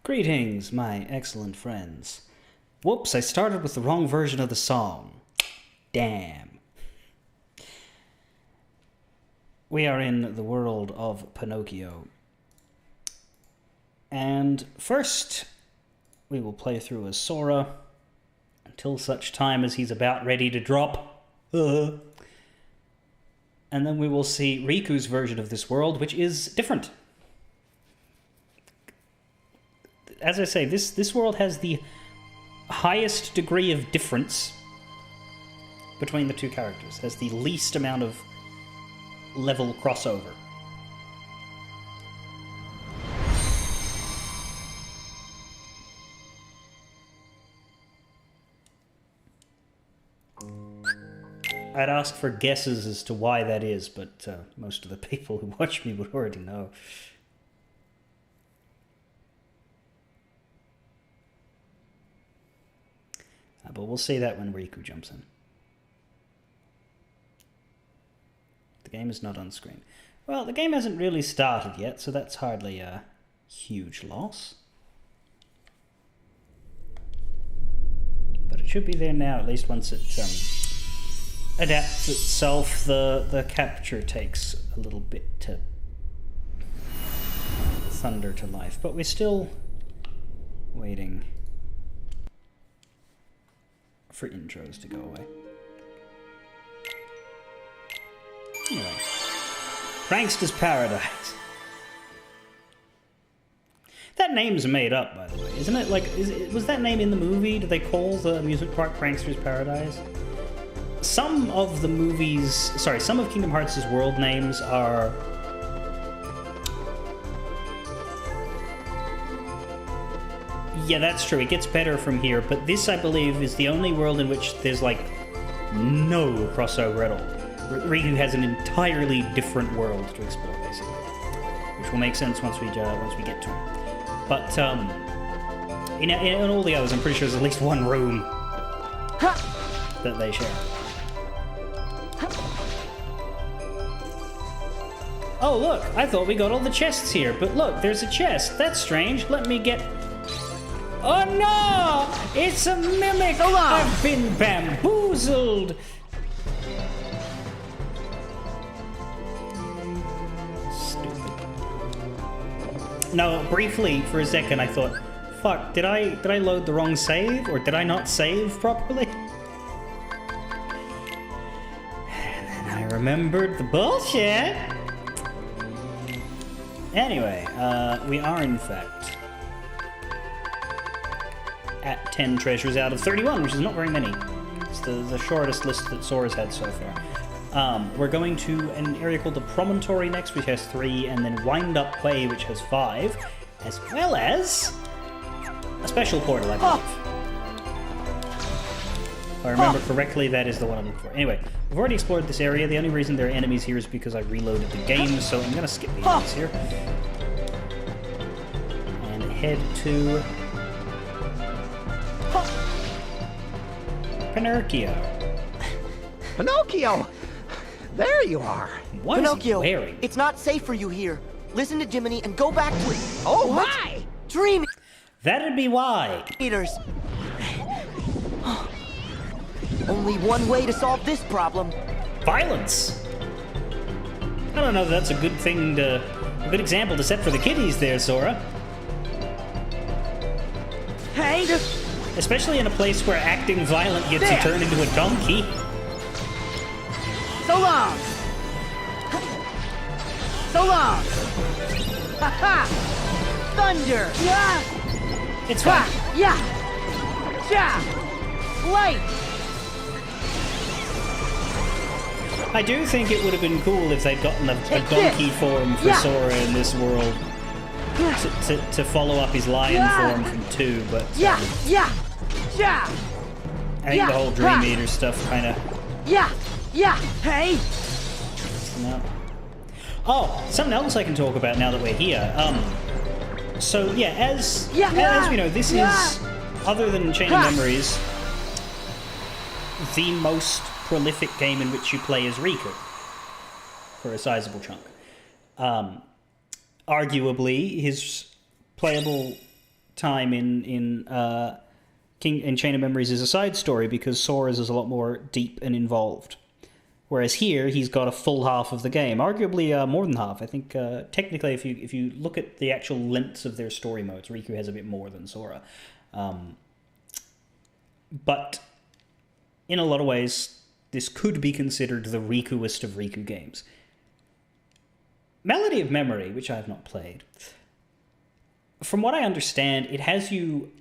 Greetings, my excellent friends. Whoops, I started with the wrong version of the song. Damn. We are in the world of Pinocchio. And first, we will play through as Sora until such time as he's about ready to drop. And then we will see Riku's version of this world, which is different. As I say, this world has the highest degree of difference between the two characters. Has the least amount of level crossover. I'd ask for guesses as to why that is, but most of the people who watch me would already know. But we'll see that when Riku jumps in. The game is not on screen. Well, the game hasn't really started yet, so that's hardly a huge loss. But it should be there now, at least once it adapts itself. The capture takes a little bit to thunder to life, but we're still waiting for intros to go away. Anyway, Prankster's Paradise. That name's made up, by the way, isn't it? Like, was that name in the movie? Did they call the amusement park Prankster's Paradise? Some of the movies, sorry, some of Kingdom Hearts' world names are yeah, that's true. It gets better from here, but this, I believe, is the only world in which there's, like, no crossover at all. Riku has an entirely different world to explore, basically, which will make sense once we get to it. But in all the others, I'm pretty sure there's at least one room that they share. Oh, look! I thought we got all the chests here, but look, there's a chest. That's strange. Let me get... Oh no! It's a mimic! I've been bamboozled! Stupid. No, briefly, for a second, I thought, fuck, did I load the wrong save? Or did I not save properly? And then I remembered the bullshit! Anyway, we are, in fact, at 10 treasures out of 31, which is not very many. It's the shortest list that Sora's had so far. We're going to an area called the Promontory next, which has 3, and then Wind Up Quay, which has 5, as well as a special portal, I believe. If I remember correctly, that is the one I'm looking for. Anyway, we've already explored this area. The only reason there are enemies here is because I reloaded the game, so I'm going to skip the enemies here. And head to Pinocchio. Pinocchio! There you are! What Pinocchio, is he wearing? It's not safe for you here. Listen to Jiminy and go back to... Oh my! Dream That'd be why. Eaters. Only one way to solve this problem. Violence. I don't know if that's a good thing to... a good example to set for the kiddies there, Sora. Hey! Especially in a place where acting violent gets you turned into a donkey. So long! So long! Ha-ha! Thunder! Yeah! It's fine. Yeah! Yeah! Light! I do think it would have been cool if they'd gotten a donkey form for Sora in this world to follow up his lion form from 2, but Yeah! Yeah! Yeah! I think the whole Dream Eater stuff kind of... Yeah! Yeah! Hey! No. Oh, something else I can talk about now that we're here. So yeah, as we know, this is, other than Chain of Memories, the most prolific game in which you play as Riku for a sizable chunk. Arguably, his playable time in Chain of Memories is a side story because Sora's is a lot more deep and involved. Whereas here, he's got a full half of the game, arguably more than half. I think technically, if you look at the actual lengths of their story modes, Riku has a bit more than Sora. But in a lot of ways, this could be considered the Rikuest of Riku games. Melody of Memory, which I have not played, from what I understand, it has you...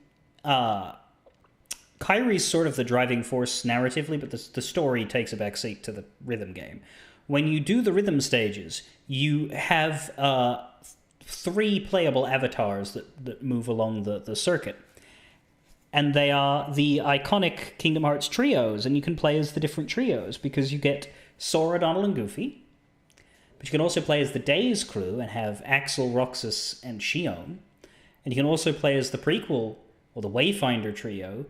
Kairi's sort of the driving force narratively, but the story takes a backseat to the rhythm game. When you do the rhythm stages, you have 3 playable avatars that move along the circuit. And they are the iconic Kingdom Hearts trios, and you can play as the different trios, because you get Sora, Donald, and Goofy. But you can also play as the Days crew and have Axel, Roxas, and Xion. And you can also play as the prequel, or the Wayfinder trio,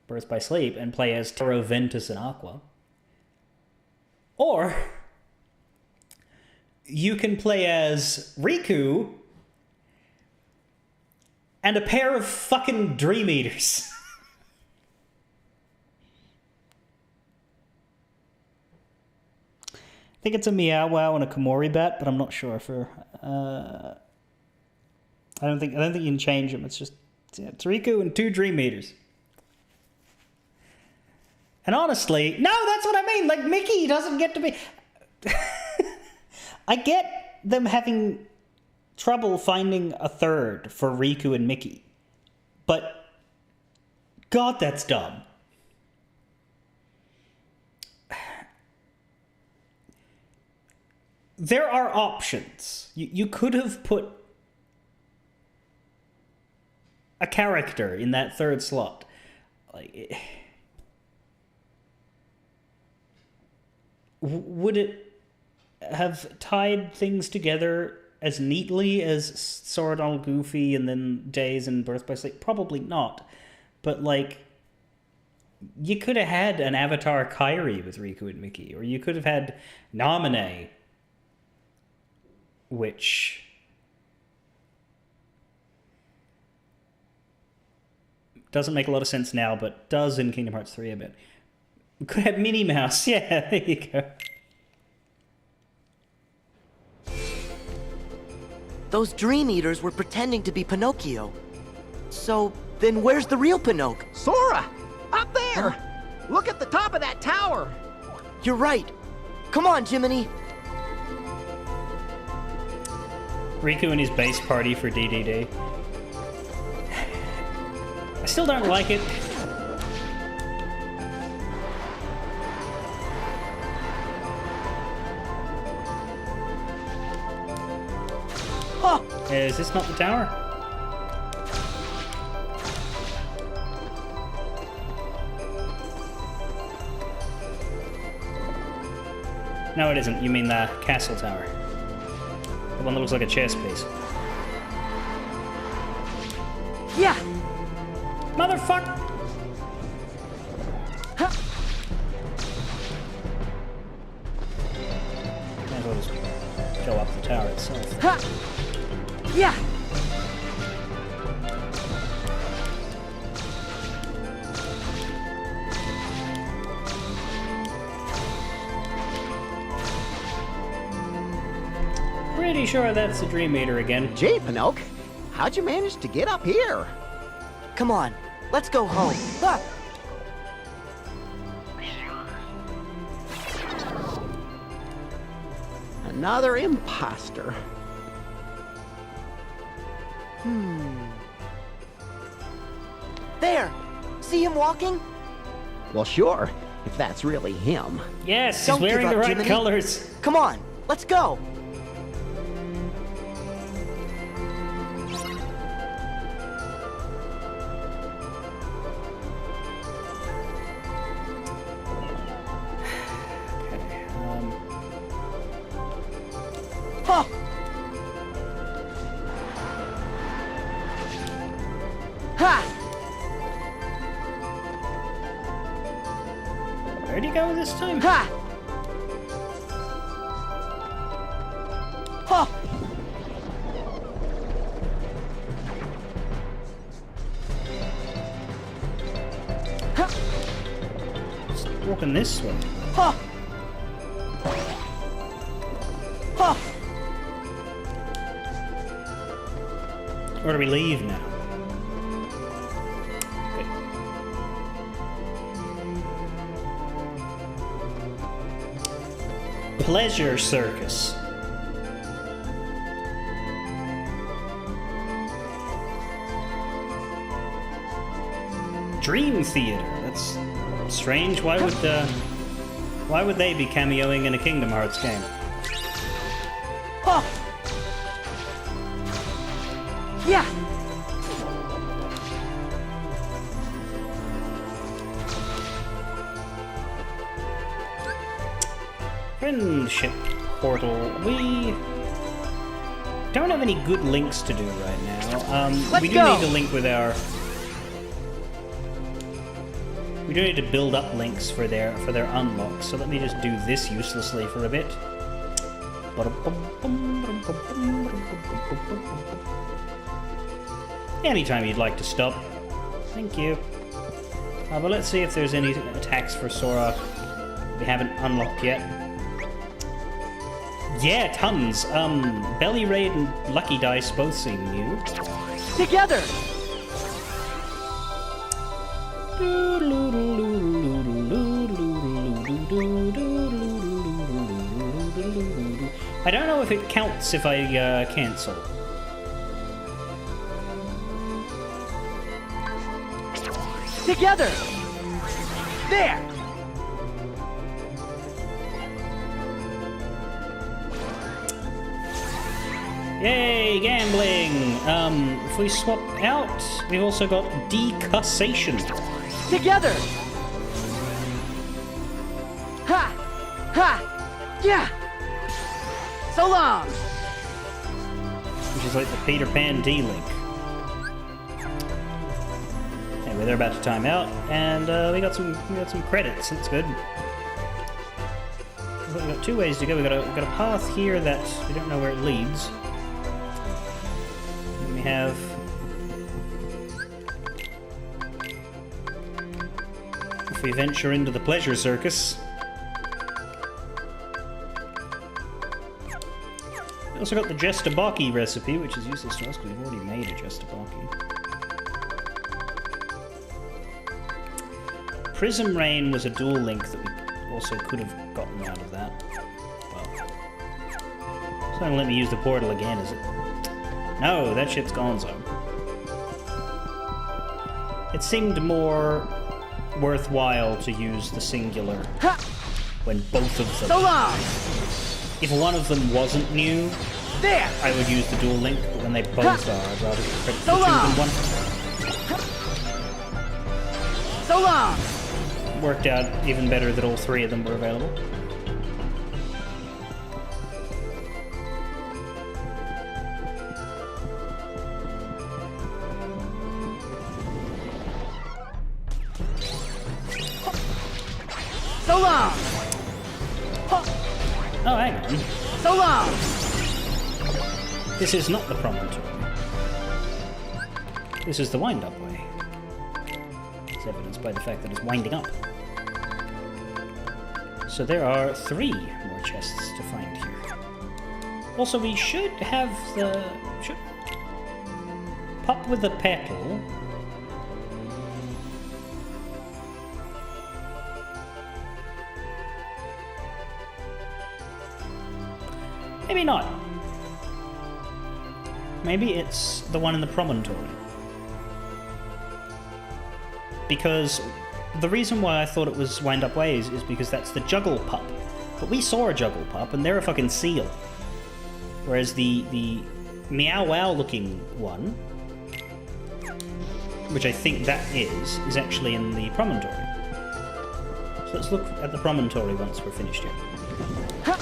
Birth by Sleep, and play as Taro, Ventus, and Aqua. Or you can play as Riku and a pair of fucking Dream Eaters. I think it's a Meow Wow and a Komori Bat, but I'm not sure for. I don't think you can change them. It's just it's Riku and 2 Dream Eaters. And honestly, no, that's what I mean. Like, Mickey doesn't get to be... I get them having trouble finding a third for Riku and Mickey. But, God, that's dumb. There are options. You could have put a character in that third slot. Like... Would it have tied things together as neatly as Sora, Donald, Goofy, and then Days and Birth by Sleep? Probably not. But, like, you could have had an Avatar Kairi with Riku and Mickey, or you could have had Naminé, which... doesn't make a lot of sense now, but does in Kingdom Hearts 3 a bit. We could have Minnie Mouse. Yeah, there you go. Those Dream Eaters were pretending to be Pinocchio. So, then where's the real Pinocchio? Sora! Up there! Look at the top of that tower! You're right. Come on, Jiminy. Riku and his base party for DDD. I still don't like it. Oh! Is this not the tower? No, it isn't. You mean the castle tower. The one that looks like a chess piece. Yeah! Motherfucker! Huh. Might as well just go up the tower itself. Ha! Yeah! Pretty sure that's the Dream Eater again. Gee, Pinocchio, how'd you manage to get up here? Come on, let's go home. Ah! Another imposter. There! See him walking? Well, sure, if that's really him. Yes, he's Don't give wearing up, the right Jiminy. colors. Come on, let's go! Oh! Ha! Where'd he go this time? Ha! Oh! walking this way. Huh. Huh. Or do we leave now? Okay. Pleasure Circus. Dream Theater. That's strange. Why would they be cameoing in a Kingdom Hearts game? Huh. Yeah. Friendship portal. We don't have any good links to do right now. We do need to link with our. We do need to build up links for their unlocks. So let me just do this uselessly for a bit. Anytime you'd like to stop. Thank you. But let's see if there's any attacks for Sora we haven't unlocked yet. Yeah, tons. Belly Raid and Lucky Dice both seem new. Together! I don't know if it counts if I cancel. Together! There! Yay, gambling! If we swap out, we've also got decussation. Together! Ha! Ha! Yeah! So long! Which is like the Peter Pan D-Link. Anyway, they're about to time out, and we got some credits. That's good. We've got two ways to go. We've got a path here that we don't know where it leads. And we have. If we venture into the Pleasure Circus. We also got the Jestabaki recipe, which is useless to us because we've already made a Jestabaki. Prism Rain was a dual link that we also could have gotten out of that. Well, it's not gonna let me use the portal again, is it? No, that shit's gonzo. It seemed more worthwhile to use the singular when both of them. So long! If one of them wasn't new, there! I would use the dual link, but when they both are, I'd rather credit So the two long! than one. So long! Worked out even better that all three of them were available. So long! Oh, hang on. So long! This is not the promontory. This is the wind-up way. It's evidenced by the fact that it's winding up. So there are 3 more chests to find here. Also, we should have the... Pop with the petal. Maybe not. Maybe it's the one in the promontory. Because the reason why I thought it was Wind Up Ways is because that's the Juggle Pup. But we saw a Juggle Pup, and they're a fucking seal. Whereas the Meow Wow looking one, which I think that is actually in the promontory. So let's look at the promontory once we're finished here. Ha!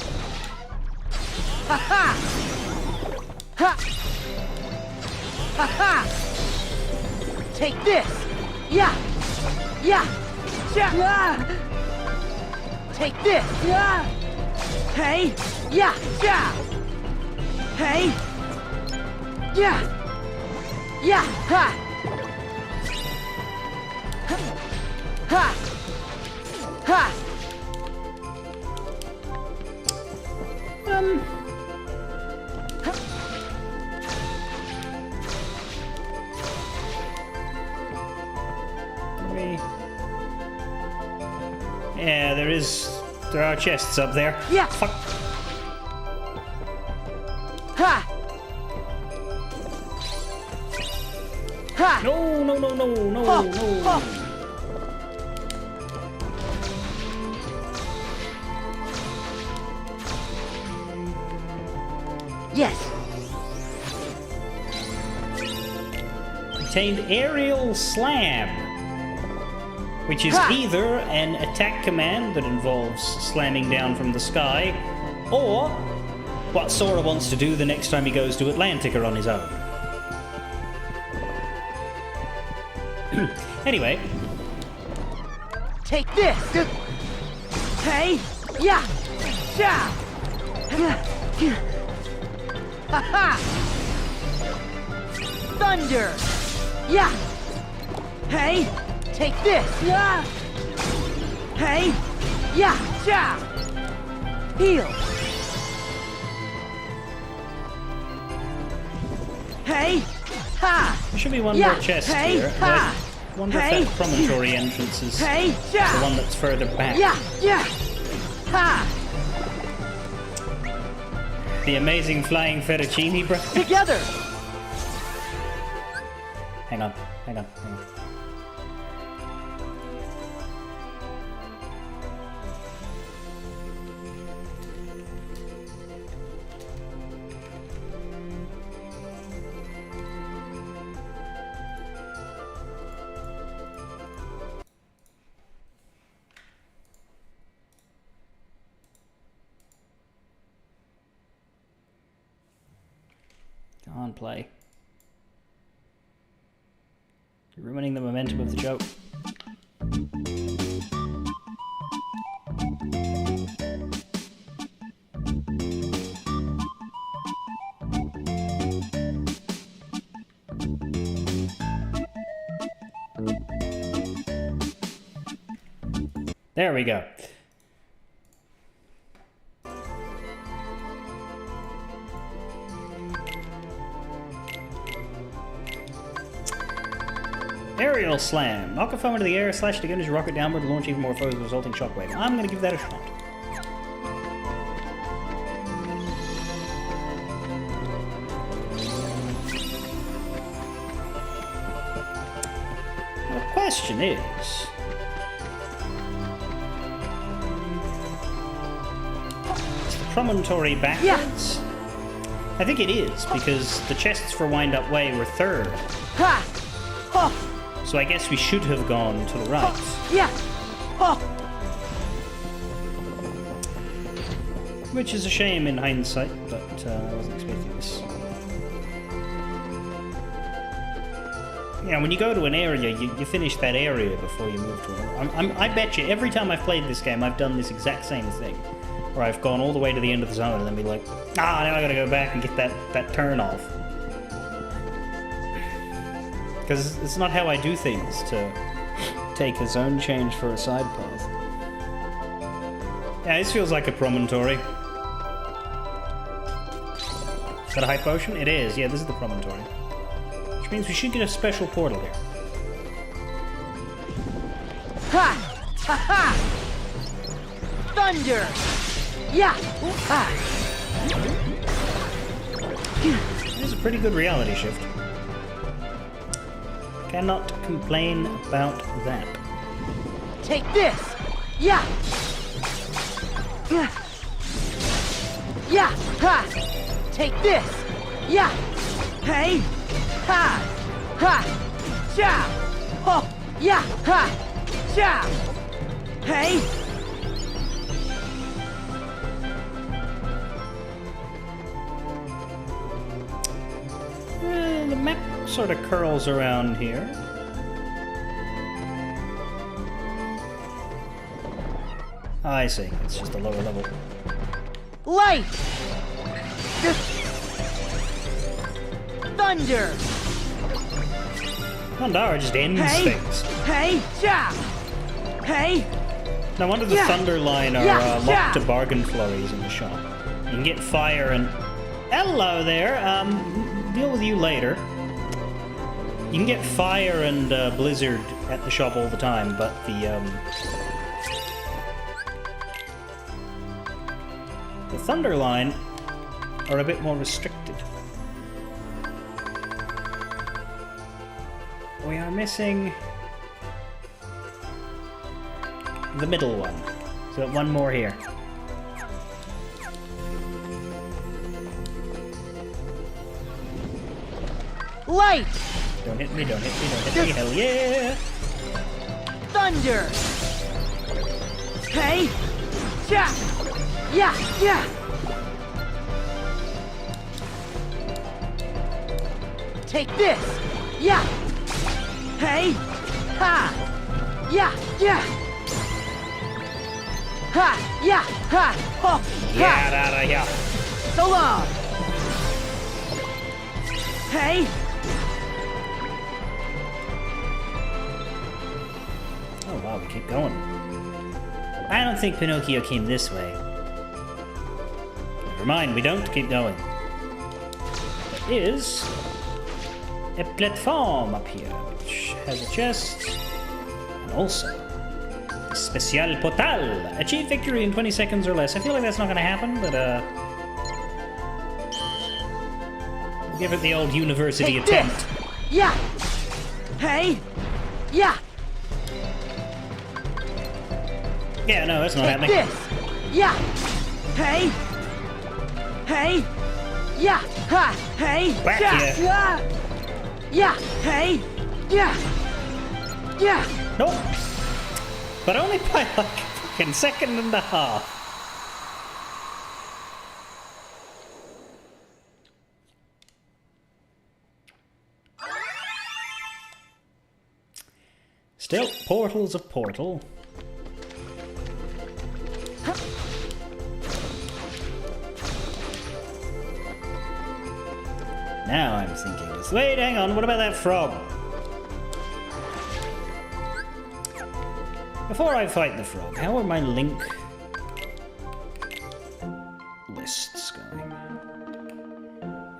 Ha ha! Ha! Ha ha! Take this! Yeah! Yeah! Yeah! Take this! Yeah! Hey! Yeah! Yeah! Hey! Yeah! Yeah! Ha! Ha! Ha! Yeah, there are chests up there. Yeah. Fuck. Ha! Ha! No, no, no, no, no, Oh, no. oh. Yes. Obtained Aerial Slam, which is Ha! either an attack command that involves slamming down from the sky, or what Sora wants to do the next time he goes to Atlantica on his own. Anyway, Take this. Hey. Yeah. Yeah. Ha ha. Thunder. Yeah. Hey. Take this. Yeah. Hey. Yeah. Yeah. Heal. Hey. Ha. there should be one Yeah. more chest Hey. here. Ha. I wonder Hey. if that promontory entrance is Hey. the Yeah. one that's further back. Yeah. Yeah. Ha. The amazing flying fettuccine, bro. Together. Hang on, hang on, hang on. Go on, play. You're ruining the momentum of the joke. There we go. Aerial Slam. Knock a foe into the air, slash it again as you rocket downward, launch even more foes with resulting shockwave. I'm gonna give that a shot. The question is... is the promontory backwards? I think it is, because the chests for Wind Up Way were third. Ha. Oh. So I guess we should have gone to the right. Yeah. Oh. Which is a shame in hindsight, but I wasn't expecting this. Yeah, when you go to an area, you finish that area before you move to another. I bet you every time I've played this game, I've done this exact same thing. Where I've gone all the way to the end of the zone and then be like, now I gotta go back and get that turn off. Because it's not how I do things to take a zone change for a side path. Yeah, this feels like a promontory. Is that a high potion? It is. Yeah, this is the promontory. Which means we should get a special portal here. Ha. Ha ha. Thunder. Yeah. Ha. It is a pretty good reality shift. Cannot complain about that. Take this. Yeah. Yeah. Yeah. Ha. Take this. Yeah. Hey. Ha. Ha. Ja. Oh. Yeah. Ha. Ja. Hey. The map sort of curls around here. I see. It's just a lower level. Light. Thunder. Pandara just ends Hey. things. Hey. Ja. Hey. No wonder the Thunder line are locked to bargain flurries in the shop. You can get fire and... Hello there! Deal with you later. You can get fire and blizzard at the shop all the time, but the Thunder line are a bit more restricted. We are missing the middle one. So one more here. Light! Don't hit me, don't hit me, don't hit me. Hell yeah! Thunder! Hey! Ja! Yeah! Yeah! Take this! Yeah! Hey! Ha! Yeah! Yeah! Ha! Yeah! Ha! Oh! Get out of here! So long! Hey! Oh wow, we keep going. I don't think Pinocchio came this way. Never mind, we don't keep going. There is a platform up here, which has a chest, and also a Special Portal. Achieve victory in 20 seconds or less. I feel like that's not going to happen, but we'll give it the old university Take attempt. this. Yeah! Hey! Yeah! Yeah, no, that's not Take happening. this! Yeah! Hey! Hey! Yeah! Ha! Hey! Back yeah! here. Yeah! Yeah! Hey! Yeah! Yeah! Nope. But only by like a fucking second and a half. Still, portals of Portal. Now I'm thinking this. Wait, hang on, what about that frog? Before I fight the frog, how are my link lists going?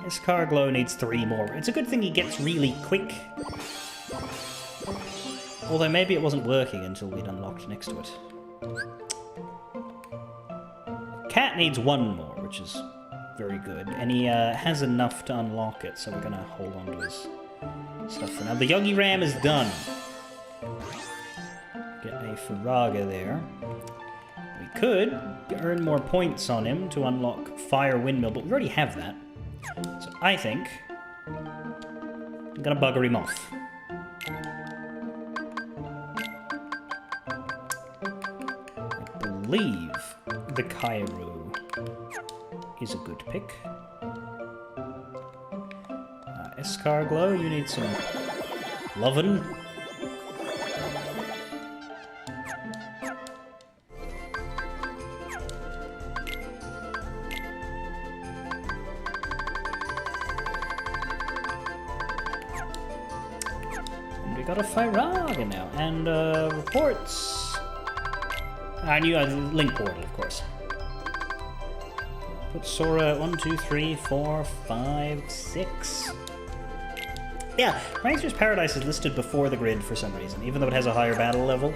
Escarglow needs 3 more. It's a good thing he gets really quick. Although maybe it wasn't working until we'd unlocked next to it. Cat needs 1 more, which is very good. And he has enough to unlock it, so we're gonna hold on to his stuff for now. The Yogi Ram is done. Get a Faraga there. We could earn more points on him to unlock Fire Windmill, but we already have that. So I think I'm gonna bugger him off. I believe the Cairo is a good pick. Escarglow, you need some lovin'. And we got a Firaga now, and reports. I knew Link Portal, of course. Put Sora at 1, 2, 3, 4, 5, 6. Yeah, Prankster's Paradise is listed before the grid for some reason, even though it has a higher battle level.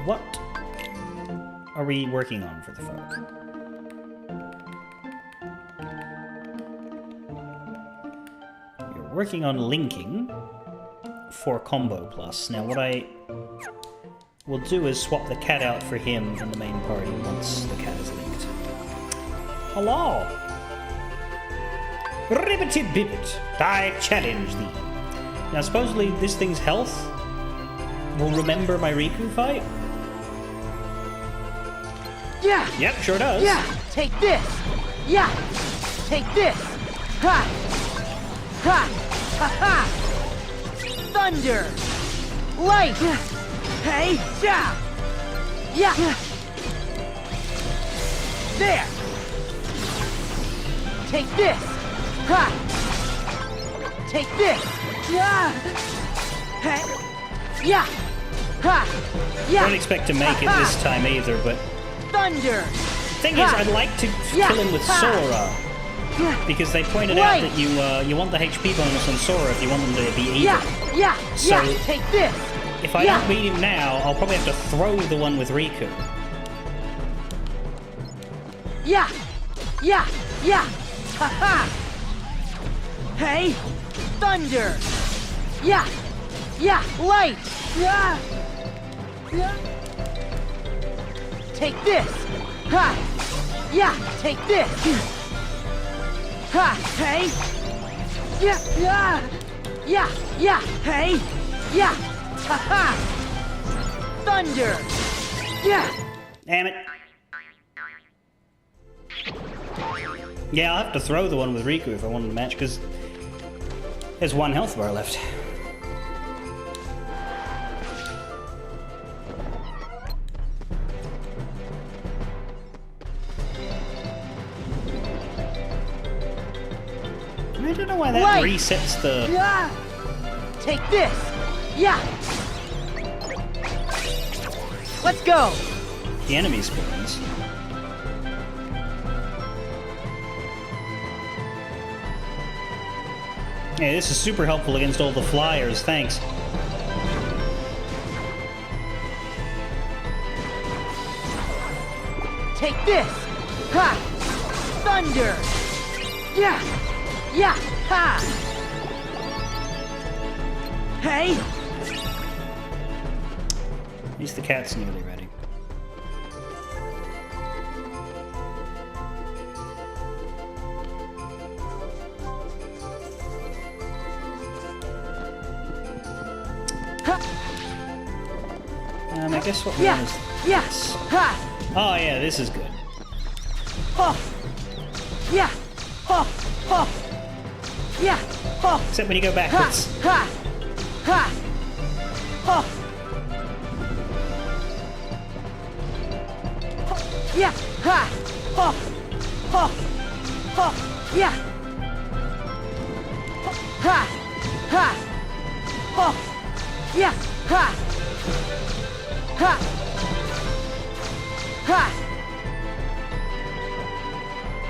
What are we working on for the frog? We're working on linking for Combo Plus. Now what I will do is swap the cat out for him in the main party once the cat is linked. Hello! Ribbity bibbit, I challenge thee. Now supposedly this thing's health will remember my Riku fight. Yeah! Yep, sure does. Yeah! Take this! Yeah! Take this! Ha! Ha! Ha ha! Thunder! Light! Hey! Ja! Yeah! There! Take this! Ha! Take this! Yeah! Hey! Yeah! Ha! Yeah! Don't expect to make it this time either, but Thunder! thing is, I'd like to kill him with Sora. Because they pointed out that you want the HP bonus on Sora if you want them to be even. Yeah! So, Take this! If I don't beat him now, I'll probably have to throw the one with Riku. Yeah! Ha-ha! Hey! Thunder! Yeah! Light! Yeah! Take this! Ha! Yeah! Take this! Ha! Hey! Yeah! Hey! Yeah! Ha-ha! Thunder! Yeah! Damn it. Yeah, I'll have to throw the one with Riku if I want to match, because there's one health bar left. I don't know why that resets the... Yeah! Take this! Yeah! Let's go! the enemy spawns. Yeah, this is super helpful against all the flyers, thanks. Take this! Ha! Thunder! Yeah! Ha! Hey! At least the cat's nearly ready. I guess what one is this? Ha! Oh yeah, this is good. Ho! Yeah! Ho! Yeah! Ho! Except when you go Ha! backwards. Ha! Ha! Ho! Yeah! Ha! Ho! Yeah! Ha! Ho! Yeah! Ha!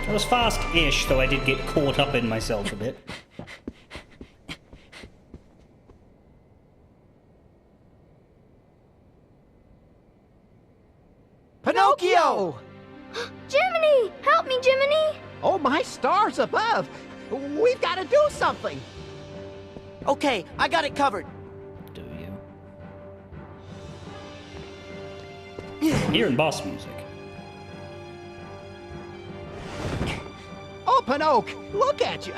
It was fast-ish, though I did get caught up in myself a bit. Pinocchio! Jiminy! Help me, Jiminy! Oh, my stars above! We've got to do something! Okay, I got it covered. Do you? Hearing boss music. Oh, Pinocchio, look at you!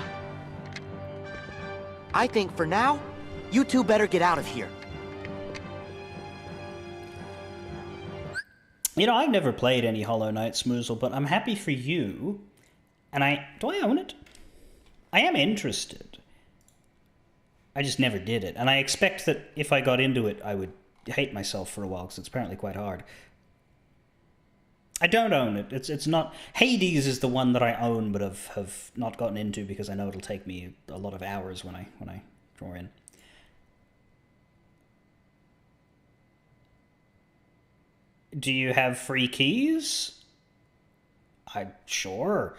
I think for now, you two better get out of here. You know, I've never played any Hollow Knight, Smoozle, but I'm happy for you. And do I own it? I am interested. I just never did it. And I expect that if I got into it, I would hate myself for a while, because it's apparently quite hard. I don't own it. It's not... Hades is the one that I own, but have not gotten into because I know it'll take me a lot of hours when I draw in. Do you have free keys? Sure.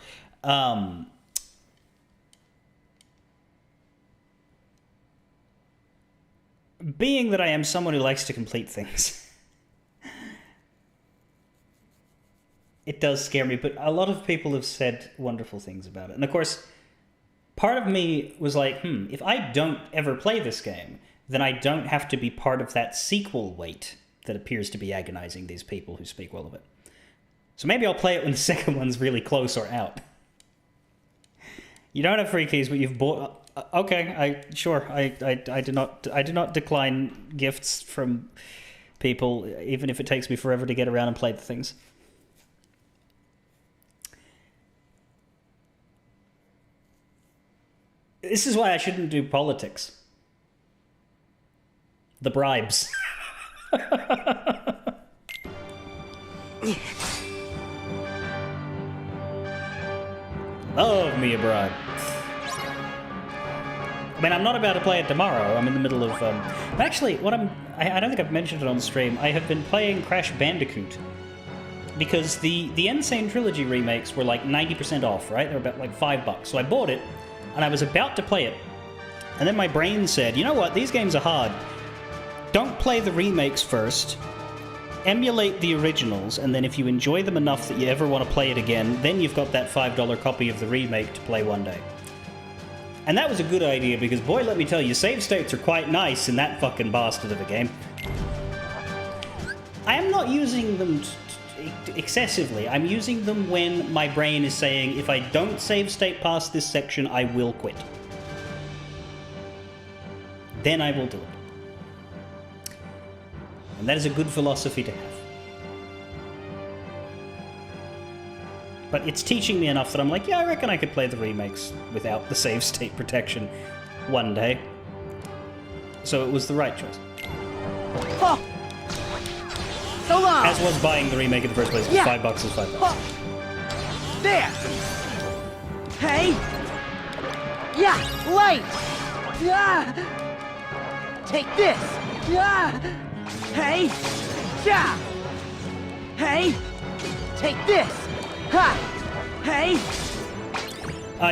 Being that I am someone who likes to complete things, it does scare me, but a lot of people have said wonderful things about it. And of course, part of me was like, if I don't ever play this game, then I don't have to be part of that sequel wait that appears to be agonizing these people who speak well of it. So maybe I'll play it when the second one's really close or out. You don't have free keys, but you've bought... okay, I do not decline gifts from people, even if it takes me forever to get around and play the things. This is why I shouldn't do politics. The bribes. Love me abroad. I mean, I'm not about to play it tomorrow. I'm in the middle of, Actually, I don't think I've mentioned it on stream. I have been playing Crash Bandicoot. Because the Insane Trilogy remakes were like 90% off, right? They were about like $5. So I bought it, and I was about to play it. And then my brain said, you know what? These games are hard. Don't play the remakes first. Emulate the originals, and then if you enjoy them enough that you ever want to play it again, then you've got that $5 copy of the remake to play one day. And that was a good idea, because boy, let me tell you, save states are quite nice in that fucking bastard of a game. I am not using them excessively. I'm using them when my brain is saying, if I don't save state past this section, I will quit. Then I will do it. And that is a good philosophy to have. But it's teaching me enough that I'm like, yeah, I reckon I could play the remakes without the save state protection one day. So it was the right choice. Oh. So long. As was buying the remake in the first place. Yeah. $5 is $5. Oh. There. Hey. Yeah. Light. Yeah. Take this. Yeah. Hey. Yeah. Hey. Take this. Ha! Hey!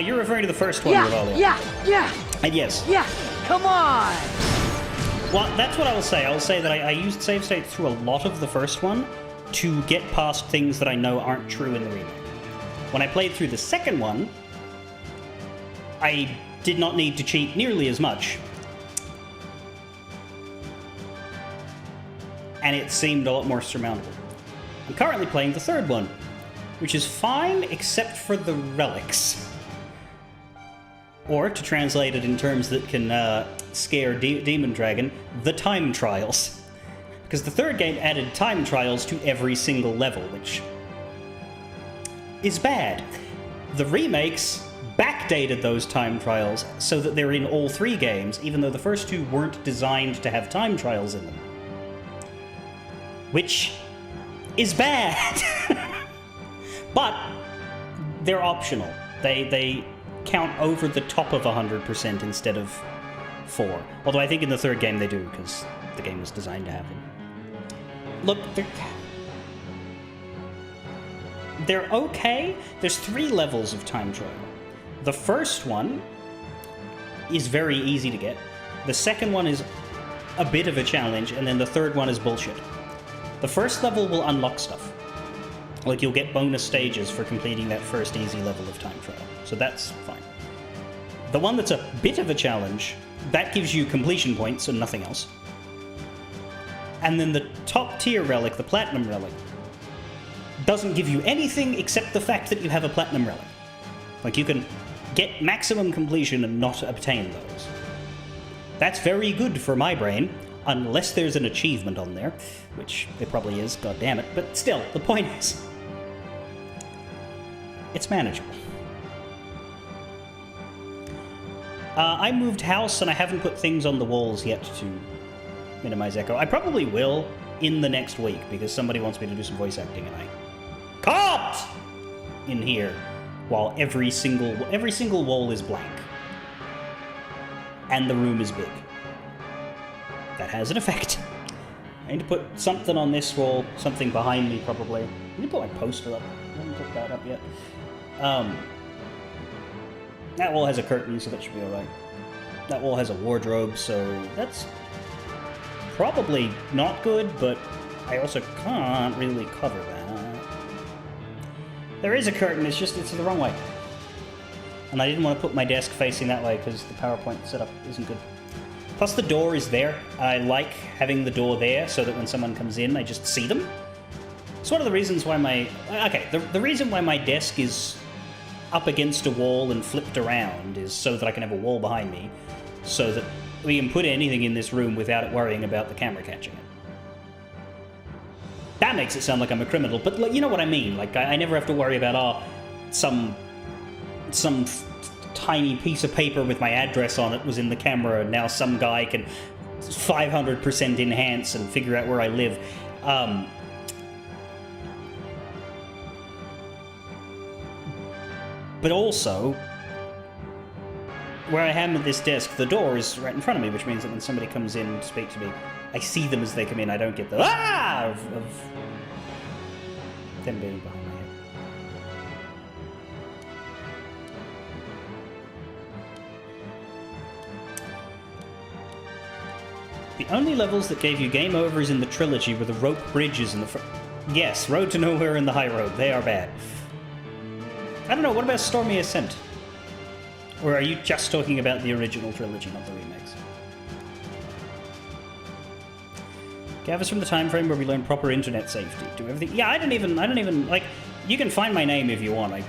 You're referring to the first one, Yeah! Revalia. Yeah! And yes. Yeah! Come on! Well, that's what I will say. I'll say that I used save state through a lot of the first one to get past things that I know aren't true in the remake. When I played through the second one, I did not need to cheat nearly as much. And it seemed a lot more surmountable. I'm currently playing the third one, which is fine except for the relics. Or, to translate it in terms that can scare Demon Dragon, the time trials. Because the third game added time trials to every single level, which is bad. The remakes backdated those time trials so that they're in all three games, even though the first two weren't designed to have time trials in them. Which is bad. But they're optional. They count over the top of 100% instead of 4. Although I think in the third game they do, because the game was designed to have them. Look, they're okay. There's 3 levels of time trial. The first one is very easy to get. The second one is a bit of a challenge, and then the third one is bullshit. The first level will unlock stuff. Like, you'll get bonus stages for completing that first easy level of time trial. So that's fine. The one that's a bit of a challenge, that gives you completion points and nothing else. And then the top tier relic, the platinum relic, doesn't give you anything except the fact that you have a platinum relic. Like, you can get maximum completion and not obtain those. That's very good for my brain, unless there's an achievement on there, which there probably is, god damn it. But still, the point is, it's manageable. I moved house and I haven't put things on the walls yet to minimize echo. I probably will in the next week because somebody wants me to do some voice acting and I can't in here while every single wall is blank. And the room is big. That has an effect. I need to put something on this wall, something behind me probably. I need to put my poster up. I haven't put that up yet. That wall has a curtain, so that should be alright. That wall has a wardrobe, so that's probably not good, but I also can't really cover that. There is a curtain, it's the wrong way. And I didn't want to put my desk facing that way because the PowerPoint setup isn't good. Plus the door is there. I like having the door there so that when someone comes in, I just see them. It's one of the reasons why the reason why my desk is up against a wall and flipped around is so that I can have a wall behind me, so that we can put anything in this room without it worrying about the camera catching it. That makes it sound like I'm a criminal, but like, you know what I mean. Like, I never have to worry about, some tiny piece of paper with my address on it was in the camera, and now some guy can 500% enhance and figure out where I live. but also, where I am at this desk, the door is right in front of me, which means that when somebody comes in to speak to me, I see them as they come in. I don't get the of them being behind my head. The only levels that gave you game overs in the trilogy were the rope bridges and the yes, Road to Nowhere and the High Road. They are bad. I don't know, what about Stormy Ascent? Or are you just talking about the original trilogy, not the remakes? Gav us from the time frame where we learned proper internet safety. Do everything. Yeah, I don't even like. You can find my name if you want. Like,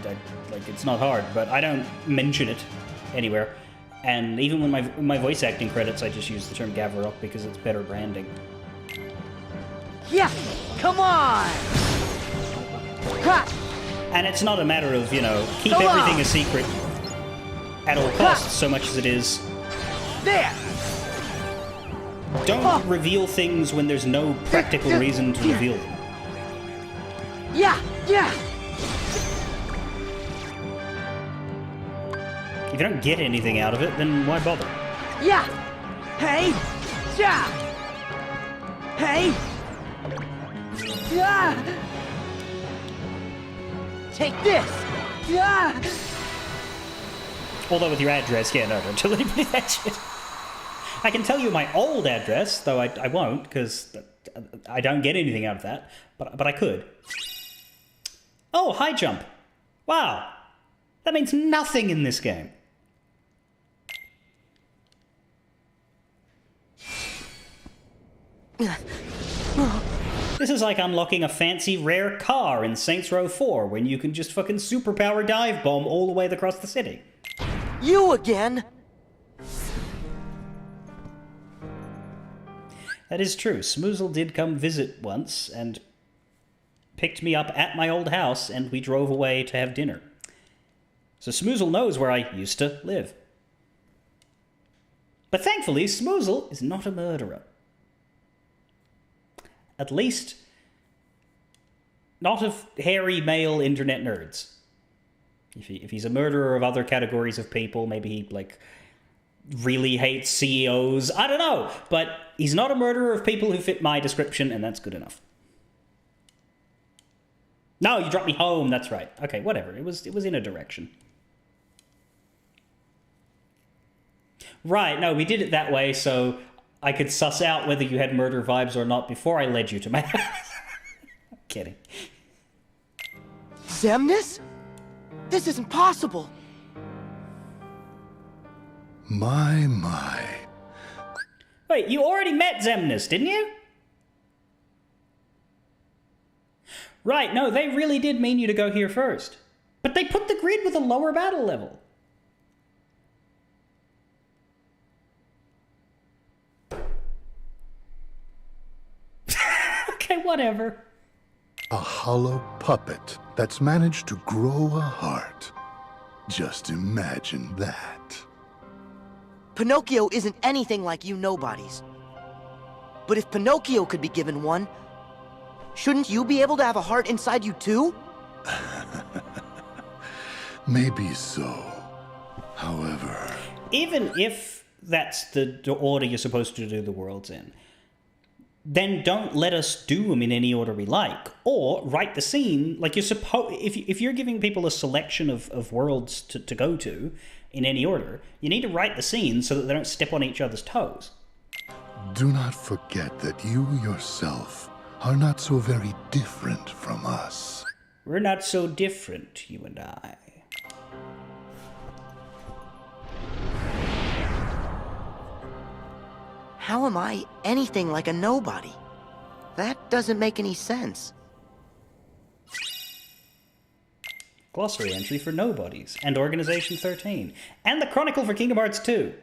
it's not hard, but I don't mention it anywhere. And even when my voice acting credits, I just use the term Gavarok because it's better branding. Yeah, come on! Ha! And it's not a matter of, you know, keep Come everything on! a secret at all costs, so much as it is There! don't reveal things when there's no practical reason to reveal them. Yeah, yeah! If you don't get anything out of it, then why bother? Yeah! Hey! Yeah! Hey! Yeah! Take this! Yeah! Although with your address, yeah, no, don't tell anybody that shit. I can tell you my old address, though I won't, because I don't get anything out of that, but I could. Oh, high jump. Wow. That means nothing in this game. This is like unlocking a fancy rare car in Saints Row 4 when you can just fucking superpower dive bomb all the way across the city. You again! That is true. Smoozle did come visit once and picked me up at my old house and we drove away to have dinner. So Smoozle knows where I used to live. But thankfully, Smoozle is not a murderer. At least, not of hairy male internet nerds. If he's a murderer of other categories of people, maybe he, like, really hates CEOs. I don't know. But he's not a murderer of people who fit my description, and that's good enough. No, you dropped me home. That's right. Okay, whatever. It was in a direction. Right, no, we did it that way, so I could suss out whether you had murder vibes or not before I led you to my house. I'm kidding. Xemnas? This isn't possible! My. Wait, you already met Xemnas, didn't you? Right, no, they really did mean you to go here first. But they put the grid with a lower battle level. Okay, whatever. A hollow puppet that's managed to grow a heart. Just imagine that. Pinocchio isn't anything like you nobodies. But if Pinocchio could be given one, shouldn't you be able to have a heart inside you too? Maybe so. However... Even if that's the order you're supposed to do the worlds in, then don't let us do them in any order we like. Or write the scene like you're supposed... If you're giving people a selection of worlds to go to in any order, you need to write the scene so that they don't step on each other's toes. Do not forget that you yourself are not so very different from us. We're not so different, you and I. How am I anything like a nobody? That doesn't make any sense. Glossary entry for nobodies, and Organization 13, and the Chronicle for Kingdom Hearts 2.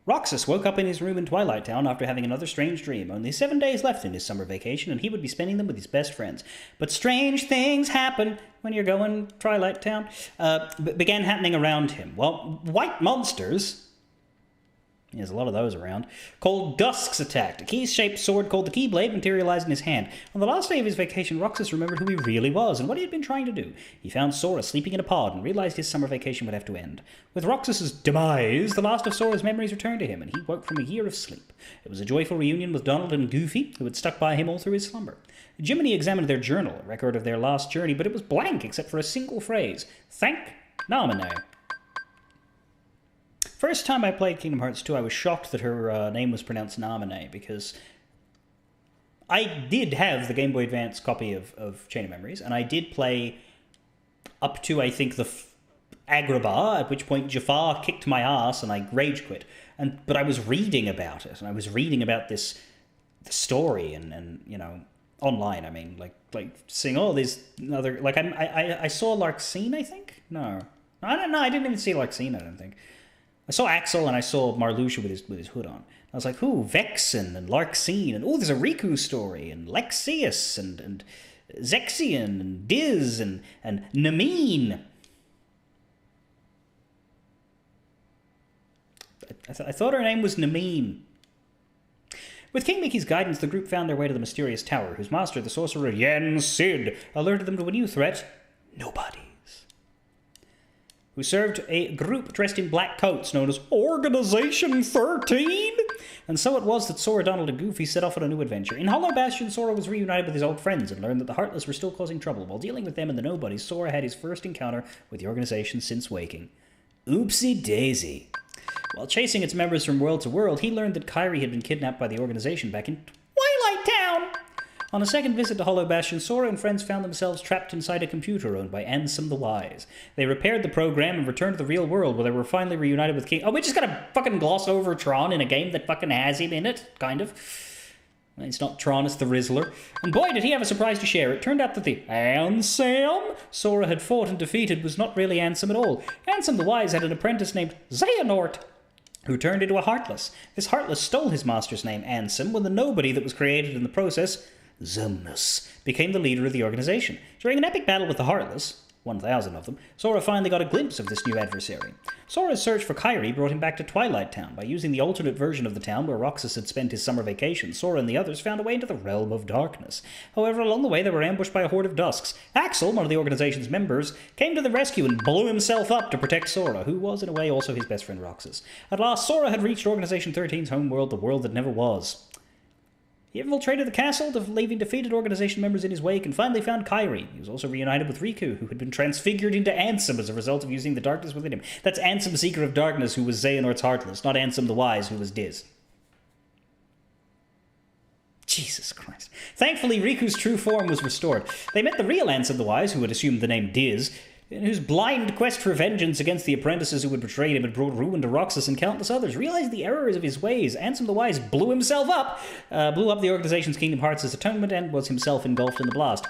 Roxas woke up in his room in Twilight Town after having another strange dream. Only 7 days left in his summer vacation, and he would be spending them with his best friends. But strange things happen when you're going Twilight Town. Began happening around him. Well, white monsters, There's a lot of those around. Called Dusk's attacked. A key-shaped sword called the Keyblade materialized in his hand. On the last day of his vacation, Roxas remembered who he really was and what he had been trying to do. He found Sora sleeping in a pod and realized his summer vacation would have to end. With Roxas's demise, the last of Sora's memories returned to him, and he woke from a year of sleep. It was a joyful reunion with Donald and Goofy, who had stuck by him all through his slumber. Jiminy examined their journal, a record of their last journey, but it was blank except for a single phrase. Thank Naminé. First time I played Kingdom Hearts 2, I was shocked that her name was pronounced Naminé, because I did have the Game Boy Advance copy of Chain of Memories, and I did play up to, I think, the Agrabah, at which point Jafar kicked my ass and I rage quit. But I was reading about it, and I was reading about the story, and you know, online, I mean, like seeing, oh, there's another, like, I saw Larxene, I think? No, I don't know, I didn't even see Larxene, I don't think. I saw Axel and I saw Marluxia with his hood on. I was like, ooh, Vexen and Larxene, and oh, there's a Riku story, and Lexaeus, and Zexion, and Diz, and Namine. I thought her name was Namine. With King Mickey's guidance, the group found their way to the mysterious tower, whose master, the sorcerer Yen Sid, alerted them to a new threat: nobodies, who served a group dressed in black coats known as Organization 13. And so it was that Sora, Donald, and Goofy set off on a new adventure. In Hollow Bastion, Sora was reunited with his old friends and learned that the Heartless were still causing trouble. While dealing with them and the Nobodies, Sora had his first encounter with the organization since waking. Oopsie daisy. While chasing its members from world to world, he learned that Kairi had been kidnapped by the organization back in Twilight Town. On a second visit to Hollow Bastion, Sora and friends found themselves trapped inside a computer owned by Ansem the Wise. They repaired the program and returned to the real world, where they were finally reunited with King... Oh, we just gotta fucking gloss over Tron in a game that fucking has him in it, kind of. It's not Tron, it's the Rizzler. And boy, did he have a surprise to share. It turned out that the Ansem Sora had fought and defeated was not really Ansem at all. Ansem the Wise had an apprentice named Xehanort, who turned into a Heartless. This Heartless stole his master's name, Ansem, when the nobody that was created in the process, Xemnas, became the leader of the organization. During an epic battle with the Heartless, 1,000 of them, Sora finally got a glimpse of this new adversary. Sora's search for Kairi brought him back to Twilight Town. By using the alternate version of the town where Roxas had spent his summer vacation, Sora and the others found a way into the Realm of Darkness. However, along the way they were ambushed by a horde of Dusks. Axel, one of the organization's members, came to the rescue and blew himself up to protect Sora, who was in a way also his best friend Roxas. At last, Sora had reached Organization 13's homeworld, the world that never was. He infiltrated the castle, leaving defeated organization members in his wake, and finally found Kairi. He was also reunited with Riku, who had been transfigured into Ansem as a result of using the darkness within him. That's Ansem, Seeker of Darkness, who was Xehanort's Heartless, not Ansem the Wise, who was Diz. Jesus Christ. Thankfully, Riku's true form was restored. They met the real Ansem the Wise, who had assumed the name Diz, in whose blind quest for vengeance against the apprentices who had betrayed him had brought ruin to Roxas and countless others. Realizing the errors of his ways, Ansem the Wise blew himself up, blew up the organization's Kingdom Hearts' atonement, and was himself engulfed in the blast.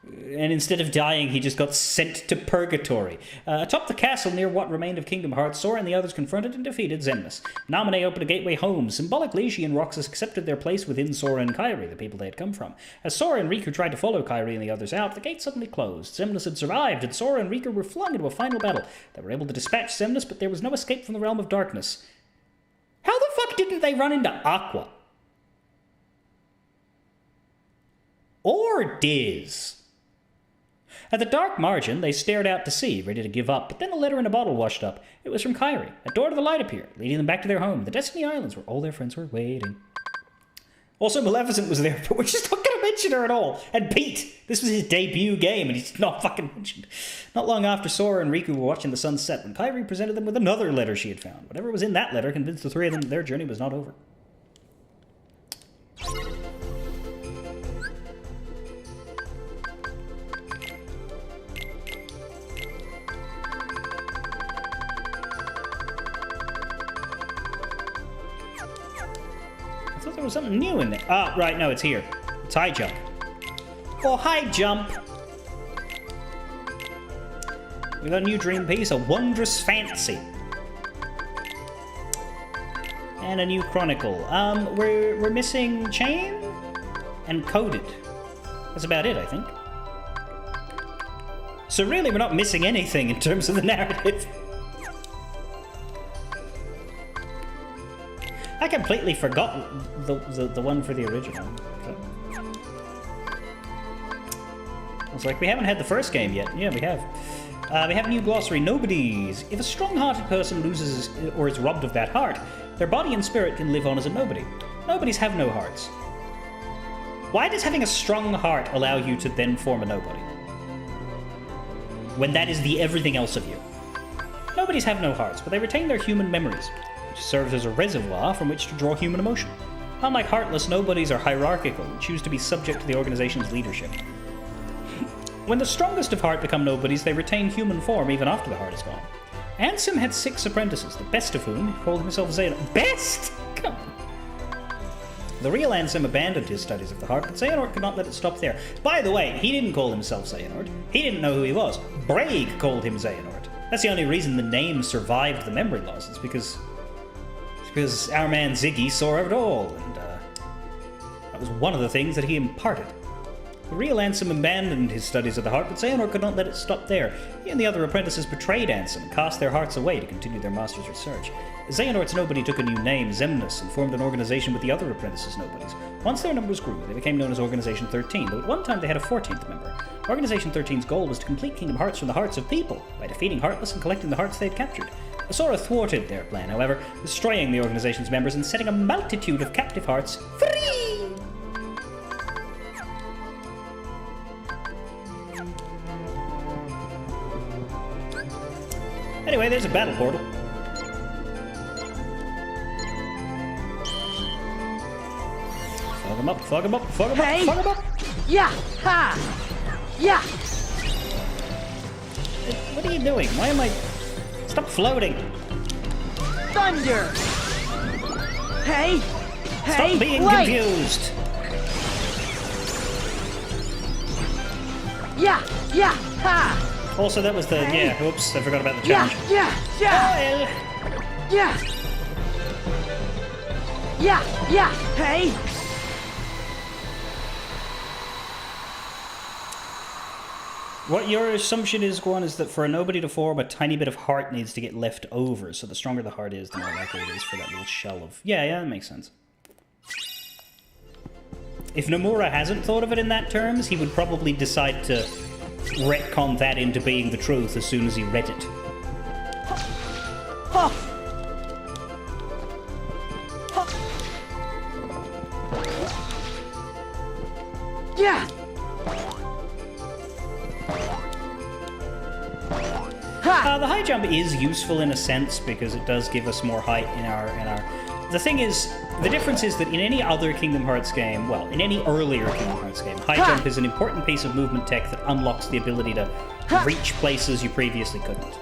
And instead of dying, he just got sent to purgatory. Atop the castle near what remained of Kingdom Hearts, Sora and the others confronted and defeated Xemnas. Naminé opened a gateway home. Symbolically, she and Roxas accepted their place within Sora and Kairi, the people they had come from. As Sora and Riku tried to follow Kairi and the others out, the gate suddenly closed. Xemnas had survived, and Sora and Riku were flung into a final battle. They were able to dispatch Xemnas, but there was no escape from the Realm of Darkness. How the fuck didn't they run into Aqua? Or Diz? At the dark margin, they stared out to sea, ready to give up, but then a letter in a bottle washed up. It was from Kairi. A door to the light appeared, leading them back to their home, the Destiny Islands, where all their friends were waiting. Also, Maleficent was there, but we're just not going to mention her at all. And Pete! This was his debut game, and he's not fucking mentioned. Not long after, Sora and Riku were watching the sun set when Kairi presented them with another letter she had found. Whatever was in that letter convinced the three of them that their journey was not over. I thought there was something new in there. Ah, right, no, it's here. It's high jump. Oh, high jump! We got a new dream piece, a wondrous fancy. And a new chronicle. We're missing chain and coded. That's about it, I think. So really, we're not missing anything in terms of the narrative. I completely forgot the one for the original. I was like, we haven't had the first game yet. Yeah, we have. We have a new glossary. Nobodies. If a strong-hearted person loses or is robbed of that heart, their body and spirit can live on as a nobody. Nobodies have no hearts. Why does having a strong heart allow you to then form a nobody? When that is the everything else of you. Nobodies have no hearts, but they retain their human memories, which serves as a reservoir from which to draw human emotion. Unlike heartless, nobodies are hierarchical and choose to be subject to the organization's leadership. When the strongest of heart become nobodies, they retain human form even after the heart is gone. Ansem had 6 apprentices, the best of whom called himself Xehanort. Best? Come on. The real Ansem abandoned his studies of the heart, but Xehanort could not let it stop there. By the way, he didn't call himself Xehanort. He didn't know who he was. Braig called him Xehanort. That's the only reason the name survived the memory loss. It's because our man Ziggy saw it all, and that was one of the things that he imparted. The real Ansem abandoned his studies of the heart, but Xehanort could not let it stop there. He and the other apprentices betrayed Ansem and cast their hearts away to continue their master's research. Xehanort's nobody took a new name, Xemnas, and formed an organization with the other apprentices' nobodies. Once their numbers grew, they became known as Organization 13, though at one time they had a 14th member. Organization 13's goal was to complete Kingdom Hearts from the hearts of people, by defeating Heartless and collecting the hearts they had captured. Asura thwarted their plan, however, destroying the organization's members and setting a multitude of captive hearts free! Anyway, there's a battle portal. Fog him up, fog him up, fog him up, fog him up! Yeah! Ha! Yeah! What are you doing? Why am I... Stop floating! Thunder! Hey! Stop being light! confused! Yeah! Yeah! Ha! Also, that was the... Hey. Yeah, oops, I forgot about the Yeah! challenge. Yeah! Yeah! Oil! Yeah! Yeah! Yeah! Hey! What your assumption is, Guan, is that for a nobody to form, a tiny bit of heart needs to get left over, so the stronger the heart is, the more likely it is for that little shell of... Yeah, that makes sense. If Nomura hasn't thought of it in that terms, he would probably decide to retcon that into being the truth as soon as he read it. Huh. Yeah! The high jump is useful in a sense because it does give us more height in our... The thing is, the difference is that in any other Kingdom Hearts game, well, in any earlier Kingdom Hearts game, high jump is an important piece of movement tech that unlocks the ability to reach places you previously couldn't.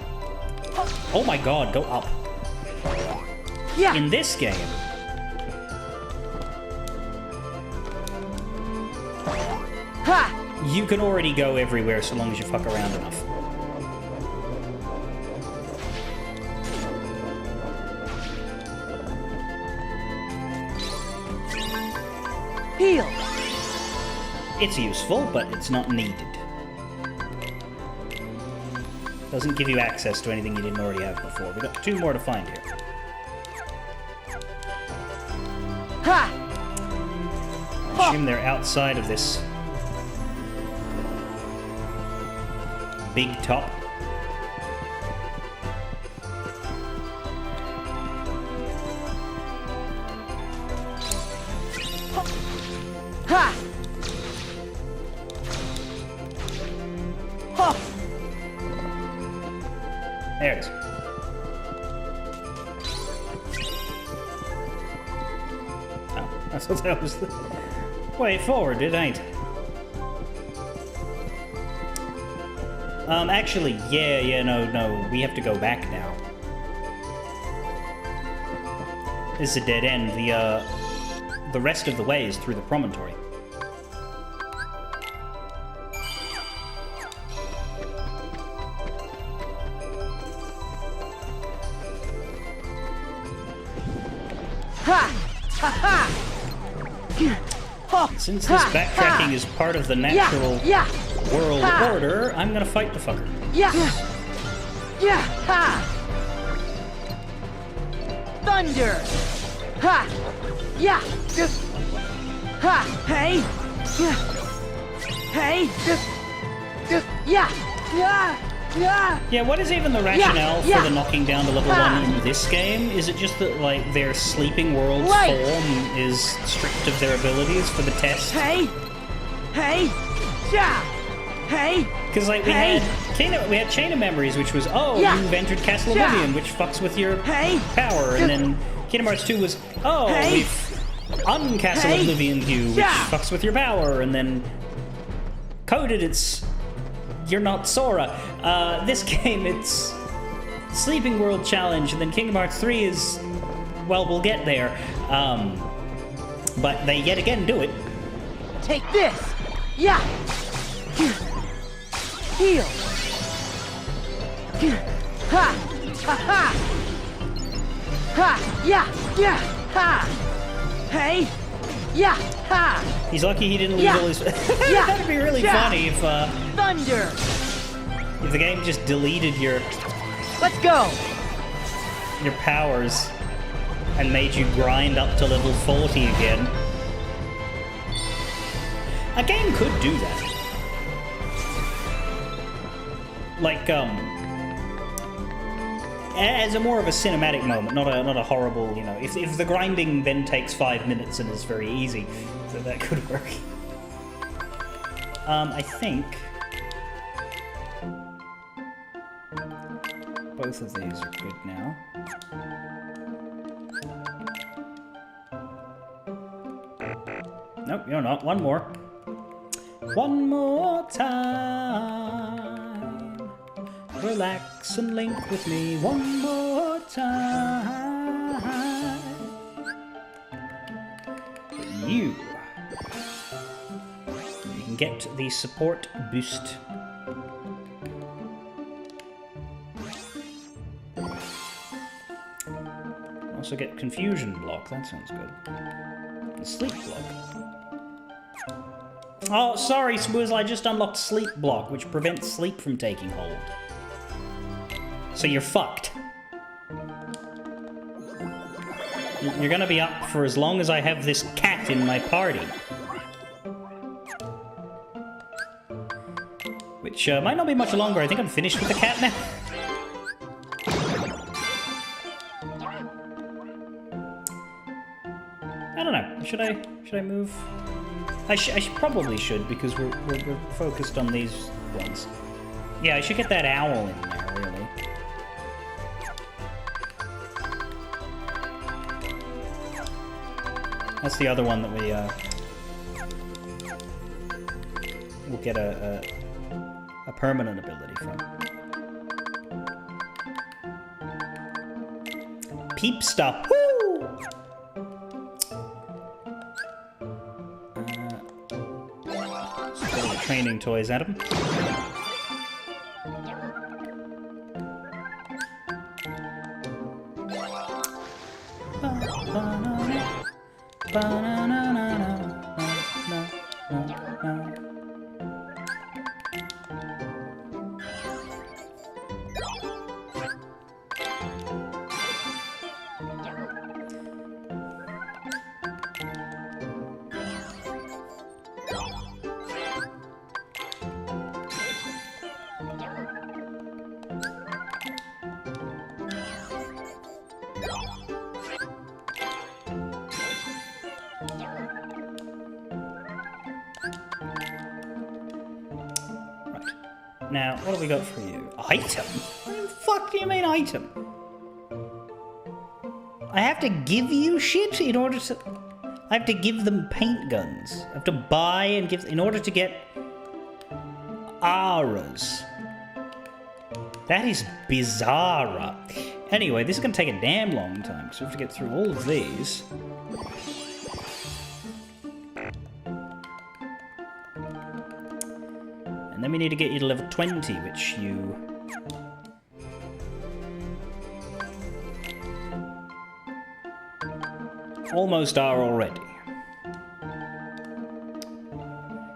Oh my god, go up. Yeah! In this game, Ha! you can already go everywhere so long as you fuck around enough. Heal! It's useful, but it's not needed. Doesn't give you access to anything you didn't already have before. We've got 2 more to find here. Ha! I assume they're outside of this big top. Ha! Huh. There it is. Oh, I thought that was the way forward, it ain't. Actually, no, we have to go back now. This is a dead end. The rest of the way is through the promontory. Ha! Ha ha! Since this backtracking is part of the natural Yeah! world Ha! order, I'm gonna fight the fucker. Yeah! Yeah! Ha! Thunder! Ha! Yeah! Just... Ha! Hey! Yeah! Hey! Just... Yeah! Yeah! Yeah! Yeah, what is even the rationale yeah. for the knocking down to level 1 in this game? Is it just that, like, their sleeping world's form is stripped of their abilities for the test? Hey! Hey! Yeah! Hey! Because, like, we had Chain of Memories, which was, you've entered Castle Oblivion, which fucks with your power, and then Kingdom Hearts 2 was, we've uncastle Oblivioned you, which fucks with your power, and then Coded, it's you're not Sora. This game, it's Sleeping World Challenge, and then Kingdom Hearts 3 is, well, we'll get there. But they yet again do it. Take this! Yeah! Heal! Ha! Ha ha! Ha! Yeah! Yeah! Ha! Hey! Yeah! Ha! He's lucky he didn't lose all his... That'd be really funny if, Thunder! if the game just deleted your Let's go! powers and made you grind up to level 40 again. A game could do that. Like, as a more of a cinematic moment, not a horrible, you know, if the grinding then takes 5 minutes and is very easy, so that could work. I think both of these are good now. Nope, you're not. One more. One more time. Relax and link with me one more time. You can get the support boost. Also get confusion block, that sounds good. And sleep block. Oh, sorry, Swizzle, I just unlocked sleep block, which prevents sleep from taking hold. So you're fucked. You're gonna be up for as long as I have this cat in my party. Which might not be much longer. I think I'm finished with the cat now. I don't know. Should I move? I probably should, because we're focused on these ones. Yeah, I should get that owl in there, really. That's the other one that we'll get a permanent ability from. Peep stuff. Woo! Training toys at him. Now, what have we got for you? Item? What the fuck do you mean item? I have to give you shit in order to... I have to give them paint guns. I have to buy and give... in order to get... auras. That is bizarre. Anyway, this is going to take a damn long time, because we have to get through all of these. And then we need to get you to level 20, which you... almost are already.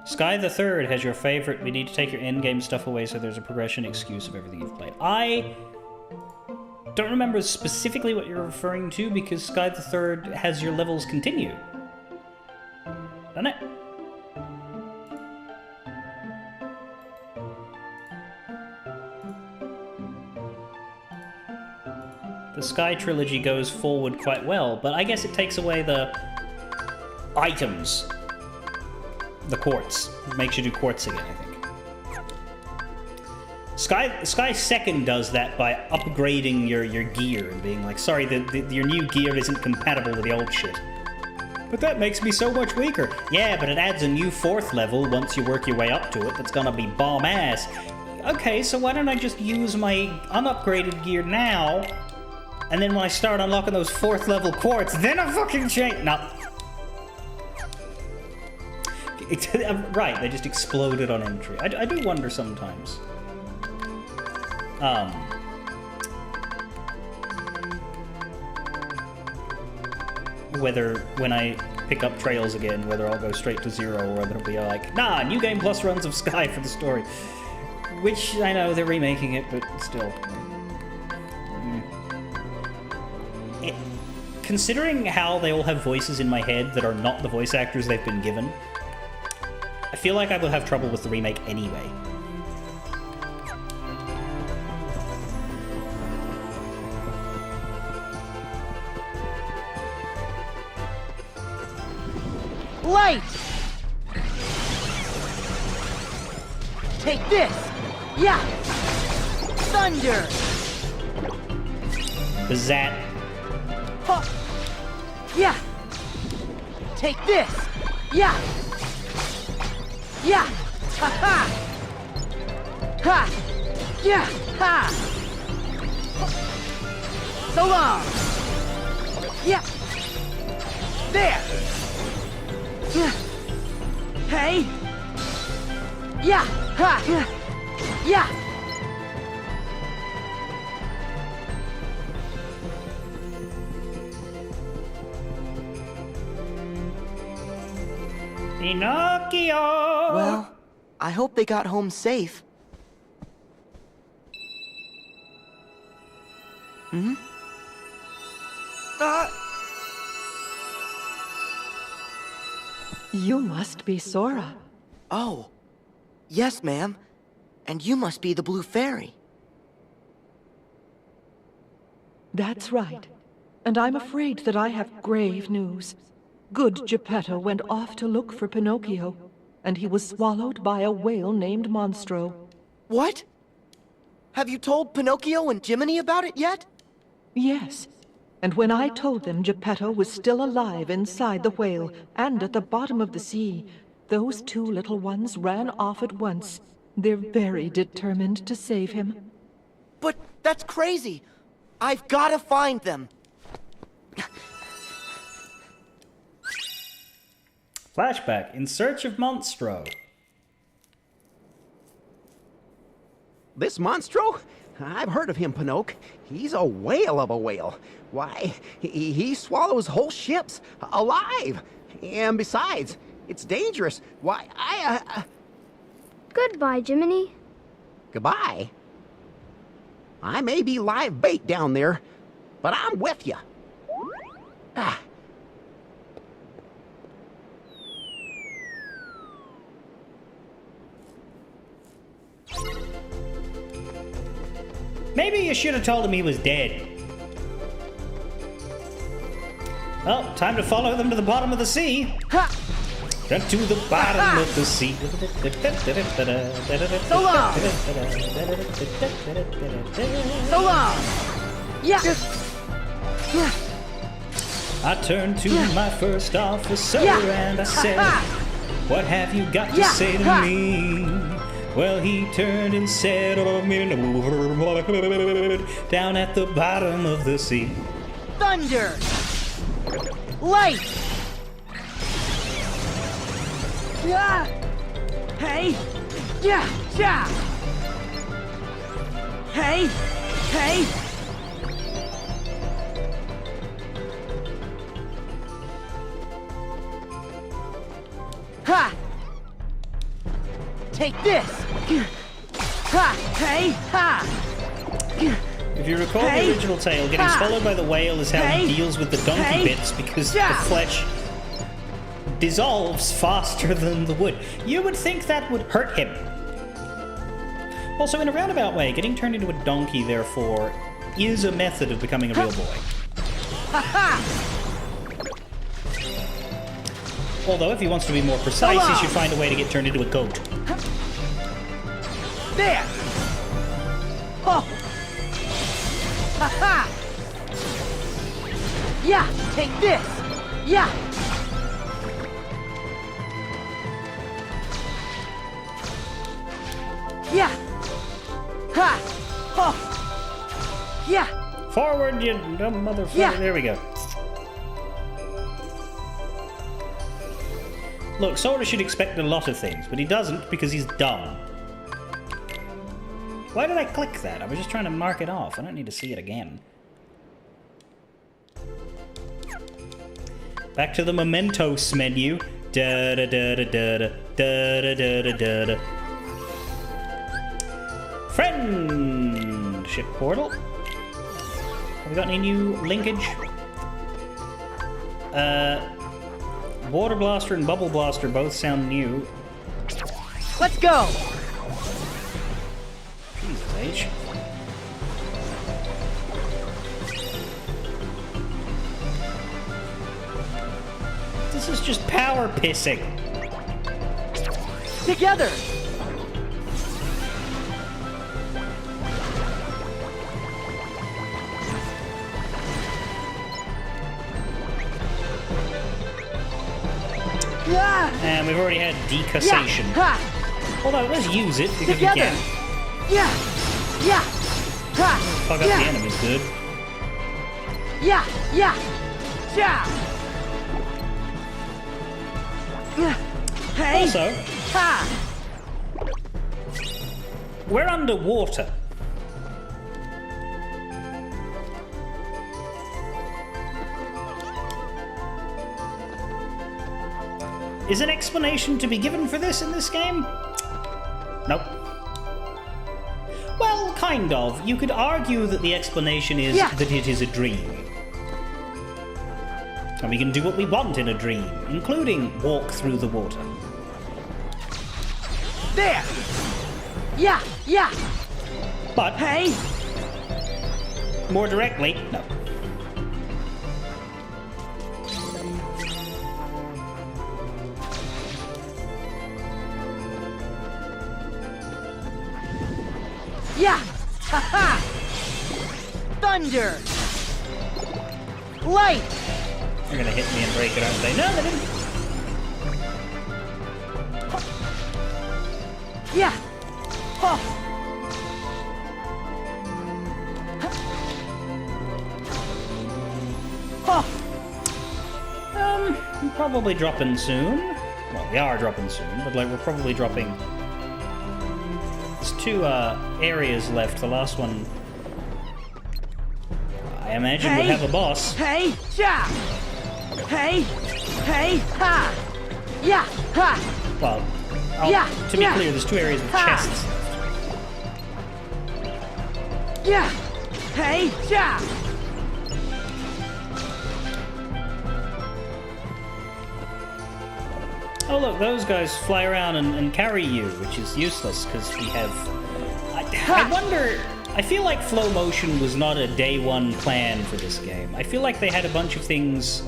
Sky the Third has your favorite. We need to take your endgame stuff away so there's a progression excuse of everything you've played. I don't remember specifically what you're referring to because Sky the Third has your levels continue. Doesn't it? The Sky trilogy goes forward quite well, but I guess it takes away the items. The quartz. It makes you do quartz again, I think. Sky Second does that by upgrading your gear and being like, sorry, your new gear isn't compatible with the old shit. But that makes me so much weaker. Yeah, but it adds a new 4th level once you work your way up to it that's gonna be bomb ass. Okay, so why don't I just use my unupgraded gear now, and then when I start unlocking those 4th level quartz, then I fucking change. No. Right, they just exploded on entry. I do wonder sometimes. Whether when I pick up Trails again, whether I'll go straight to 0 or whether it'll be like, nah, New Game Plus runs of Sky for the story. Which, I know, they're remaking it, but still. Considering how they all have voices in my head that are not the voice actors they've been given, I feel like I will have trouble with the remake anyway. Light! Take this! Yeah! Thunder! Bazat. Huh. Yeah! Take this! Yeah! Yeah! Ha ha! Ha! Yeah! Ha! So long! Yeah! There! Yeah! Hey! Yeah! Ha! Yeah! Pinocchio! Well, I hope they got home safe. Hmm? You must be Sora. Oh. Yes, ma'am. And you must be the Blue Fairy. That's right. And I'm afraid that I have grave news. Good Geppetto went off to look for Pinocchio, and he was swallowed by a whale named Monstro. What? Have you told Pinocchio and Jiminy about it yet? Yes. And when I told them Geppetto was still alive inside the whale and at the bottom of the sea, those two little ones ran off at once. They're very determined to save him. But that's crazy. I've got to find them. Flashback. In search of Monstro. This Monstro? I've heard of him, Pinocchio. He's a whale of a whale. Why, he swallows whole ships alive. And besides, it's dangerous. Why, Goodbye, Jiminy. Goodbye. I may be live bait down there, but I'm with you. Ah. Maybe you should have told him he was dead. Well, time to follow them to the bottom of the sea. Ha! Down to the bottom of the sea. So long! So long! Yeah! Yeah! I turned to my first officer Yeah. and I said, Ha-ha. what have you got to Yeah. say to Ha. me? Well, he turned and said, down at the bottom of the sea. Thunder! Light! Yeah! Hey! Yeah! Yeah! Hey! Hey! Ha! Take this! Ha! Hey! Ha! If you recall Hey. the original tale, getting Ha. swallowed by the whale is how Hey. he deals with the donkey Hey. bits because Yeah. the flesh dissolves faster than the wood. You would think that would hurt him. Also, in a roundabout way, getting turned into a donkey, therefore, is a method of becoming a real boy. Although, if he wants to be more precise, he should find a way to get turned into a goat. There! Oh! Ha-ha! Yeah, take this! Yeah! Yeah! Ha! Oh! Yeah! Forward, you dumb motherfucker. Yeah. There we go. Look, Sora should expect a lot of things, but he doesn't because he's dumb. Why did I click that? I was just trying to mark it off. I don't need to see it again. Back to the Mementos menu. Da da da da da da da da da da da. Friendship portal. Have we got any new linkage? Water Blaster and Bubble Blaster both sound new. Let's go! Jesus H. This is just power pissing. Together! Yeah! And we've already had Yeah! decussation. Ha! Although, let's use it because Together! we can. Yeah! Yeah! Ha! Fuck up Yeah! the enemies good. Yeah! Yeah! Yeah! Hey! Also, Ha! we're underwater. Is an explanation to be given for this in this game? Nope. Well, kind of. You could argue that the explanation is Yeah. that it is a dream. And we can do what we want in a dream, including walk through the water. There! Yeah! Yeah! But, Hey! more directly, no. Yeah! Ha-ha! Thunder! Light! They're gonna hit me and break it, aren't they? No, they didn't. Yeah! Oh! Oh! We're probably dropping soon. Well, we are dropping soon, but like we're probably dropping. There's two areas left. The last one, I imagine, would Hey! have a boss. Hey! Ja! Hey! Hey! Ha! Yeah! Ha! Well, Yeah, to be yeah. clear, there's two areas with Ha. chests. Yeah! Hey! Ja! Oh look, those guys fly around and carry you, which is useless because we have. I wonder. I feel like Flow Motion was not a day one plan for this game. I feel like they had a bunch of things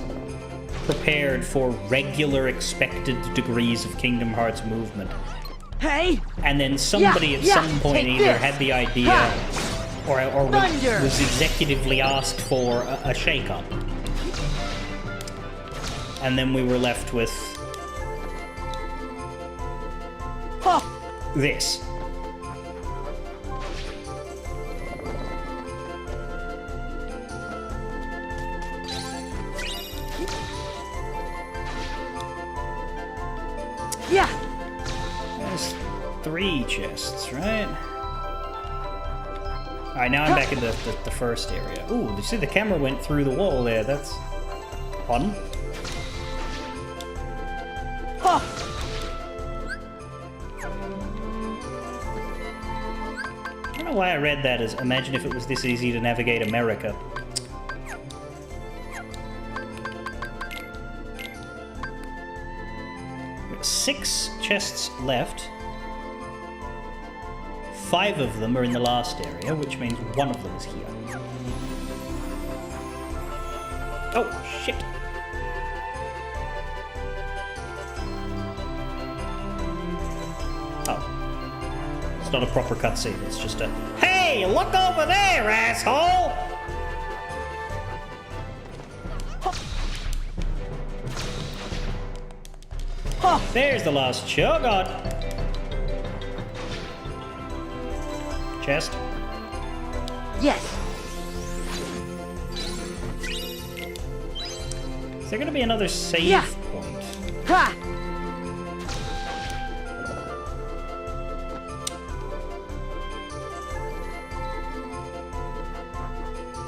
prepared for regular expected degrees of Kingdom Hearts movement. Hey! And then somebody at yeah, some point take either this. had the idea Ha. or Thunder. was executively asked for a shake-up. And then we were left with Oh! this. Yeah! There's 3 chests, right? Alright, now I'm back in the first area. Ooh, you see the camera went through the wall there. That's fun. Oh! I don't know why I read that as imagine if it was this easy to navigate America. We've got 6 chests left. 5 of them are in the last area, which means one of them is here. Oh, shit. Oh. It's not a proper cutscene, it's just a, hey, look over there, asshole! There's the last chug on. Chest. Yes. Is there gonna be another save Yeah. point? Ha!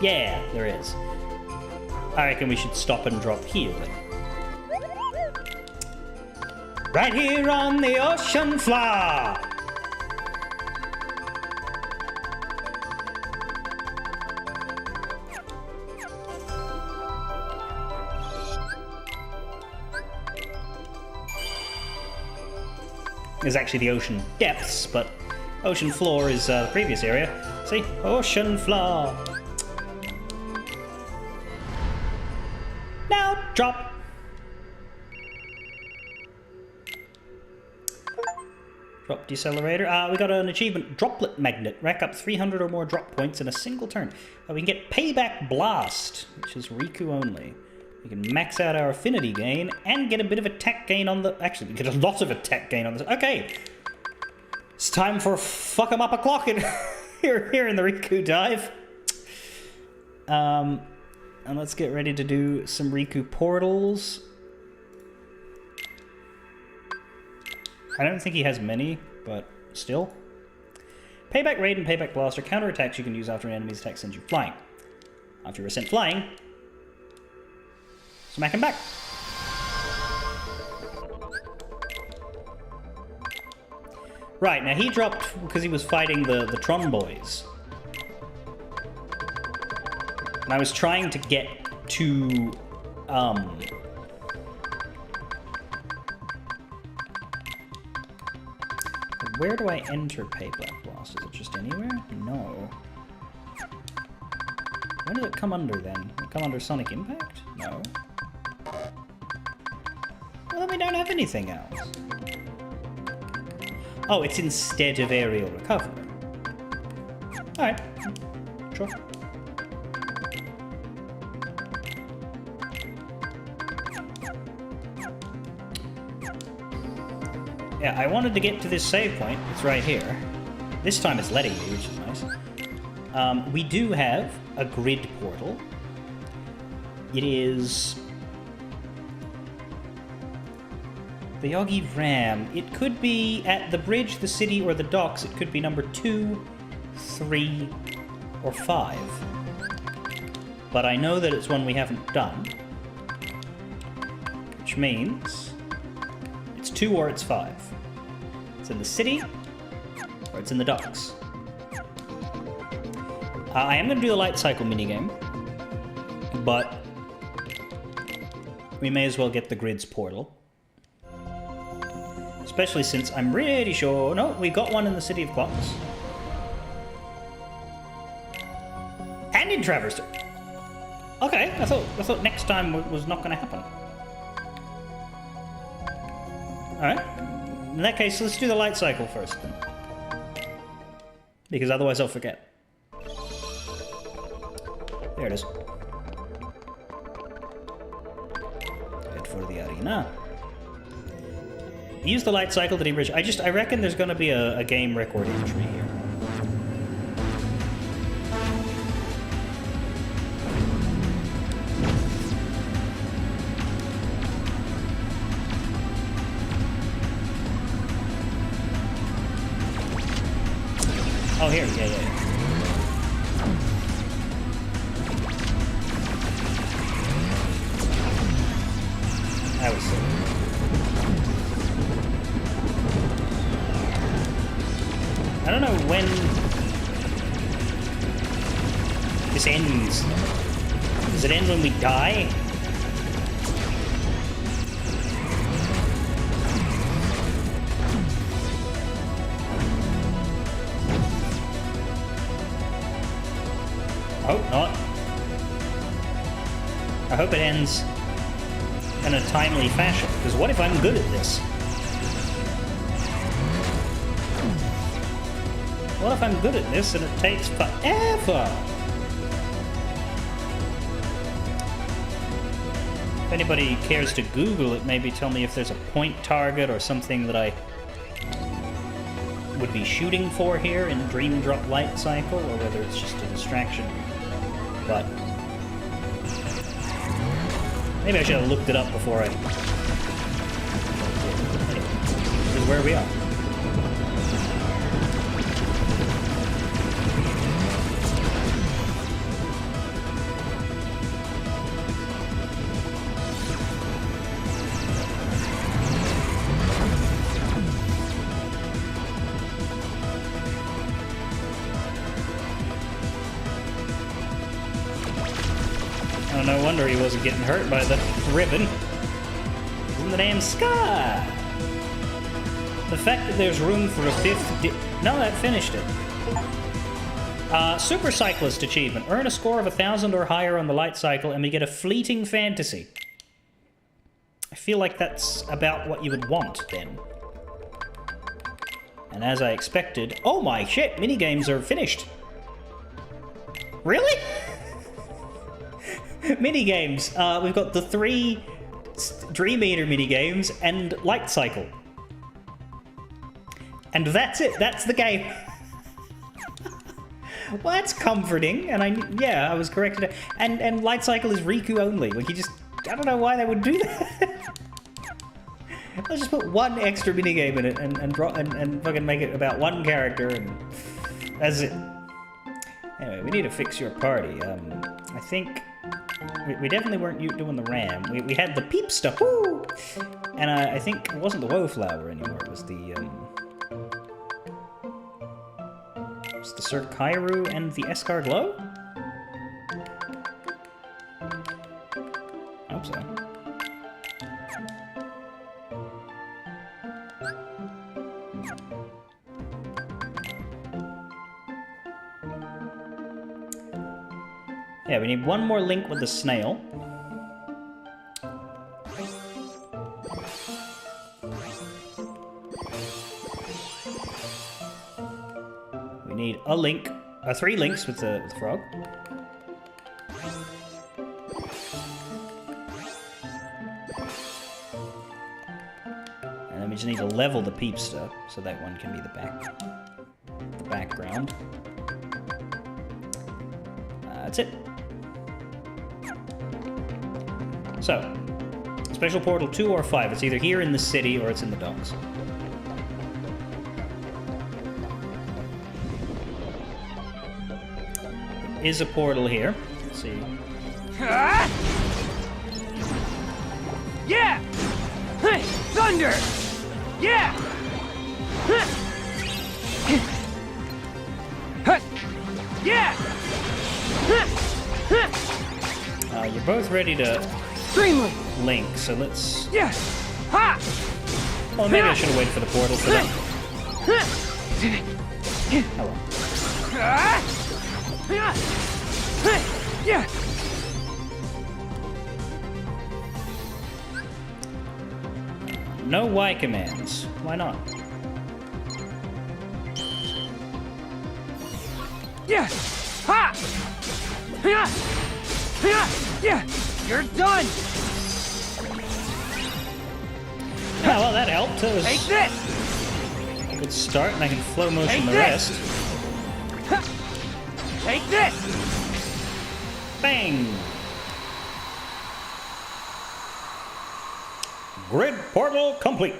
Yeah, there is. I reckon we should stop and drop here then. Right here on the ocean floor! Is actually the ocean depths, but ocean floor is the previous area. See? Ocean floor. Now, drop. Drop decelerator. We got an achievement, Droplet Magnet. Rack up 300 or more drop points in a single turn. We can get Payback Blast, which is Riku only. We can max out our affinity gain and get a bit of attack gain on the... Actually, we get a lot of attack gain on this. Okay. It's time for fuck 'em up o'clock here in the Riku dive. And let's get ready to do some Riku portals. I don't think he has many, but still. Payback Raid and Payback Blast are counterattacks you can use after an enemy's attack sends you flying. After you're sent flying, smack him back. Right, now he dropped because he was fighting the Tron boys. And I was trying to get to, where do I enter Payback Blast? Is it just anywhere? No. Where does it come under then? Does it come under Sonic Impact? No. Well, then we don't have anything else. Oh, it's instead of aerial recovery. Alright. Sure. Yeah, I wanted to get to this save point. It's right here. This time it's letting me, which is nice. We do have a grid portal. It is the Yogi Ram. It could be at the bridge, the city, or the docks. It could be number 2, 3, or 5. But I know that it's one we haven't done. Which means it's 2 or it's 5. It's in the city, or it's in the docks. I am going to do the light cycle minigame, but we may as well get the grids portal. Especially since I'm pretty sure... No, we got one in the City of Clocks. And in Traverse. Okay, I thought next time was not going to happen. Alright. In that case, let's do the light cycle first, then. Because otherwise I'll forget. There it is. Head for the arena. Use the light cycle to de-bridge. I reckon there's going to be a game record entry here. Oh, here. Yeah. That was silly. I don't know when this ends. Does it end when we die? I hope not. I hope it ends in a timely fashion, because what if I'm good at this? What if I'm good at this and it takes forever? If anybody cares to Google it, maybe tell me if there's a point target or something that I would be shooting for here in Dream Drop Light Cycle, or whether it's just a distraction. But maybe I should have looked it up before I... Anyway, this is where we are. Oh, no wonder he wasn't getting hurt by the ribbon. He's in the damn sky. The fact that there's room for a fifth... No, that finished it. Super Cyclist achievement. Earn a score of 1,000 or higher on the light cycle and we get a fleeting fantasy. I feel like that's about what you would want, then. And as I expected... Oh my shit, minigames are finished. Really? Minigames. We've got the 3 Dream Eater minigames and Light Cycle. And that's it. That's the game. Well, that's comforting. And I was corrected. And Light Cycle is Riku only. Like, you just... I don't know why they would do that. Let's just put one extra minigame in it and fucking make it about one character and that's it. Anyway, we need to fix your party. I think... We definitely weren't doing the ram. We had the peep stuff, woo! And I think it wasn't the woe flower anymore. It was the Sir Kairu and the Escar Glow? I hope so. Yeah, we need one more link with the snail. We need a link, 3 links with the frog. And then we just need to level the peepster, so that one can be the background. That's it. So, Special Portal 2 or 5. It's either here in the city or it's in the docks. There is a portal here. Let's see. Yeah! Thunder! Yeah! Yeah! You're both ready to Greenland! link, so let's... Yeah! Ha! Oh, maybe I should have waited for the portal for that. Hello. Yeah! No Y commands. Why not? Yeah! Ha! Yeah! Yeah! You're done! Oh, well, that helped. That was Take this! a good start, and I can flow motion Take the this! rest. Take this! Bang! Grid portal complete.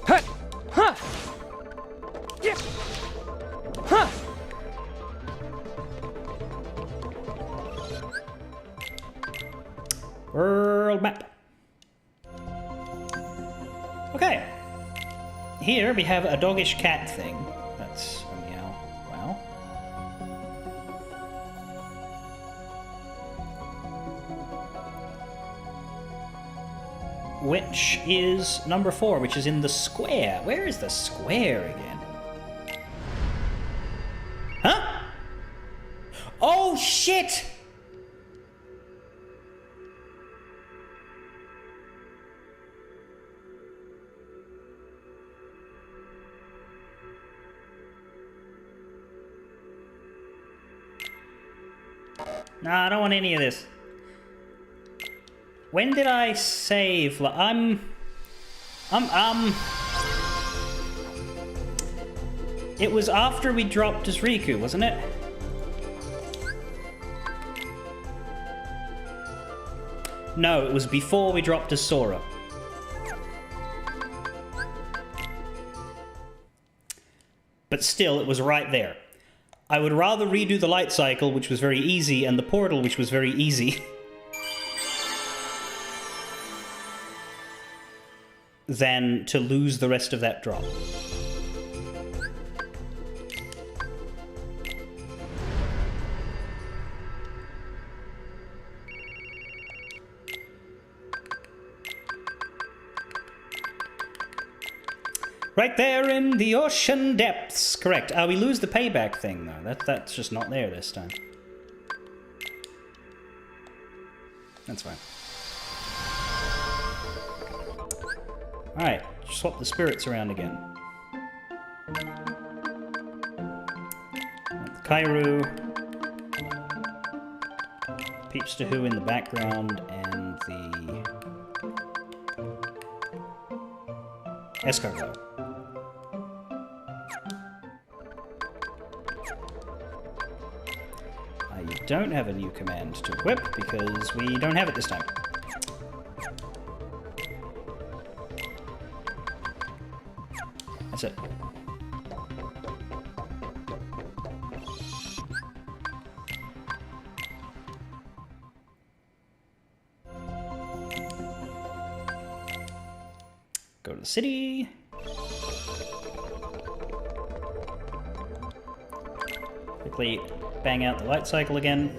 Huh! Huh! Yeah! Huh! Okay. Here we have a doggish cat thing. That's a meow. Wow. Which is number 4, which is in the square. Where is the square again? Huh? Oh, shit! Nah, I don't want any of this. When did I save? It was after we dropped as Riku, wasn't it? No, it was before we dropped as Sora. But still, it was right there. I would rather redo the light cycle, which was very easy, and the portal, which was very easy, than to lose the rest of that drop. Right there in the ocean depths. Correct. We lose the payback thing, though. That's just not there this time. That's fine. Alright, swap the spirits around again. The Kairu. Peeps to Who in the background, and the Escargot. I don't have a new command to equip because we don't have it this time. That's it. Go to the city. Quickly bang out the light cycle again.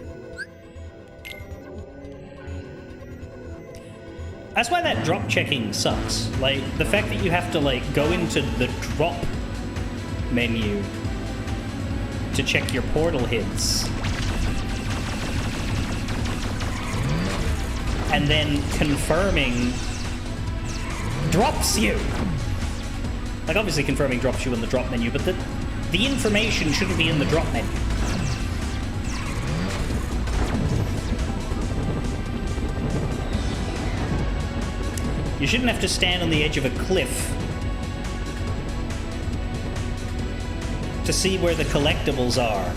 That's why that drop checking sucks. Like, the fact that you have to, like, go into the drop menu to check your portal hits. And then confirming drops you. Like, obviously confirming drops you in the drop menu, but the information shouldn't be in the drop menu. You shouldn't have to stand on the edge of a cliff to see where the collectibles are.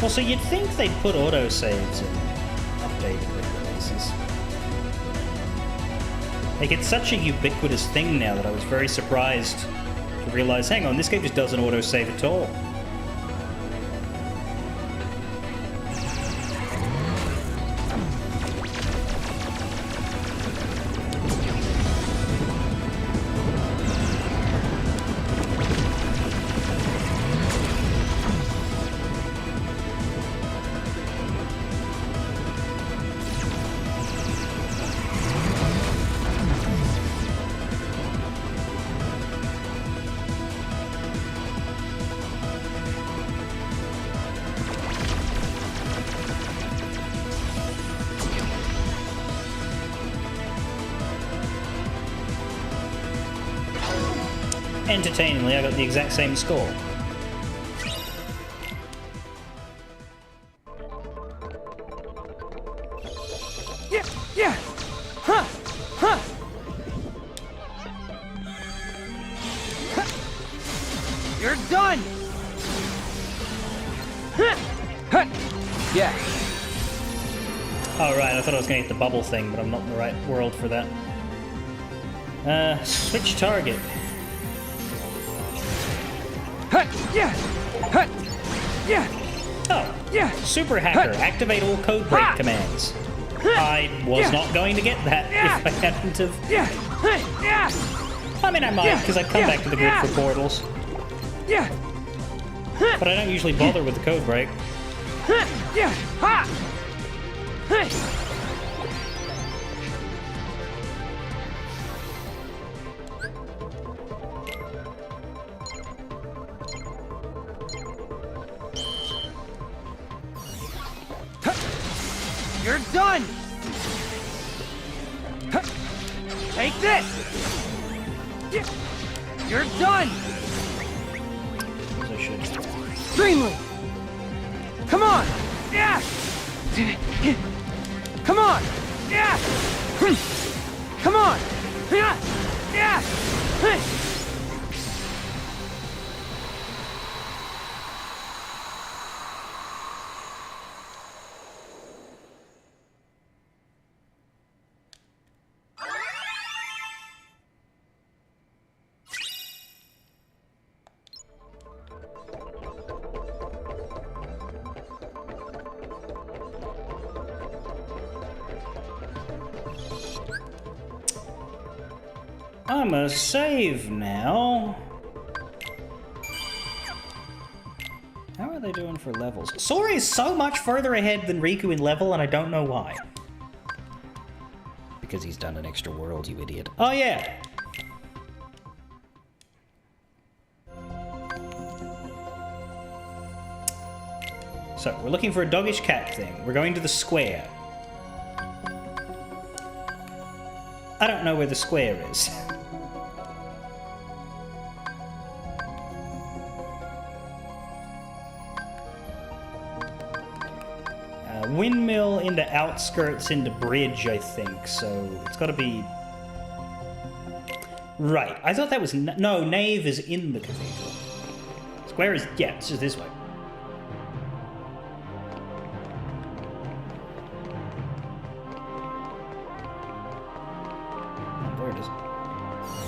Well, so you'd think they'd put autosaves in updated releases. Like, it's such a ubiquitous thing now that I was very surprised to realize, hang on, this game just doesn't autosave at all. Entertainingly, I got the exact same score. Yeah, yeah. Huh. Huh. You're done. Huh. Huh. Yeah. Oh, right, I thought I was going to hit the bubble thing, but I'm not in the right world for that. Switch target. Hut, yeah. Hut, yeah. Oh, Yeah. Super Hacker, activate all code break Ha! commands. I was Yeah. not going to get that Yeah. if I hadn't have... Yeah. Yeah. I mean, I might, Yeah. because I've come Yeah. back to the grid Yeah. for portals. Yeah. But I don't usually bother with the code break. Yeah. Ha. Hey. You're done! Take this! You're done! As I should. Dreamly! Come on! Yeah! Come on! Yeah! Come on! Yeah! Yeah! I'm a save now. How are they doing for levels? Sora is so much further ahead than Riku in level, and I don't know why. Because he's done an extra world, you idiot. Oh, yeah! So, we're looking for a doggish cat thing. We're going to the square. I don't know where the square is. Windmill into outskirts into bridge, I think. So it's got to be... Right. I thought that was... No, nave is in the cathedral. Square is... Yeah, it's just this way. Where it is.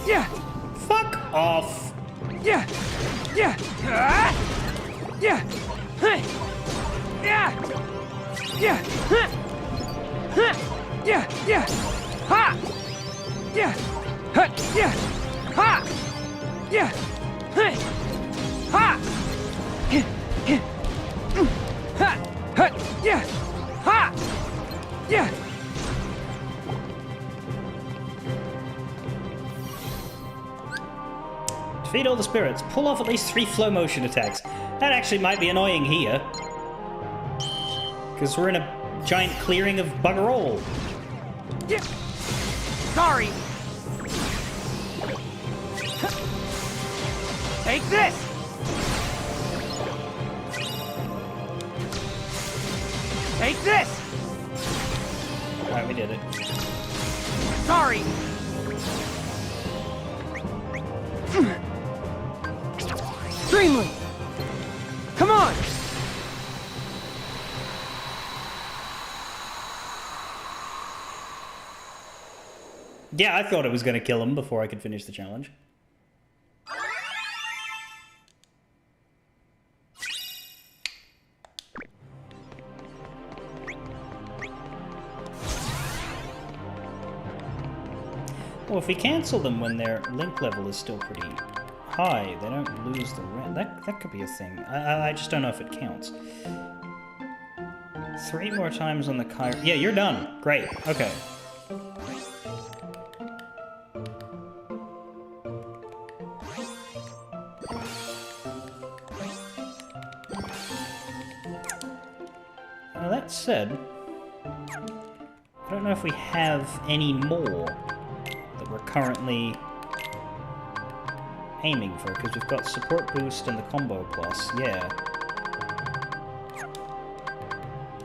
Yeah! Fuck off! Yeah! Yeah! Yeah! Hey! Yeah! Yeah! Yeah! Yeah! Ha! Yeah! Hut! Yeah! Ha! Yeah! Hey! Ha! Ha! Hut! Yeah! Ha! Yeah! Defeat all the spirits. Pull off at least 3 flow motion attacks. That actually might be annoying here. Because we're in a giant clearing of bugger all. Yeah. Sorry. Take this. Take this. Alright, we did it. Sorry. Dreamly. Come on. Yeah, I thought it was going to kill him before I could finish the challenge. Well, if we cancel them when their link level is still pretty high, they don't lose the rent. That could be a thing. I just don't know if it counts. 3 more times on the Kyrie. Yeah, you're done. Great. Okay. Now that said, I don't know if we have any more that we're currently aiming for, because we've got support boost and the combo plus, yeah.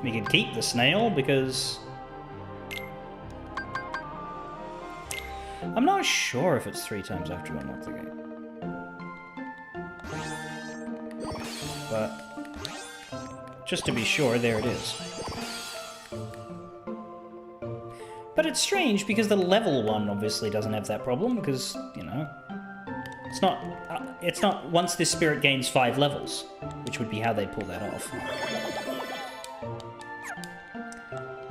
We could keep the snail, because... I'm not sure if it's 3 times after you unlock the gate. But... just to be sure, there it is. But it's strange because the level one obviously doesn't have that problem because, you know, it's not once this spirit gains 5 levels, which would be how they pull that off.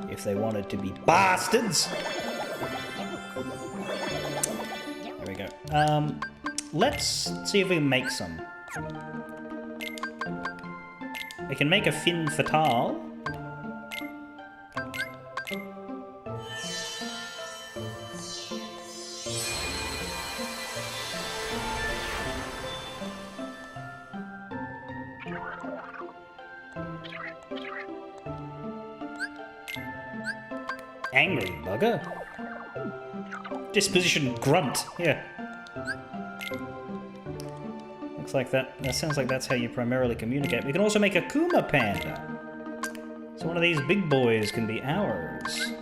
If they wanted to be bastards. There we go. Let's see if we can make some. We can make a fin fatale. Angry bugger. Disposition grunt. Yeah. Looks like that sounds like that's how you primarily communicate. We can also make a Kuma Panda. So one of these big boys can be ours.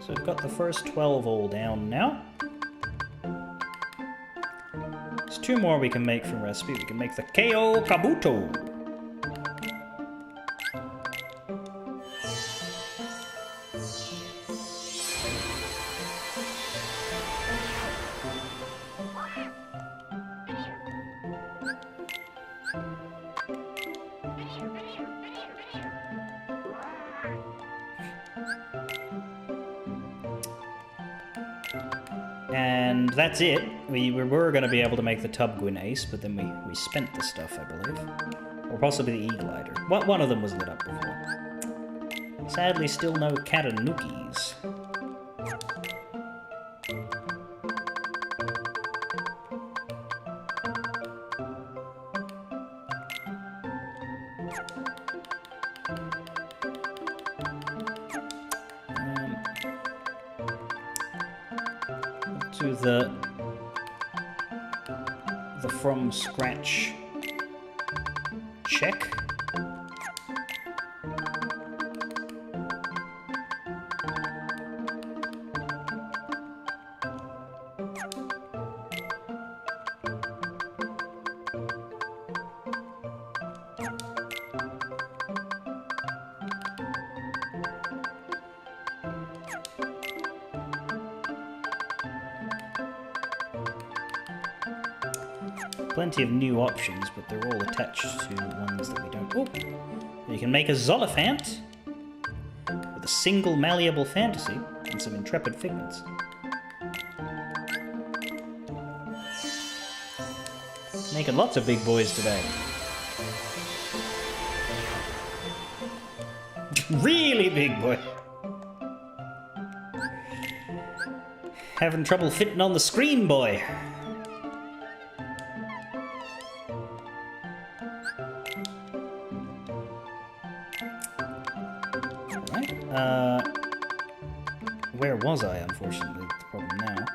So we've got the first 12 all down now. There's 2 more we can make from recipe. We can make the Keo Kabuto. And that's it. We were going to be able to make the Tub Gwyn Ace, but then we spent the stuff, I believe. Or possibly the E-Glider. One of them was lit up before. Sadly, still no Katanukis. To the from scratch check. Plenty of new options, but they're all attached to ones that we don't... Oh! You can make a Zoliphant with a single malleable fantasy and some intrepid figments. Making lots of big boys today. Really big boy. Having trouble fitting on the screen, boy. Where was I, unfortunately? That's the problem now.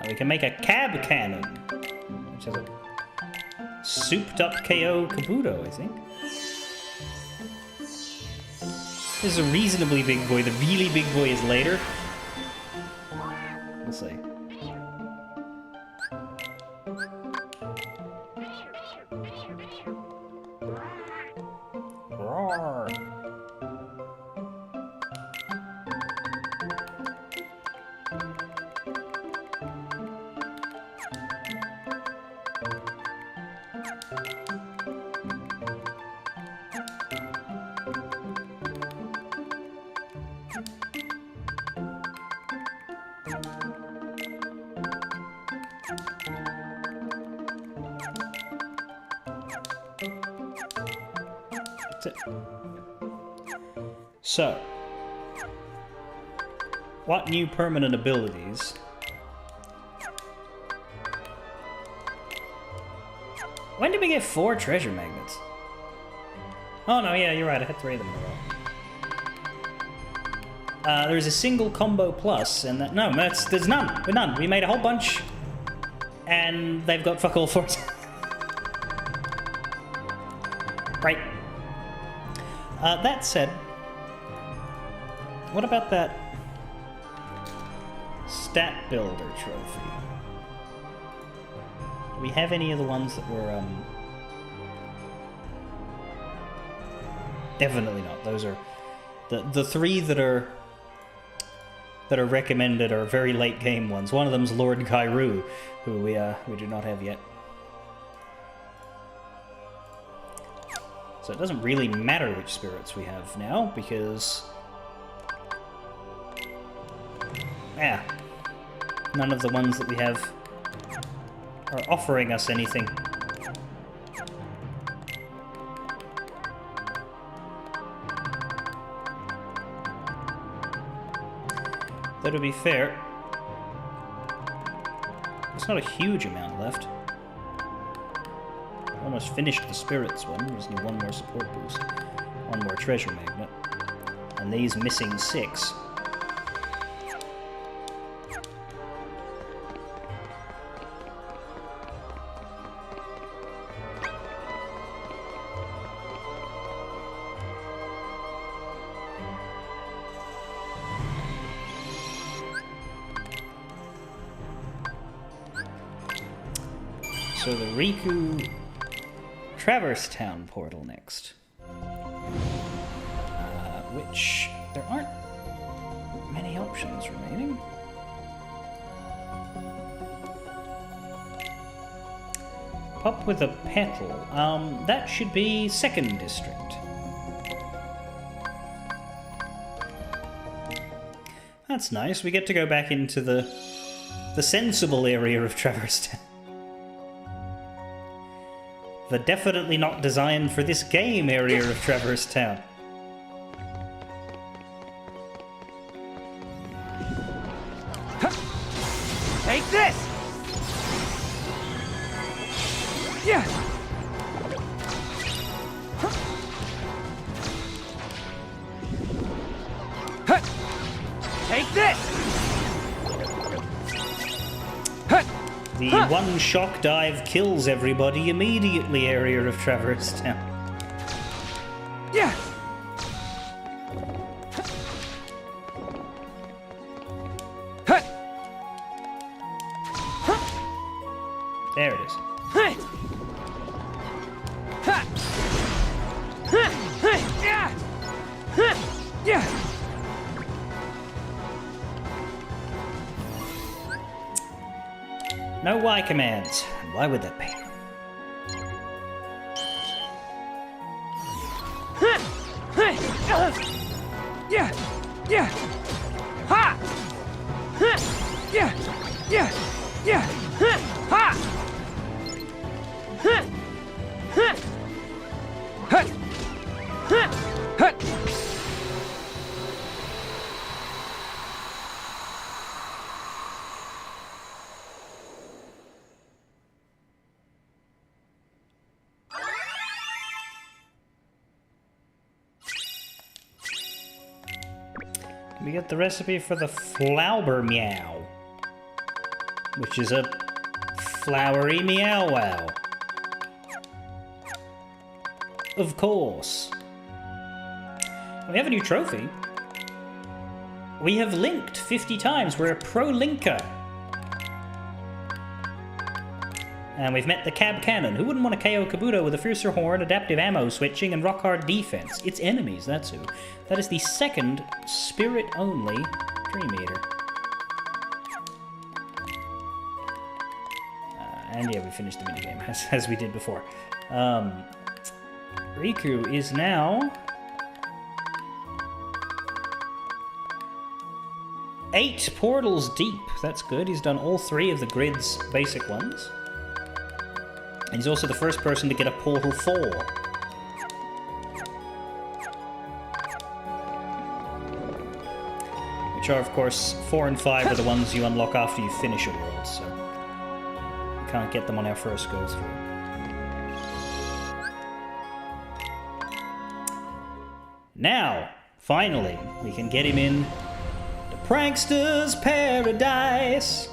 We can make a cab cannon, which is a souped up KO Kabuto, I think. This is a reasonably big boy. The really big boy is later. We'll see. Roar. select it. So, what new permanent abilities? When did we get 4 treasure magnets? Oh no, yeah, you're right, I had 3 of them in a row. There's a single combo plus, and that, no, there's none. We're none. We made a whole bunch, and they've got fuck all for us. Right. That said, what about that stat builder trophy? Do we have any of the ones that were, Definitely not. Those are the 3 that are recommended are very late game ones. One of them's Lord Kairu, who we do not have yet. So it doesn't really matter which spirits we have now, because none of the ones that we have are offering us anything. Though to be fair, it's not a huge amount left. Almost finished the spirits one. We just need 1 more support boost, 1 more treasure magnet, and these missing 6. So the Riku Traverse Town portal next. Which there aren't many options remaining. Pop with a petal. That should be 2nd district. That's nice. We get to go back into the sensible area of Traverse Town. The definitely not designed for this game area of Traverse Town. Take this! Yeah! Take this! The one shock dive kills everybody immediately area of Traverse Town. Yeah! There it is. No Y commands. Why would that be? Yeah! Yeah! Ha! Yeah! Yeah! Yeah! Ha! We get the recipe for the Flower Meow, which is a flowery meow wow. Of course. We have a new trophy. We have linked 50 times. We're a pro linker. And we've met the Cab Cannon. Who wouldn't want to KO Kabuto with a fiercer horn, adaptive ammo switching, and rock hard defense? It's enemies, that's who. That is the 2nd spirit-only Dream Eater. And yeah, we finished the minigame, as we did before. Riku is now 8 portals deep. That's good. He's done all 3 of the grid's basic ones. And he's also the first person to get a Portal 4. which are, of course, 4 and 5 are the ones you unlock after you finish a world, so we can't get them on our first go through. Now, finally, we can get him in the Prankster's Paradise.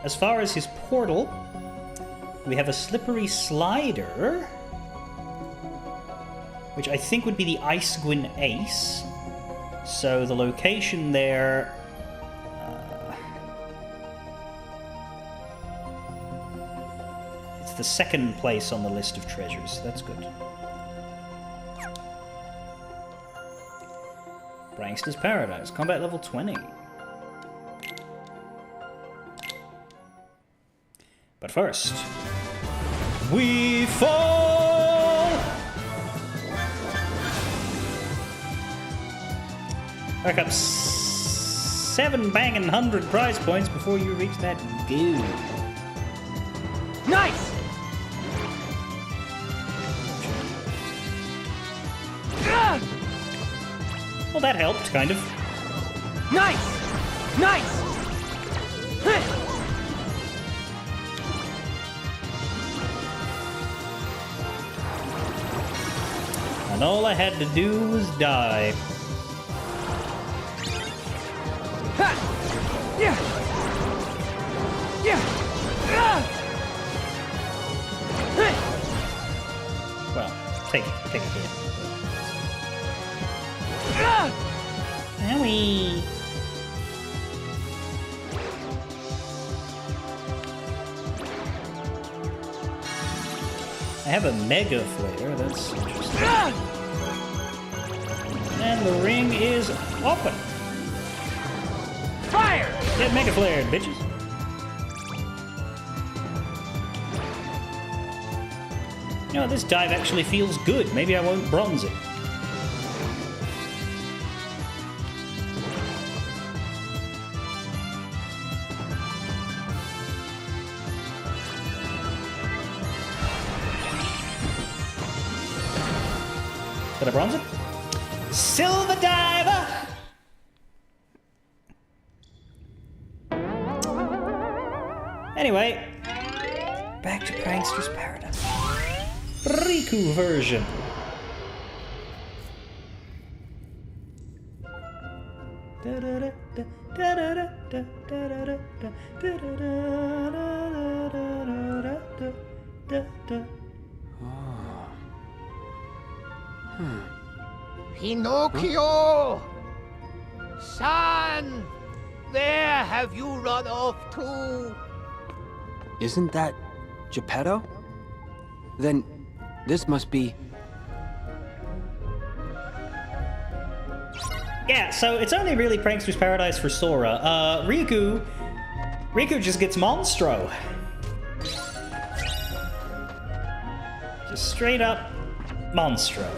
As far as his portal, we have a slippery slider, which I think would be the Icegwin Ace. So the location there... it's the second place on the list of treasures. That's good. Prankster's Paradise, combat level 20. But first, we fall! Rack up 7 banging 100 prize points before you reach that goo. Nice! Well, that helped, kind of. Nice! Nice! And all I had to do was die. Ha! Yeah! Yeah! Well, take a hit. Owie! I have a Mega Flare, that's interesting. And the ring is open. Fire! Get Mega Flared, bitches. You know, this dive actually feels good. Maybe I won't bronze it. Did I bronze it? Silver Diver! Anyway, back to Prankster's Paradise. Riku version. Pinocchio! Son! Where have you run off to? Isn't that Geppetto? Then this must be... Yeah, so it's only really Prankster's Paradise for Sora. Riku just gets Monstro. Just straight up Monstro.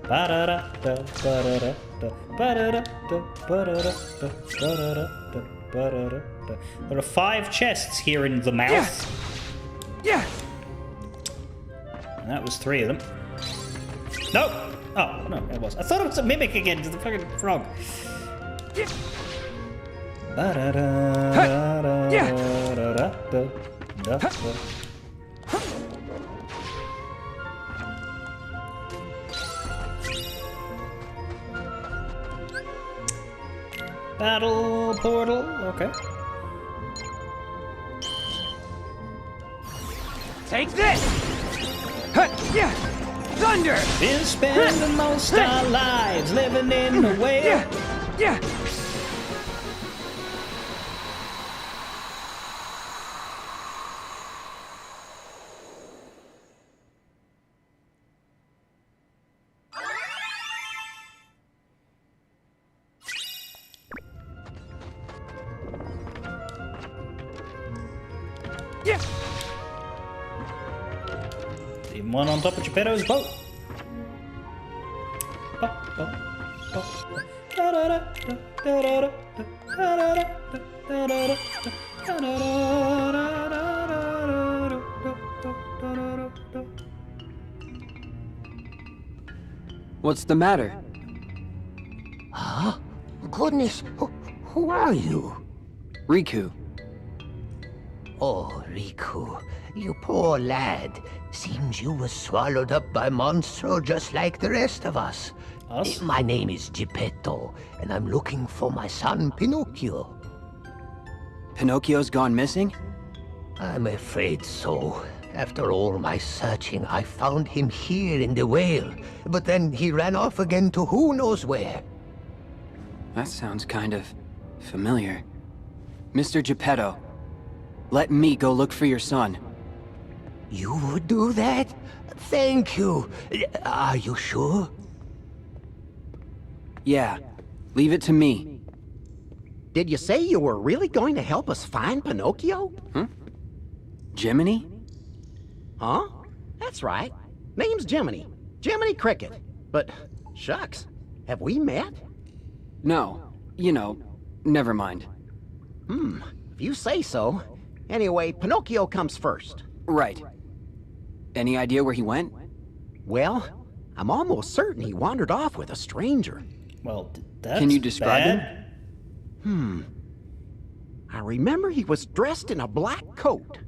There are 5 chests here in the mouth. Yeah! And that was 3 of them. Nope! Oh, no, it was. I thought it was a mimic again, it's the fucking frog. Battle portal, okay. Take this! Huh, yeah! Thunder! Been spending most our lives living in the way. Yeah! Yeah! Even one on top of Geppetto's boat. What's the matter? goodness. Who are you? Riku. Oh, Riku, you poor lad. Seems you were swallowed up by Monstro just like the rest of us. Us? My name is Geppetto, and I'm looking for my son Pinocchio. Pinocchio's gone missing? I'm afraid so. After all my searching, I found him here in the whale, but then he ran off again to who knows where. That sounds kind of familiar. Mr. Geppetto, let me go look for your son. You would do that? Thank you. Are you sure? Yeah, leave it to me. Did you say you were really going to help us find Pinocchio? Jiminy? Huh? That's right. Name's Jiminy. Jiminy Cricket. But, shucks, have we met? No, never mind. If you say so. Anyway, Pinocchio comes first. Right. Any idea where he went? Well, I'm almost certain he wandered off with a stranger. Well, that's Can you describe bad. him? I remember he was dressed in a black coat.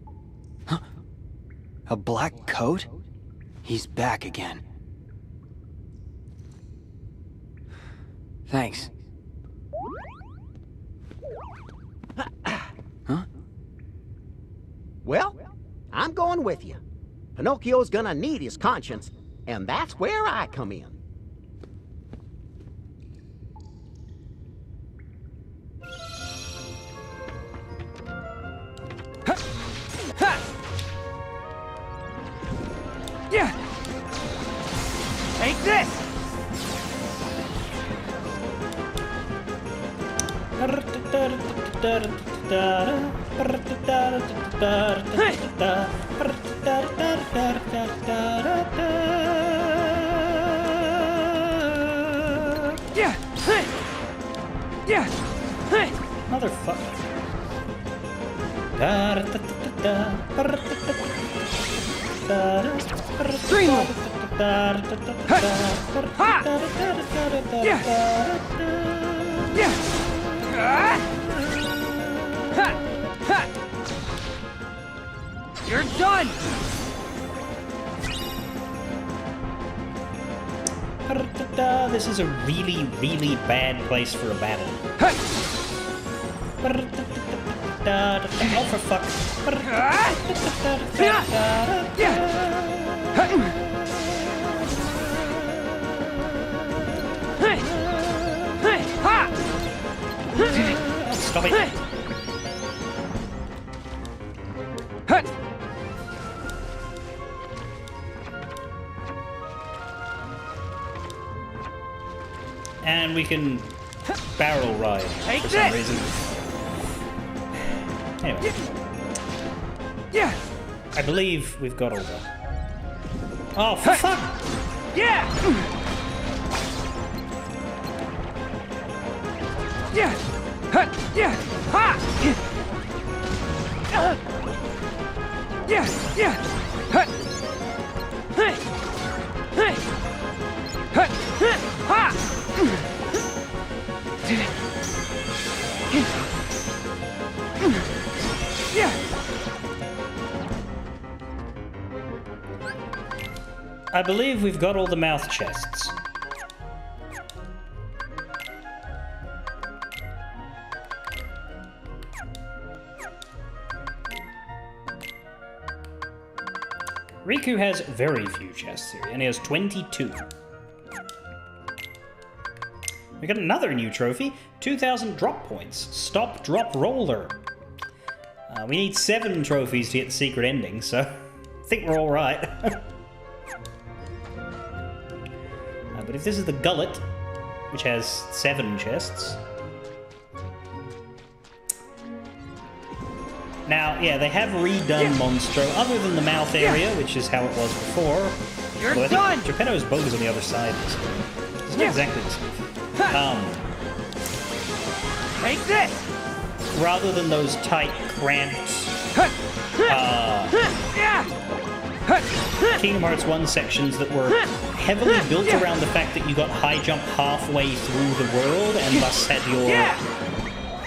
A black coat? He's back again. Thanks. Huh? Well, I'm going with you. Pinocchio's gonna need his conscience, and that's where I come in. Yeah! Take this! Yeah! Yeah! Motherfucker. Greenwood! Ha! Yeah! Yeah! Ha! Ha! You're done! This is a really, really bad place for a battle. Oh, for fuck. Oh, stop it. And we can barrel ride for some reason. Anyway. Yeah! I believe we've got all the... Oh, for fuck! Yeah! Yeah! Yeah! Ha! Yeah! Yeah! Hey! Hey! Ha! Yeah! I believe we've got all the mouth chests. Riku has very few chests here, and he has 22. We got another new trophy, 2,000 drop points. Stop, drop, roller. We need 7 trophies to get the secret ending, so I think we're all right. But if this is the gullet, which has 7 chests... Now, yeah, they have redone Monstro, other than the mouth area, which is how it was before. You're Although I done! think Geppetto's boat is on the other side of this game. It's not exactly the same. Take this! Rather than those tight, cramped... Yeah! Kingdom Hearts 1 sections that were heavily built around the fact that you got high jump halfway through the world and thus had your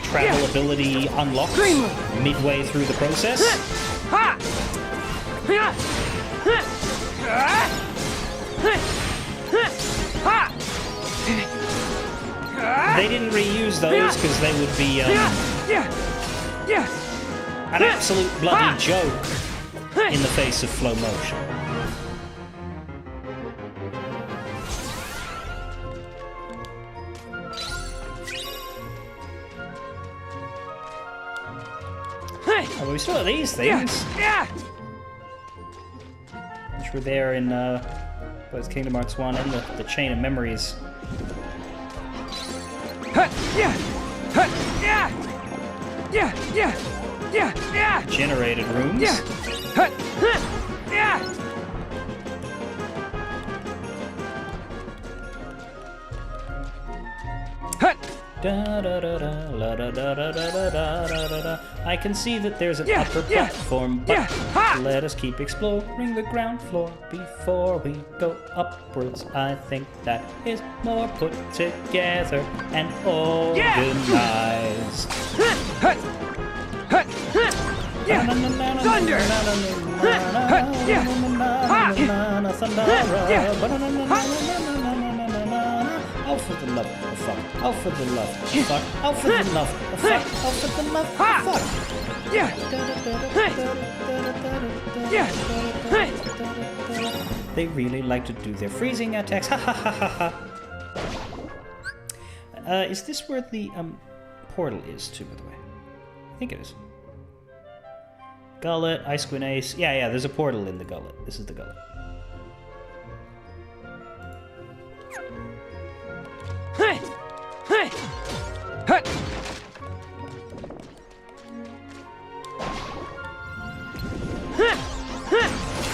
travel ability unlocked midway through the process. They didn't reuse those because they would be an absolute bloody joke in the face of flow motion. Oh, but we still have these things. Which were there in both Kingdom Hearts 1 and the Chain of Memories. Generated rooms. Da, da, da, da, la, da, da, da, da, da, da, da, da. I can see that there's an upper platform, but let us keep exploring the ground floor before we go upwards. I think that is more put together and organized. Thunder! Oh, for the love of fuck. Oh, for the love of fuck. Oh, for the love of fuck. Oh, for the love of fuck. They really like to do their freezing attacks. Ha ha ha ha ha. Is this where the portal is, too, by the way? I think it is. Gullet, Ice Queen Ace. Yeah, there's a portal in the gullet. This is the gullet.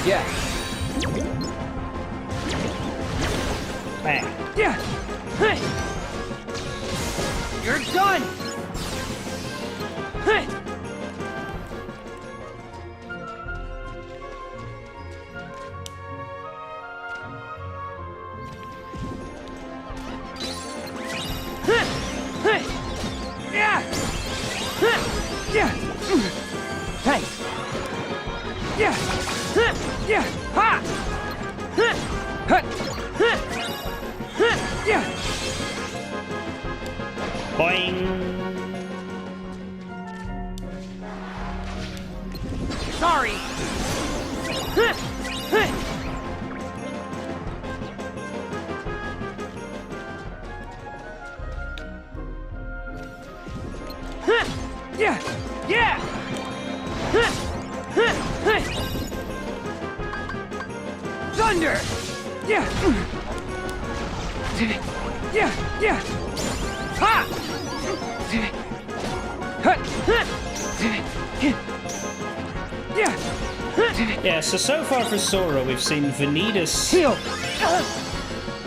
Yeah. Bang. You're done! Boing. Sorry! Thunder! Ha! Yeah, so far for Sora, we've seen Vanitas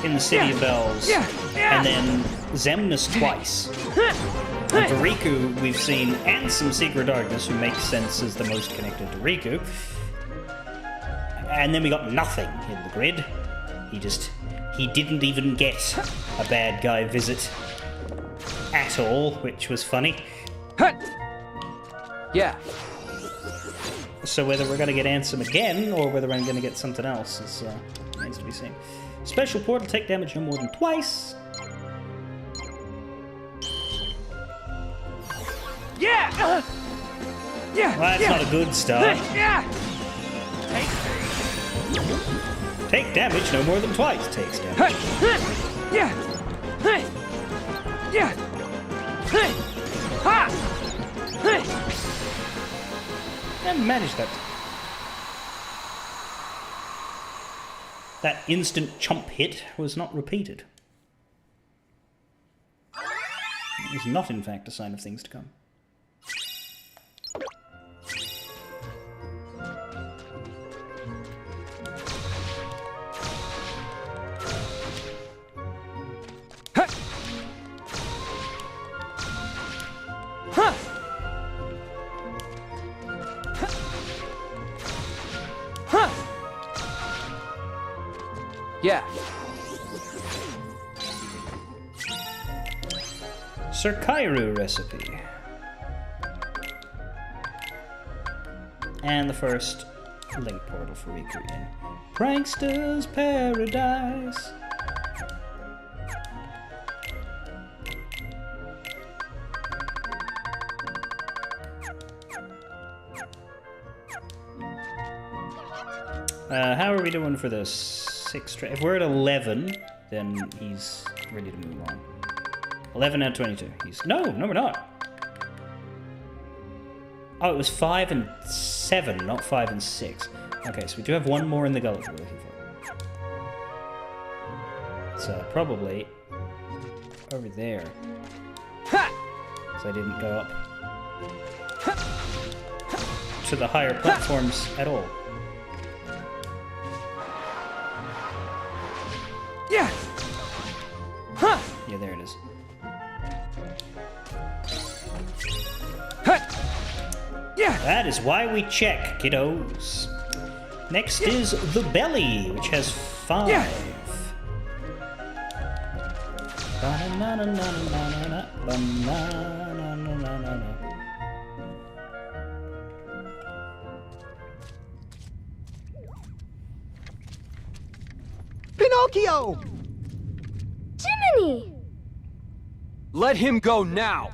in the City of Bells, and then Xemnas twice. And for Riku, we've seen Ansem Secret Darkness, who makes sense as the most connected to Riku. And then we got nothing in the grid. He didn't even get a bad guy visit at all, which was funny. Yeah. So whether we're going to get Ansem again, or whether I'm going to get something else, is remains to be seen. Special portal, take damage no more than twice. Yeah! Well, that's not a good start. Take damage no more than twice. Takes damage. And manage that. That instant chomp hit was not repeated. It was not, in fact, a sign of things to come. Yeah. Sir Kairu recipe. And the first link portal for Riku in Prankster's Paradise. How are we doing for the 6? If we're at 11, then he's ready to move on. 11 out of 22. No, we're not. Oh, it was 5 and 7, not 5 and 6. Okay, so we do have one more in the gullet we're looking for. It's probably over there. Ha! So I didn't go up to the higher platforms at all. Yeah. Huh. Yeah, there it is. Yeah. That is why we check, kiddos. Next is the belly, which has 5. Yeah. Ba-na-na-na-na-na-na, ba-na-na-na-na-na-na. Pinocchio! Jiminy! Let him go now!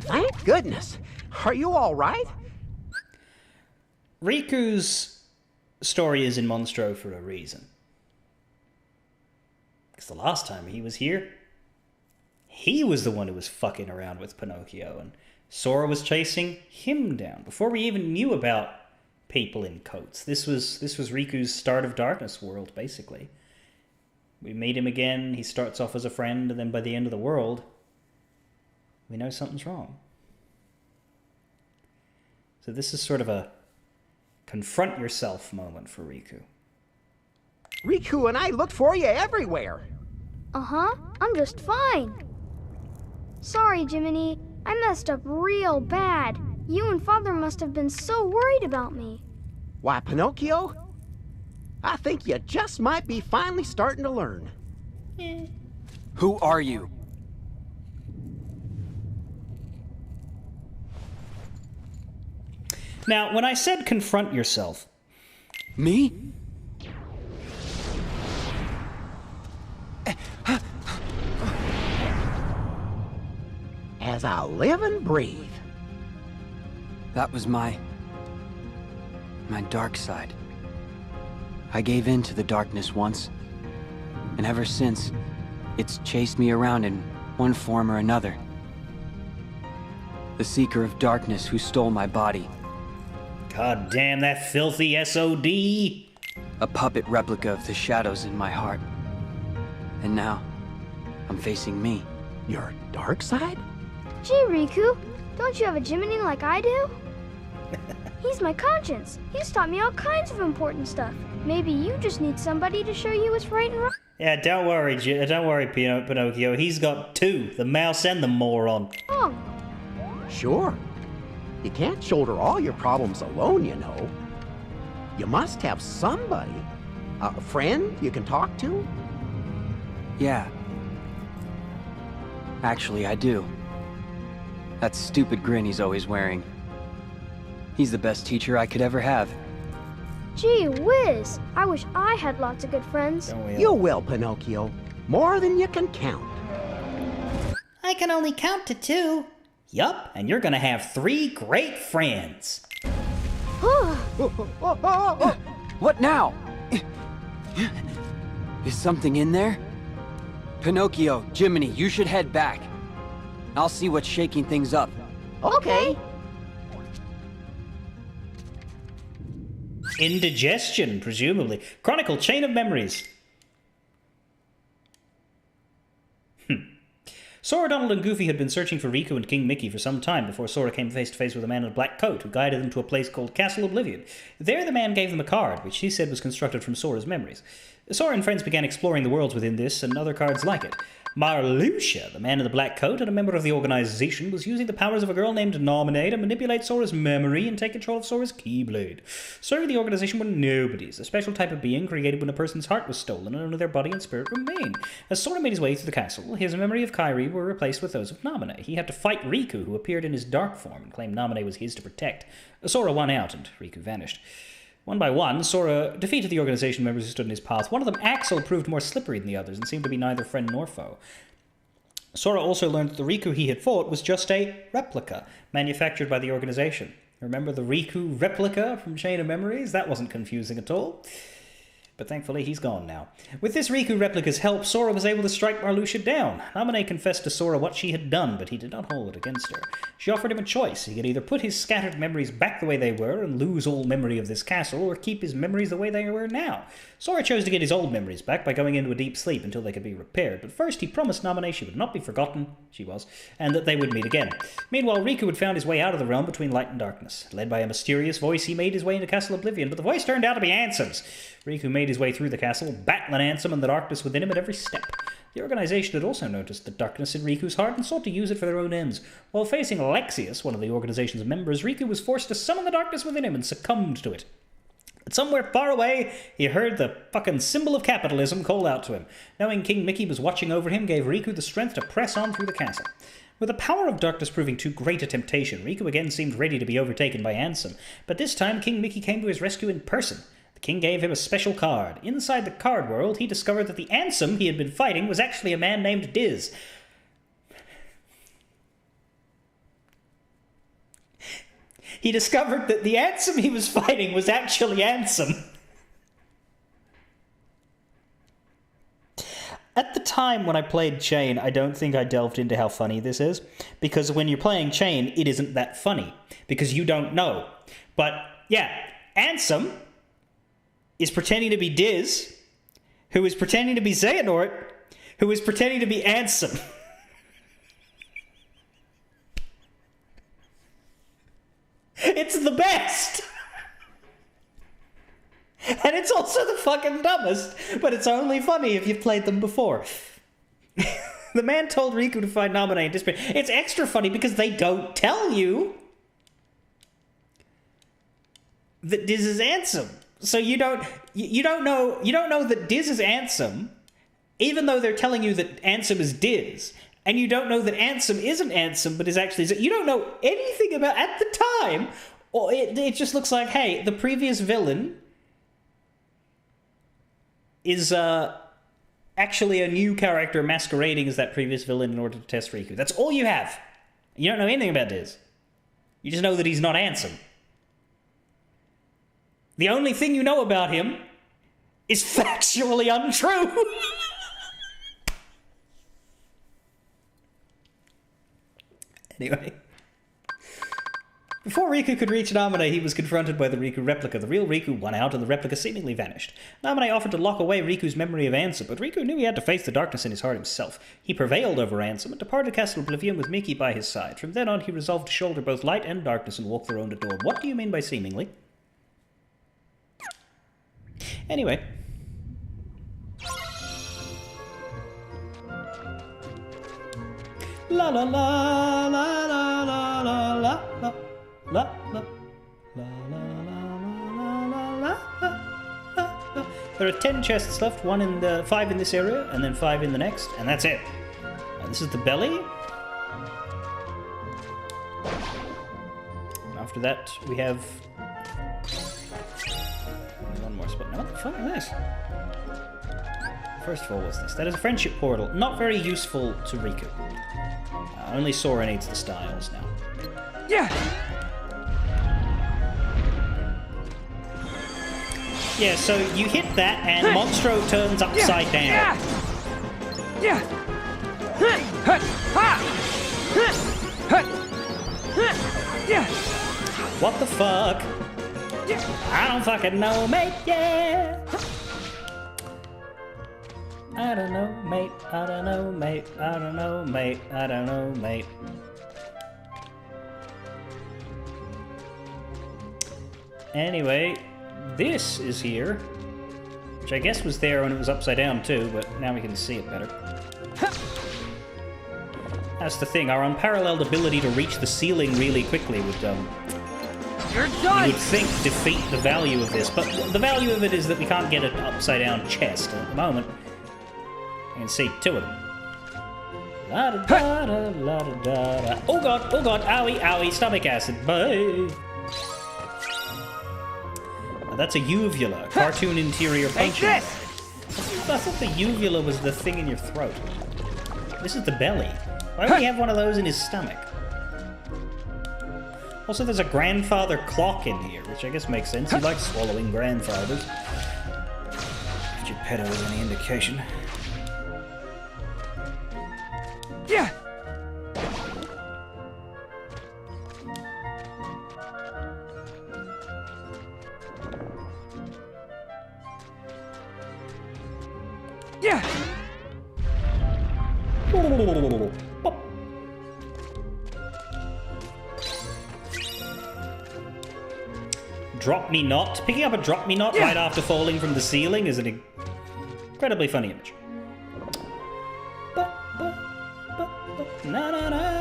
Thank goodness. Are you all right? Riku's story is in Monstro for a reason. Because the last time he was here, he was the one who was fucking around with Pinocchio, and Sora was chasing him down before we even knew about people in coats. This was Riku's Start of Darkness world, basically. We meet him again, he starts off as a friend, and then by the end of the world, we know something's wrong. So this is sort of a confront yourself moment for Riku. Riku and I looked for you everywhere. Uh-huh, I'm just fine. Sorry, Jiminy. I messed up real bad. You and Father must have been so worried about me. Why, Pinocchio? I think you just might be finally starting to learn. Who are you? Now, when I said confront yourself... Me? As I live and breathe. That was my dark side. I gave in to the darkness once, and ever since, it's chased me around in one form or another. The Seeker of Darkness who stole my body. God damn that filthy SOD! A puppet replica of the shadows in my heart. And now, I'm facing me. Your dark side? Gee, Riku, don't you have a Jiminy like I do? He's my conscience. He's taught me all kinds of important stuff. Maybe you just need somebody to show you what's right and wrong. Yeah, don't worry, Pinocchio. He's got 2, the mouse and the moron. Oh, Sure. You can't shoulder all your problems alone, you know. You must have somebody. A friend you can talk to? Yeah. Actually, I do. That stupid grin he's always wearing. He's the best teacher I could ever have. gee whiz. I wish I had lots of good friends. Don't we all? You will, Pinocchio. More than you can count. I can only count to 2. Yup, and you're gonna have 3 great friends. What now? Is something in there? Pinocchio, Jiminy, you should head back. I'll see what's shaking things up. Okay. Indigestion, presumably. Chronicle Chain of Memories. Sora, Donald, and Goofy had been searching for Riku and King Mickey for some time before Sora came face to face with a man in a black coat who guided them to a place called Castle Oblivion. There the man gave them a card, which he said was constructed from Sora's memories. Sora and friends began exploring the worlds within this and other cards like it. Marluxia, the man in the black coat and a member of the organization, was using the powers of a girl named Naminé to manipulate Sora's memory and take control of Sora's Keyblade. Serving the organization were nobodies, a special type of being created when a person's heart was stolen and only their body and spirit remained. As Sora made his way through the castle, his memory of Kairi were replaced with those of Naminé. He had to fight Riku, who appeared in his dark form and claimed Naminé was his to protect. Sora won out, and Riku vanished. One by one, Sora defeated the organization members who stood in his path. One of them, Axel, proved more slippery than the others and seemed to be neither friend nor foe. Sora also learned that the Riku he had fought was just a replica, manufactured by the organization. Remember the Riku replica from Chain of Memories? That wasn't confusing at all. But thankfully he's gone now. With this Riku replica's help, Sora was able to strike Marluxia down. Naminé confessed to Sora what she had done, but he did not hold it against her. She offered him a choice. He could either put his scattered memories back the way they were and lose all memory of this castle, or keep his memories the way they were now. Sora chose to get his old memories back by going into a deep sleep until they could be repaired, but first he promised Naminé she would not be forgotten, she was, and that they would meet again. Meanwhile, Riku had found his way out of the realm between light and darkness. Led by a mysterious voice, he made his way into Castle Oblivion, but the voice turned out to be Ansem's. Riku made his way through the castle, battling Ansem and the darkness within him at every step. The organization had also noticed the darkness in Riku's heart and sought to use it for their own ends. While facing Alexius, one of the organization's members, Riku was forced to summon the darkness within him and succumbed to it. But somewhere far away, he heard the fucking symbol of capitalism called out to him. Knowing King Mickey was watching over him gave Riku the strength to press on through the castle. With the power of darkness proving too great a temptation, Riku again seemed ready to be overtaken by Ansem, but this time King Mickey came to his rescue in person. The king gave him a special card. Inside the card world, he discovered that the Ansem he had been fighting was actually a man named Diz. He discovered that the Ansem he was fighting was actually Ansem. At the time when I played Chain, I don't think I delved into how funny this is, because when you're playing Chain, it isn't that funny, because you don't know. But, yeah, Ansem is pretending to be Diz, who is pretending to be Xehanort, who is pretending to be Ansem. It's the best! And it's also the fucking dumbest, but it's only funny if you've played them before. The man told Riku to find Naminé and disappear. It's extra funny because they don't tell you that Diz is Ansem. So you don't know that Diz is Ansem, even though they're telling you that Ansem is Diz, and you don't know that Ansem isn't Ansem, but is actually... You don't know anything about... At the time, or it just looks like, hey, the previous villain is actually a new character masquerading as that previous villain in order to test Riku. That's all you have. You don't know anything about Diz. You just know that he's not Ansem. The only thing you know about him is factually untrue. Anyway. Before Riku could reach Naminé, he was confronted by the Riku replica. The real Riku won out, and the replica seemingly vanished. Naminé offered to lock away Riku's memory of Ansem, but Riku knew he had to face the darkness in his heart himself. He prevailed over Ansem and departed Castle Oblivion with Mickey by his side. From then on, he resolved to shoulder both light and darkness and walk the road to door. What do you mean by seemingly? Anyway. La la la la la la la la la la la la. There are 10 chests left, 5 in this area, and then 5 in the next, and that's it. This is the belly. After that, we have one more spot. Now, what the fuck is this? First of all, what's this? That is a friendship portal. Not very useful to Riku. Only Sora needs the styles now. Yeah! Yeah, so you hit that and Monstro turns upside down. Yeah! What the fuck? I don't fucking know, mate, yeah! I don't know, mate, I don't know, mate, I don't know, mate, I don't know, mate. Anyway, this is here. Which I guess was there when it was upside down too, but now we can see it better. That's the thing, our unparalleled ability to reach the ceiling really quickly would, You're done! you would think defeat the value of this, but the value of it is that we can't get an upside down chest at the moment. I can see two of them. La da da da la da da da. Oh god, owie, owie, stomach acid, bye! That's a uvula, cartoon interior puncture. I thought the uvula was the thing in your throat. This is the belly. Why would he have one of those in his stomach? Also, there's a grandfather clock in here, which I guess makes sense. He likes swallowing grandfathers. If Geppetto is any indication. Yeah! Yeah! Drop Me Not. Picking up a Drop Me Not right after falling from the ceiling is an incredibly funny image.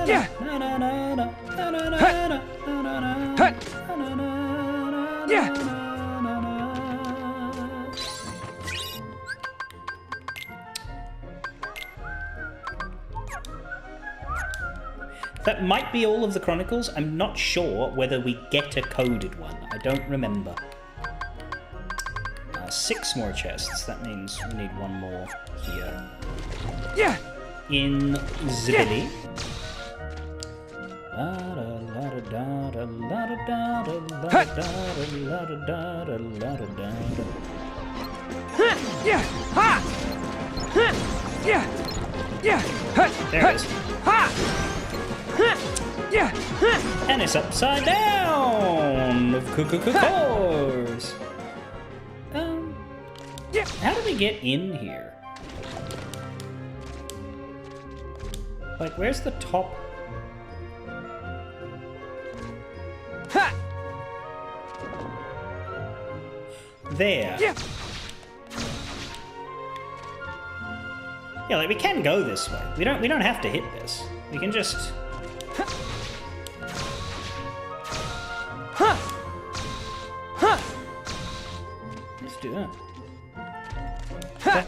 Yeah! Yeah! That might be all of the Chronicles. I'm not sure whether we get a coded one. I don't remember. 6 more chests. That means we need one more here. Yeah! In Zibili. Yeah! Ha! Yeah! Yeah! There it is. Ha! Yeah! And it's upside down! Of course! Yeah! How do we get in here? Like, where's the top? Ha! There. Yeah! Yeah, like we can go this way. We don't have to hit this. We can just Huh! Huh! let's do that. Ha!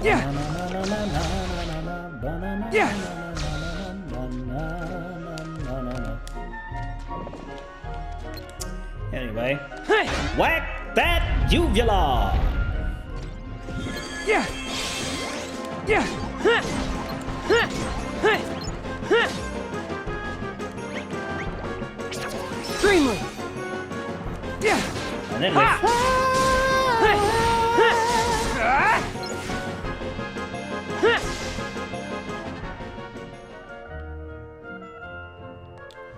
Yeah! Yeah! Anyway, Hey! whack that uvula! Yeah! Yeah! Huh! Huh! Hey! Huh! Extremely! Yeah! And then Ha! we Hey! Huh! Ah! Huh!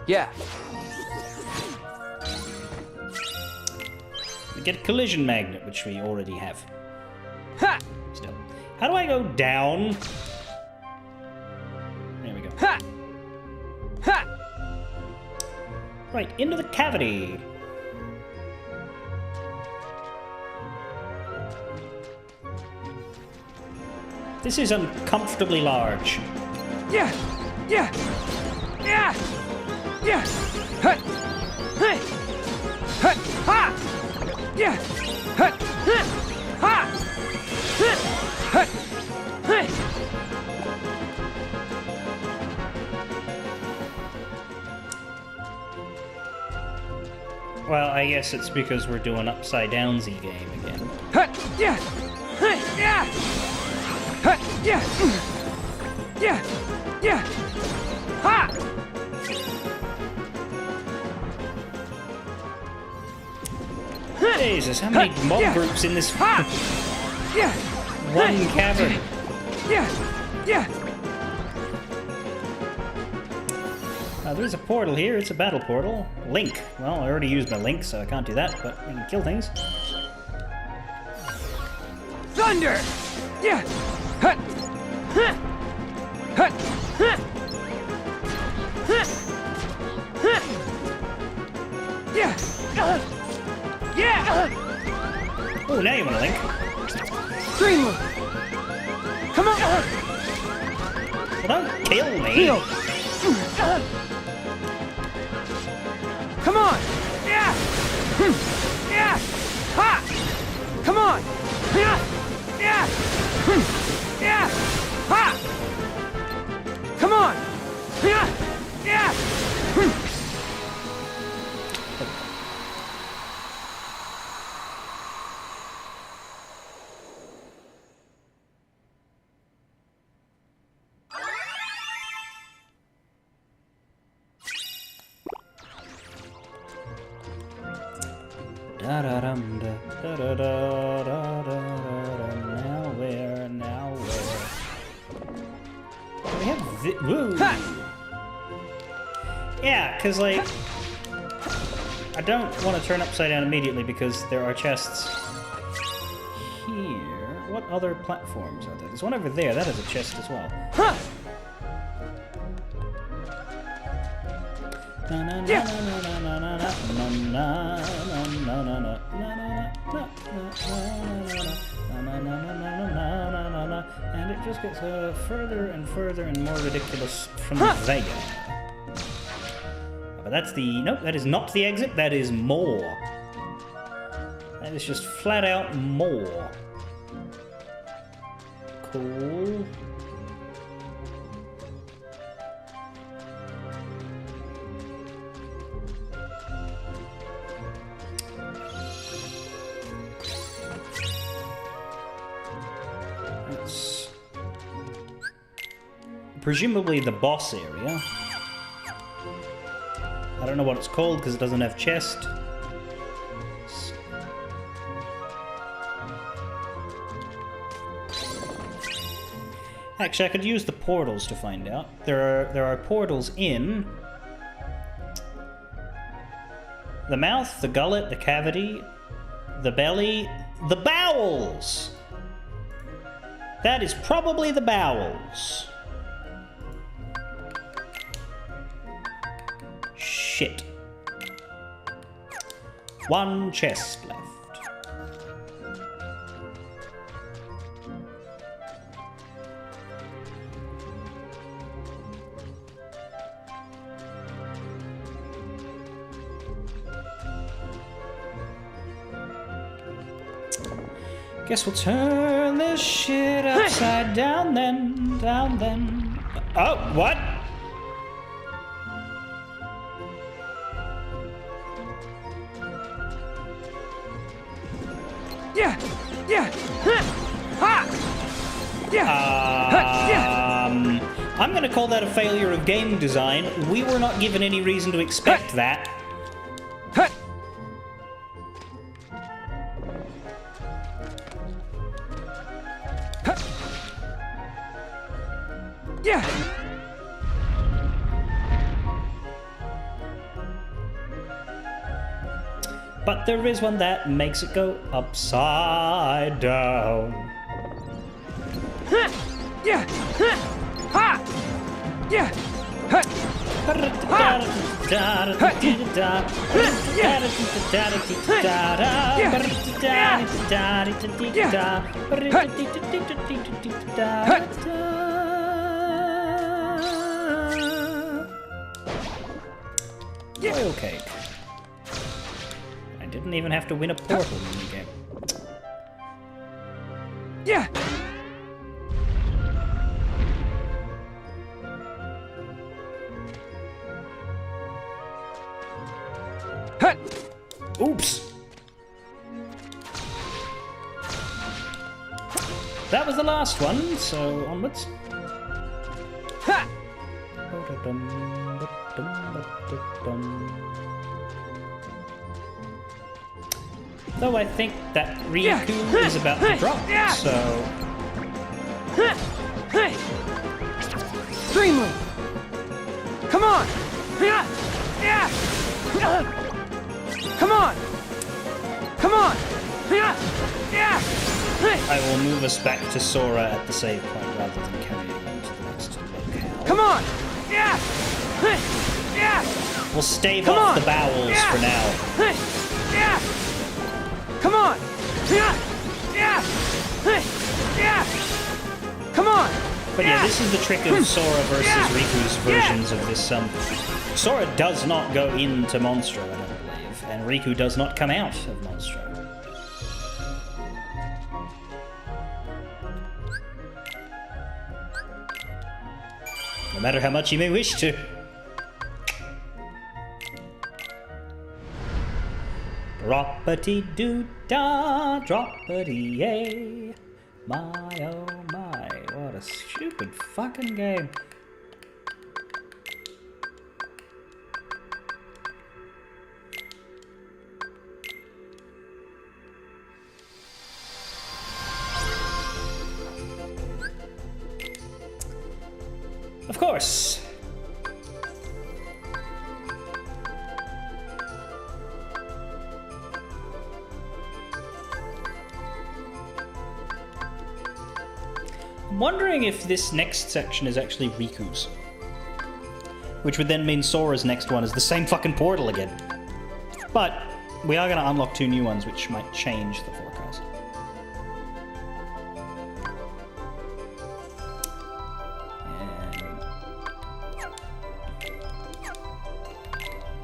Yeah. we get a collision magnet, which we already have. Ha! Still. How do I go down? There we go. Ha! Ha! Right, into the cavity. This is uncomfortably large. Yeah! Yeah! Yeah! Yeah! Huh! Hey! Huh! Ha! Yeah! Huh! Huh! Ha! Huh! Huh! Hey! Well, I guess it's because we're doing upside downsy game again. Huh! Yeah! Hey! Yeah! Huh! Yeah! Yeah! Yeah! Ha! Jesus, how many mob Yeah. groups in this Ha! Yeah! one Hey! cavern? Yeah! Yeah! There's a portal here. It's a battle portal. Link. Well, I already used my link, so I can't do that, but we can kill things. Thunder! Yeah! Huh! Huh! Huh! Huh! Huh! Huh! Yeah! Yeah! Oh, now you want to link. Dreamland! Come on! Well, don't kill me. Heal! Come on! Yeah! Yeah! Ha! Come on! Yeah! Yeah! Yeah! Ha! Come on! Yeah! Yeah! Da-da-dum, da-da-da-da-da-da-da. Now where? We have woo. Yeah, because, like, I don't want to turn upside down immediately because there are chests here. What other platforms are there? There's one over there. That is a chest as well. And it just gets further and further and more ridiculous from there. But that's the... Nope, that is not the exit. That is more. That is just flat out more. Cool. That's presumably the boss area. I don't know what it's called because it doesn't have chest. Actually, I could use the portals to find out. There are portals in the mouth, the gullet, the cavity, the belly, the bowels. That is probably the bowels. Shit. One chest left. Guess we'll turn this shit upside down then. Oh, what? Yeah! Yeah! Ha! Yeah! I'm gonna call that a failure of game design. We were not given any reason to expect that. Yeah! But there is one that makes it go upside down. Yeah! Ha! Yeah! Oil cake. I didn't even have to win a portal in the game. Yeah! Oops! That was the last one, so onwards. Ha! Though I think that Riku is about to drop, so... Dreamland! Come on! Yeah! Come on! Come on! Yeah! I will move us back to Sora at the save point rather than carrying on to the next locale. Come on! Yeah! We'll stave off the bowels for now. Yeah! Come on! Come on! But yeah, this is the trick of Sora versus Riku's versions of this. Sora does not go into Monstro, I don't believe, and Riku does not come out of Monstro. No matter how much you may wish to. Droppity-doo-dah, droppity-yay. My, oh my, what a stupid fucking game. Of course. I'm wondering if this next section is actually Riku's. Which would then mean Sora's next one is the same fucking portal again. But we are going to unlock 2 new ones, which might change the forecast.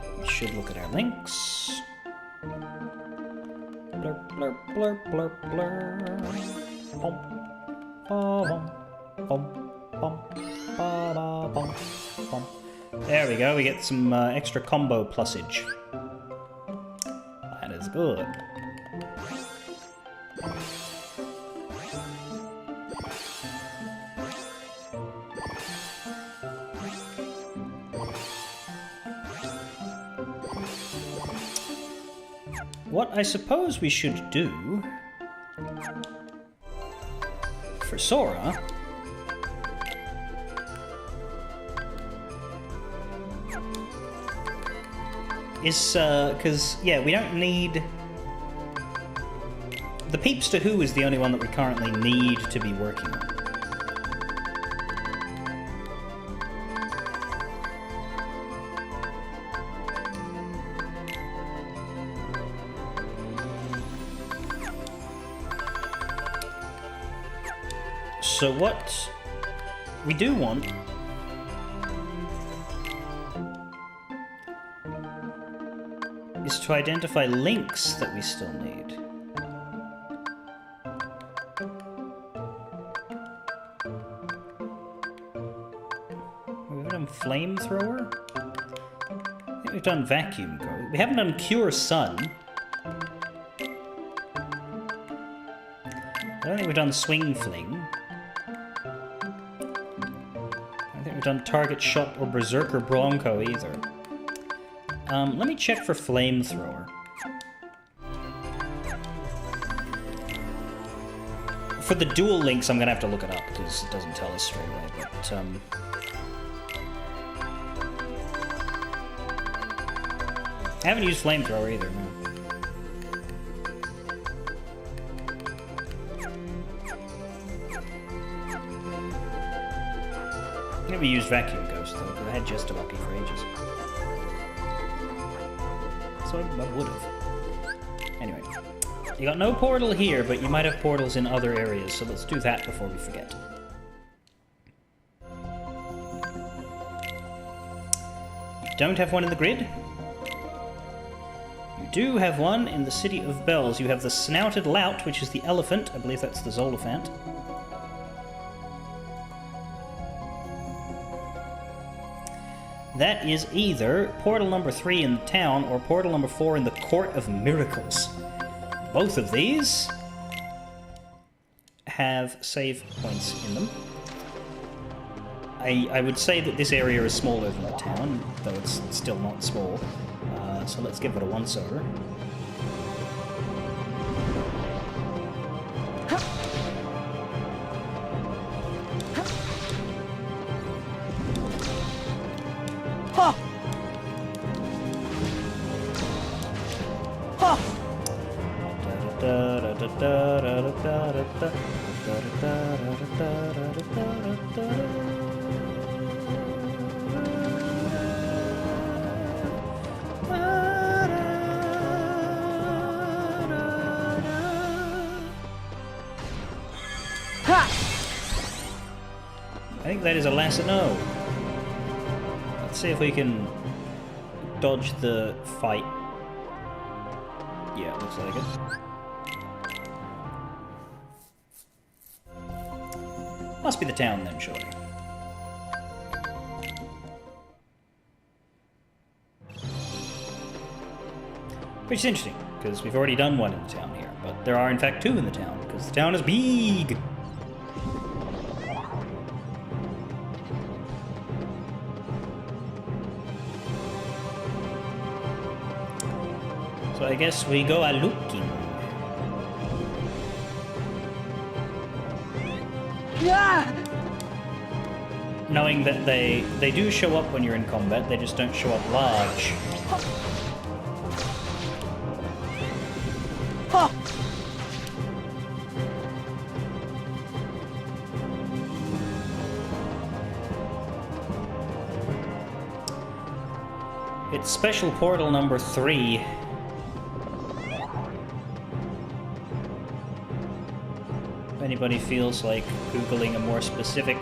And we should look at our links. Blur, blur, blur, blur, blur. Bum. There we go, we get some extra combo plusage. That is good. What I suppose we should do for Sora is, because, yeah, we don't need... The Peeps to Who is the only one that we currently need to be working on. So what we do want is to identify links that we still need. We've done Flamethrower. I think we've done Vacuum Go. We haven't done Cure Sun. I don't think we've done Swing Fling. Done Target Shot or Berserker Bronco either. Let me check for Flamethrower. For the dual links, I'm gonna have to look it up because it doesn't tell us straight away. But I haven't used Flamethrower either. No. I never used Vacuum Ghost though, because I had Just Lucky for ages. So I would have. Anyway, you got no portal here, but you might have portals in other areas, so let's do that before we forget. You don't have one in the grid? You do have one in the City of Bells. You have the Snouted Lout, which is the elephant. I believe that's the Zolifant. That is either portal number 3 in the town or portal number 4 in the Court of Miracles. Both of these have save points in them. I would say that this area is smaller than the town, though it's still not small. So let's give it a once-over. that is a Lassino. Let's see if we can dodge the fight. Yeah, looks like it. Must be the town then, surely. Which is interesting, because we've already done one in the town here, but there are in fact two in the town, because the town is big! So I guess we go a-looking. Yeah! Knowing that they do show up when you're in combat, they just don't show up large. It's special portal number 3. If anybody feels like Googling a more specific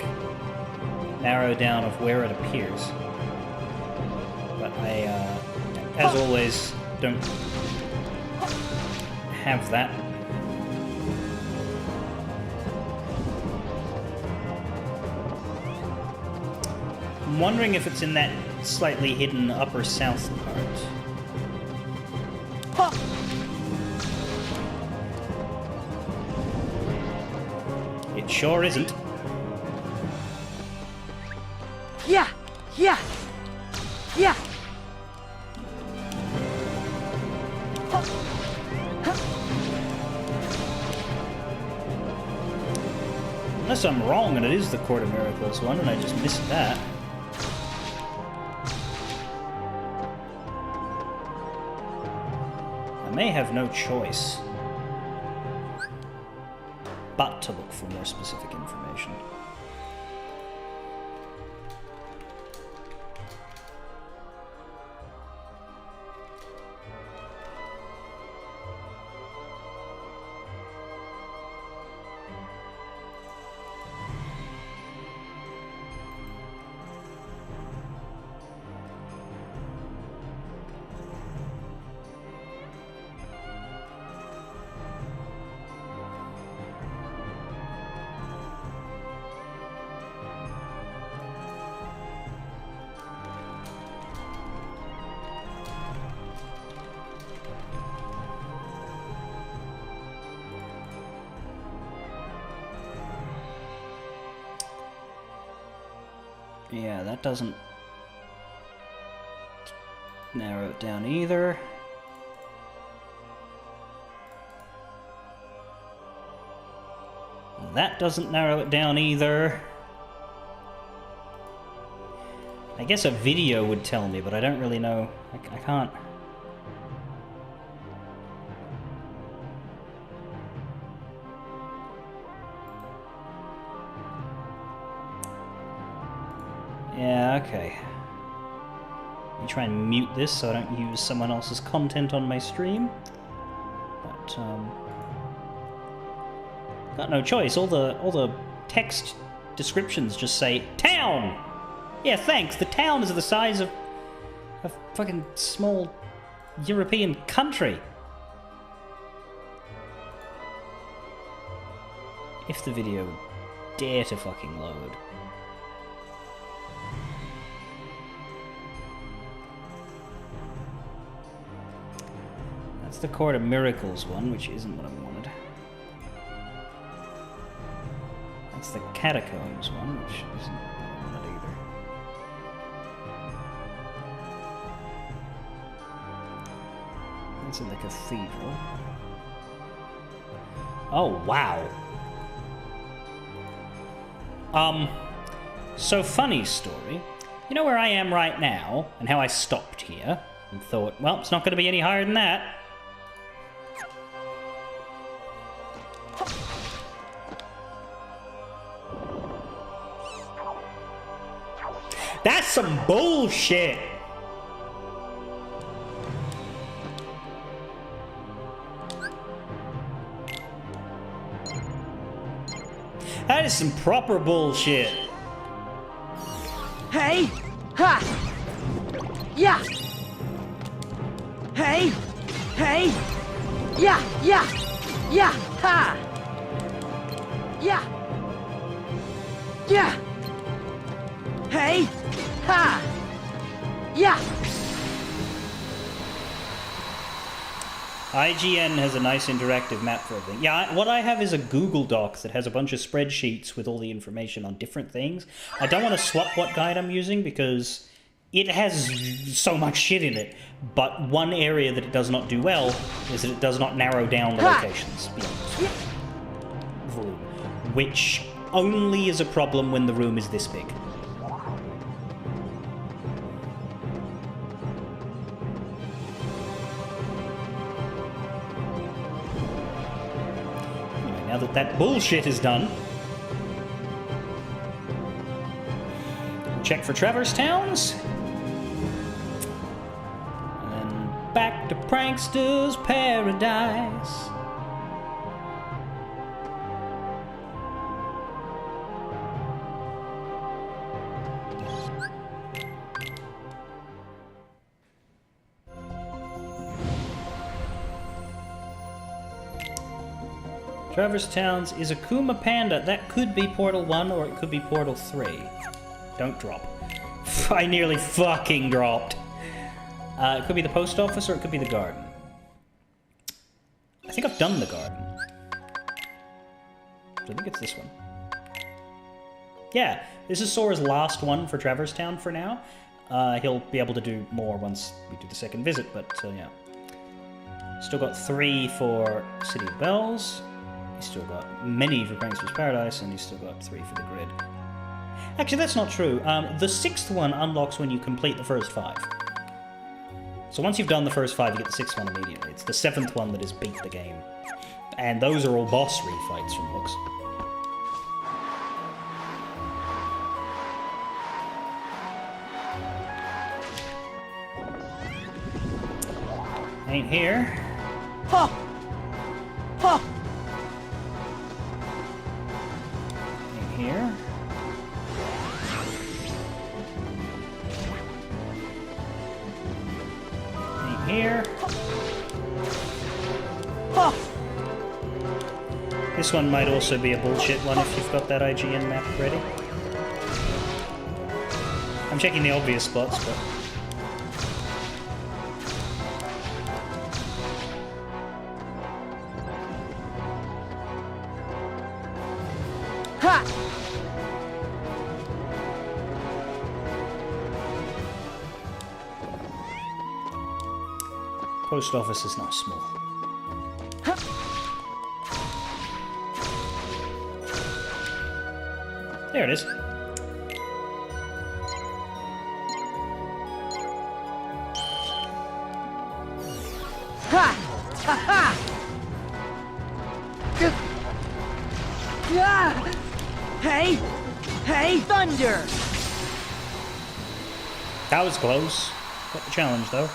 narrow down of where it appears. But I, as always, don't have that. I'm wondering if it's in that slightly hidden upper south part. It sure isn't. Yeah! Yeah! Yeah! Unless I'm wrong and it is the Court of Miracles one and I just missed that. I may have no choice but to look for more specific information. Yeah, that doesn't narrow it down either. That doesn't narrow it down either. I guess a video would tell me, but I don't really know. I can't. Yeah, okay. Let me try and mute this so I don't use someone else's content on my stream. But, got no choice. All the text descriptions just say, town! Yeah, thanks. The town is the size of a fucking small European country. If the video would dare to fucking load. That's the Court of Miracles one, which isn't what I wanted. That's the Catacombs one, which isn't what I wanted either. That's in the cathedral. Oh, wow. So funny story. You know where I am right now, and how I stopped here, and thought, well, it's not going to be any higher than that. That's some bullshit! That is some proper bullshit. Hey! Ha! Yeah! Hey! Hey! Yeah! Yeah! Yeah! Ha! Yeah! Yeah! Hey! Ha! Yeah! IGN has a nice interactive map for everything. Yeah, what I have is a Google Doc that has a bunch of spreadsheets with all the information on different things. I don't want to swap what guide I'm using because it has so much shit in it. But one area that it does not do well is that it does not narrow down the locations beyond the room, which only is a problem when the room is this big. Now that that bullshit is done, check for Traverse Towns, and then back to Prankster's Paradise. Traverse Towns is a Kuma Panda. That could be Portal 1 or it could be Portal 3. Don't drop. I nearly fucking dropped. It could be the post office or it could be the garden. I think I've done the garden. I think it's this one. Yeah, this is Sora's last one for Traverse Town for now. He'll be able to do more once we do the second visit, but yeah. Still got 3 for City of Bells. He's still got many for Prankster's Paradise, and he's still got 3 for the grid. Actually, that's not true. The 6th one unlocks when you complete the first 5. So once you've done the first 5, you get the 6th one immediately. It's the 7th one that is beat the game. And those are all boss refights from looks. Ain't here. Ha! Ha! Here. Ain't here. Ha! This one might also be a bullshit one if you've got that IGN map ready. I'm checking the obvious spots, but... Ha! Post office is not small. There it is. Ha! Ha ha! Yeah! Hey! Hey! Thunder! That was close. Got the challenge, though.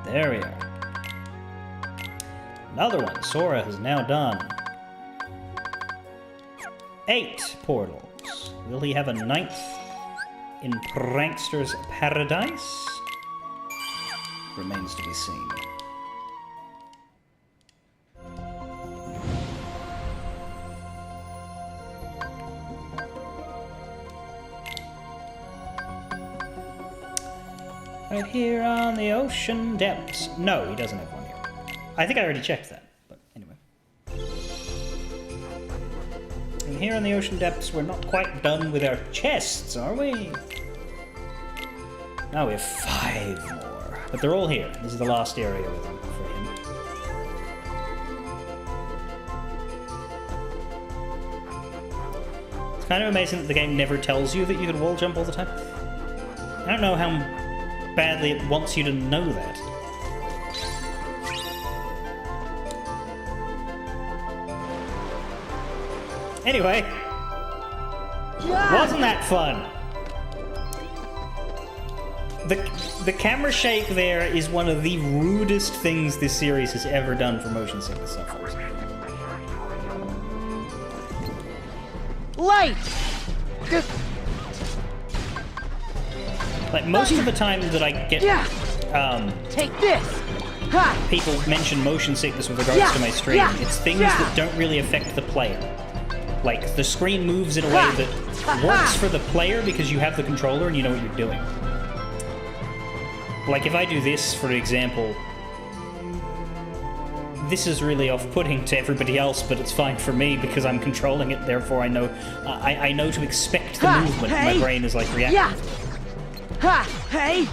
There we are. Another one Sora has now done. 8 portals. Will he have a 9th in Prankster's Paradise? Remains to be seen. Right here on the ocean depths. No, he doesn't have one here. I think I already checked that, but anyway. And here on the ocean depths, we're not quite done with our chests, are we? Now we have 5 more. But they're all here. This is the last area with them for him. kind of amazing that the game never tells you that you can wall jump all the time. I don't know how badly it wants you to know that. Anyway, wasn't that fun? The camera shake there is one of the rudest things this series has ever done for motion sickness sufferers. Light! Like, most of the time that I get Take this! Ha! people mention motion sickness with regards to my stream, it's things that don't really affect the player. Like, the screen moves in a way that works for the player because you have the controller and you know what you're doing. Like, if I do this, for example, this is really off-putting to everybody else, but it's fine for me because I'm controlling it, therefore I know I know to expect the movement. My brain is, like, reacting. Ha! Hey!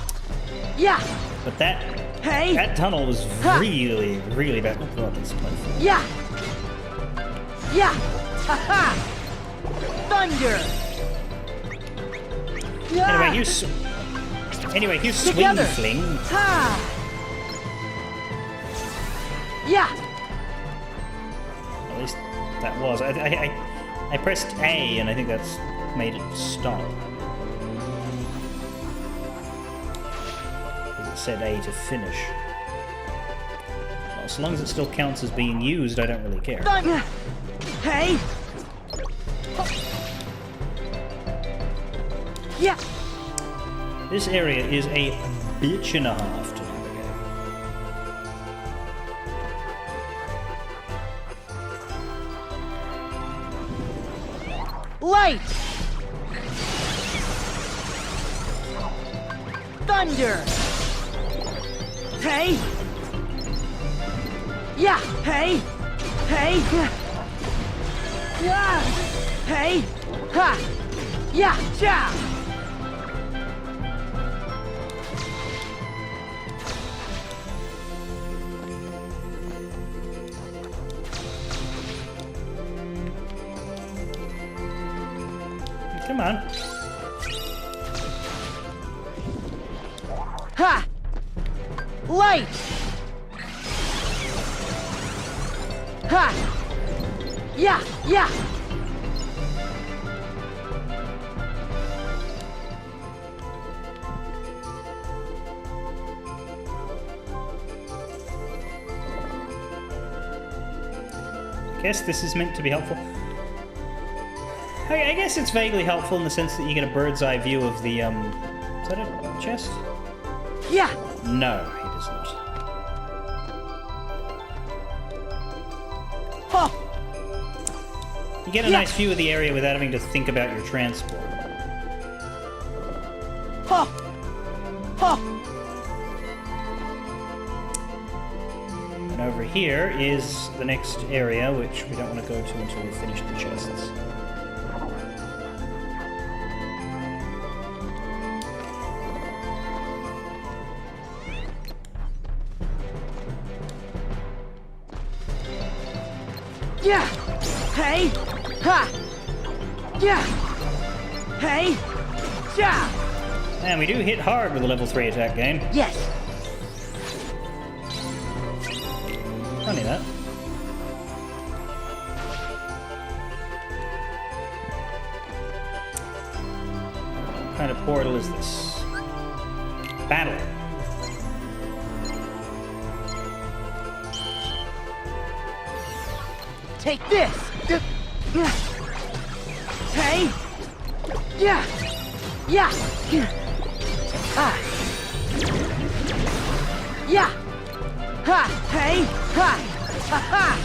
Yeah! But that tunnel was really, really bad. Oh god, that's painful. Yeah! Yeah! Ha ha! Thunder! Anyway, here's Swing Together. Fling. Ha! Yeah! At least that was. I pressed A, and I think that's made it stop. It said A to finish. Well, as long as it still counts as being used, I don't really care. Thunder! Hey! Yeah! This area is a bitch and a half to navigate. Light! Thunder! Hey! Yeah! Hey! Hey! Yeah! Hey! Ha! Yeah! Ja! Come on. Ha! Light! Ha! Yeah! Yeah! I guess this is meant to be helpful. I guess it's vaguely helpful in the sense that you get a bird's eye view of the, is that a chest? Yeah! No, it is not. Huh! You get a nice view of the area without having to think about your transport. Huh! Huh! And over here is the next area, which we don't want to go to until we finish the chests. Yeah! Hey! Ha! Yeah! Hey! Ja! And we do hit hard with a level 3 attack game. Yes! Funny that. What kind of portal is this? Battle. Take this! Hey! Yeah! Yeah! Ah! Yeah! Ha! Hey! Ha! Ha ha!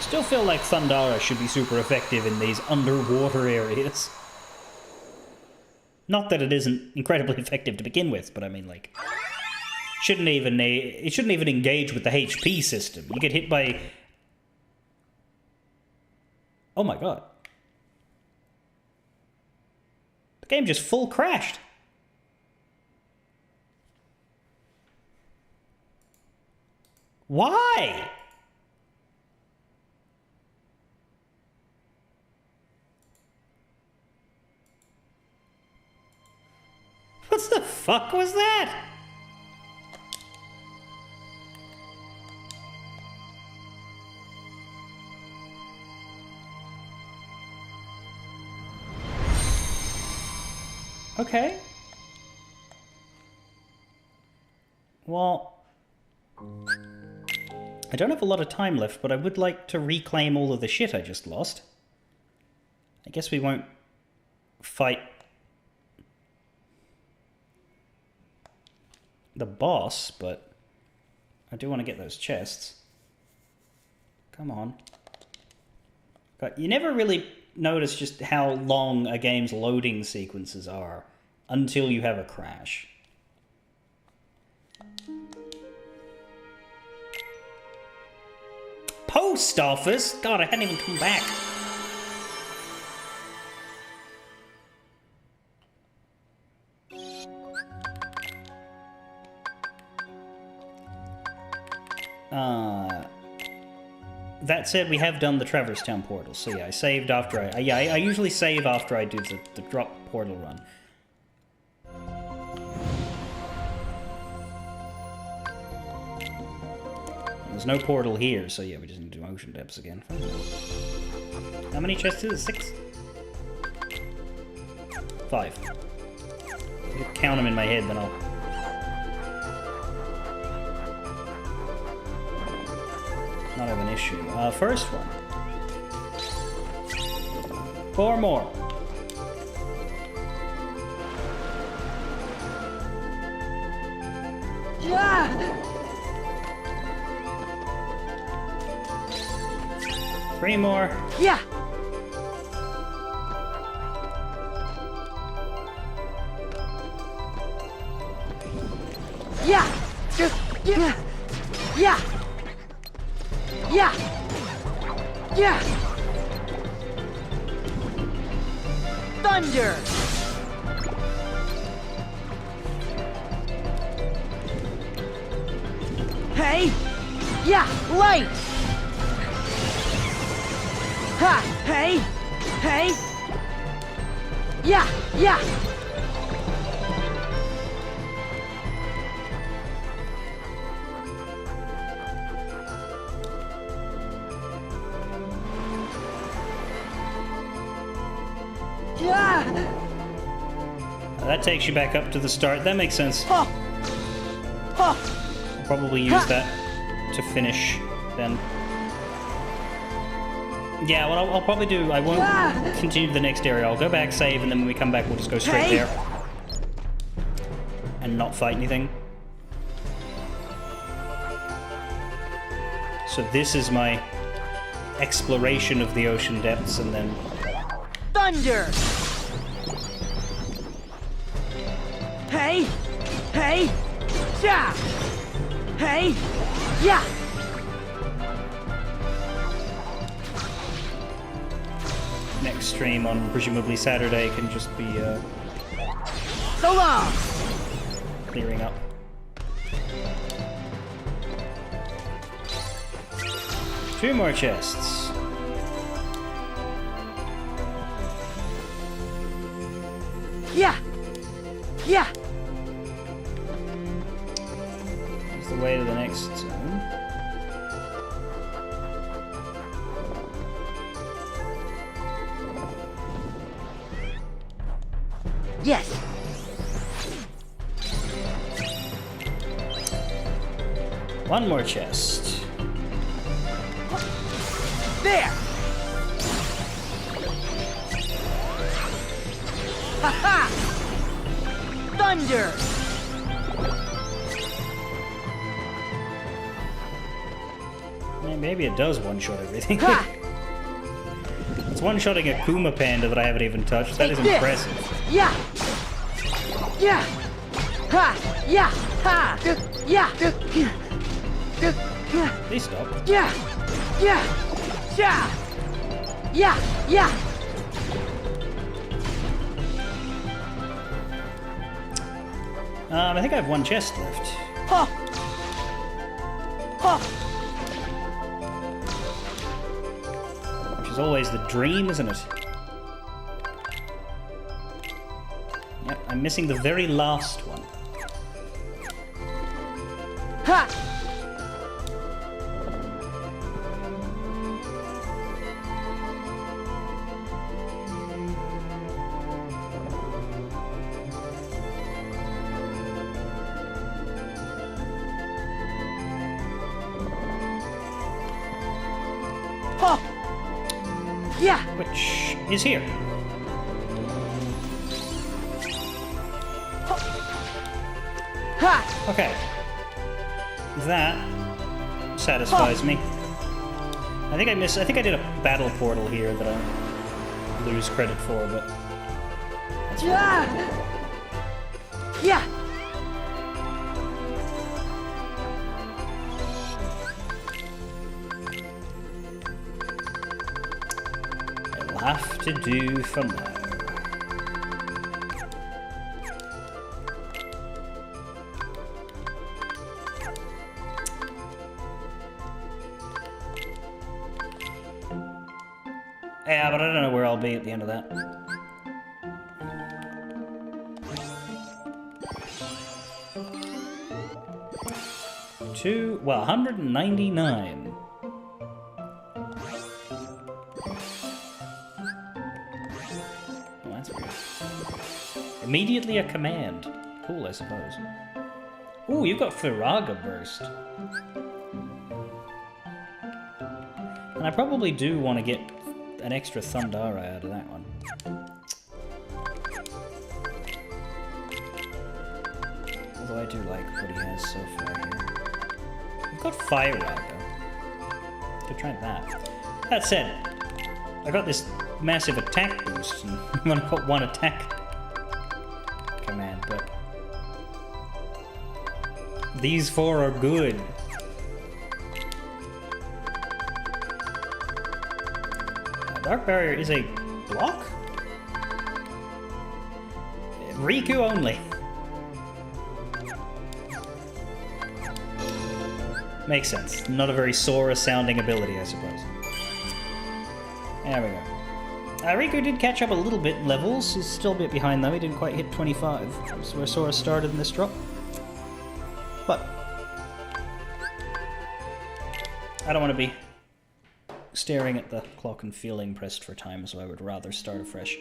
Still feel like Thundara should be super effective in these underwater areas. Not that it isn't incredibly effective to begin with, but I mean, like, it shouldn't even engage with the HP system. You get hit by... Oh my god. The game just full crashed. Why? fuck was that? Okay. Well, I don't have a lot of time left, but I would like to reclaim all of the shit I just lost. I guess we won't fight the boss, but I do want to get those chests. Come on. But you never really notice just how long a game's loading sequences are until you have a crash. Post office? God, I hadn't even come back. That said, we have done the Traverse Town portal, so yeah, I saved after I usually save after I do the drop portal run. There's no portal here, so yeah, we just need to do Ocean Depths again. How many chests is it? 6? 5. If you count them in my head, then I'll... not have an issue. First one. 4 more. Yeah! 3 more. Yeah! Yeah! Yeah! Yeah! Yeah! Yeah! Thunder! Hey! Yeah! Light! Ha! Hey! Hey! Yeah! Yeah! That takes you back up to the start. That makes sense. Oh. Oh. I'll probably use that to finish then. Yeah, what I'll probably do, I won't continue the next area. I'll go back, save, and then when we come back, we'll just go straight there. And not fight anything. So this is my exploration of the ocean depths, and then... Thunder! Hey! Hey! Yeah! Hey! Yeah! Next stream on presumably Saturday can just be So long! clearing up. Two more chests. Yeah! Yeah! Here's the way to the next zone. Yes! One more chest. There! Ha-ha! Thunder! Maybe it does one-shot everything. Ha! It's one-shotting a Kuma Panda that I haven't even touched. That is Take this. impressive. Yeah! Yeah! Ha! Yeah! Ha! Yeah! Please stop. Yeah! Yeah! Yeah! Yeah! Yeah! I think I have one chest left. Huh! Huh! Which is always the dream, isn't it? Yep, I'm missing the very last one. Ha! Oh! Yeah! Which is here. Ha! Okay. That satisfies me. I think I did a battle portal here that I lose credit for, but that's Yeah! Yeah! I'll have to do for now. Yeah, but I don't know where I'll be at the end of that. Well, 199. Oh, that's weird. Immediately a command. Cool, I suppose. Ooh, you've got Firaga Burst. And I probably do want to get an extra Thundara out of that one. Although I do like what he has so far here. We've got Fire Rod, though. Could try that. That said, I got this massive attack boost, and I've only got one attack command, but these four are good. Dark Barrier is a block? Riku only. Makes sense. Not a very Sora sounding ability, I suppose. There we go. Riku did catch up a little bit in levels. He's still a bit behind though. He didn't quite hit 25. That's where Sora started in this drop. But I don't want to be staring at the clock and feeling pressed for time, so I would rather start afresh.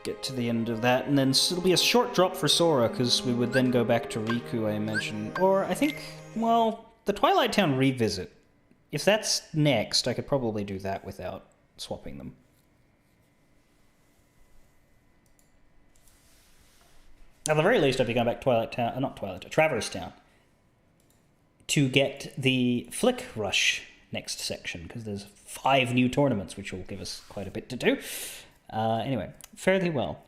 Get to the end of that, and then it'll be a short drop for Sora, because we would then go back to Riku, I imagine. Or, I think, well, the Twilight Town revisit. If that's next, I could probably do that without swapping them. At the very least, I'd be going back to Traverse Town, to get the Flick Rush next section, because there's 5 new tournaments, which will give us quite a bit to do. Anyway, fare thee well.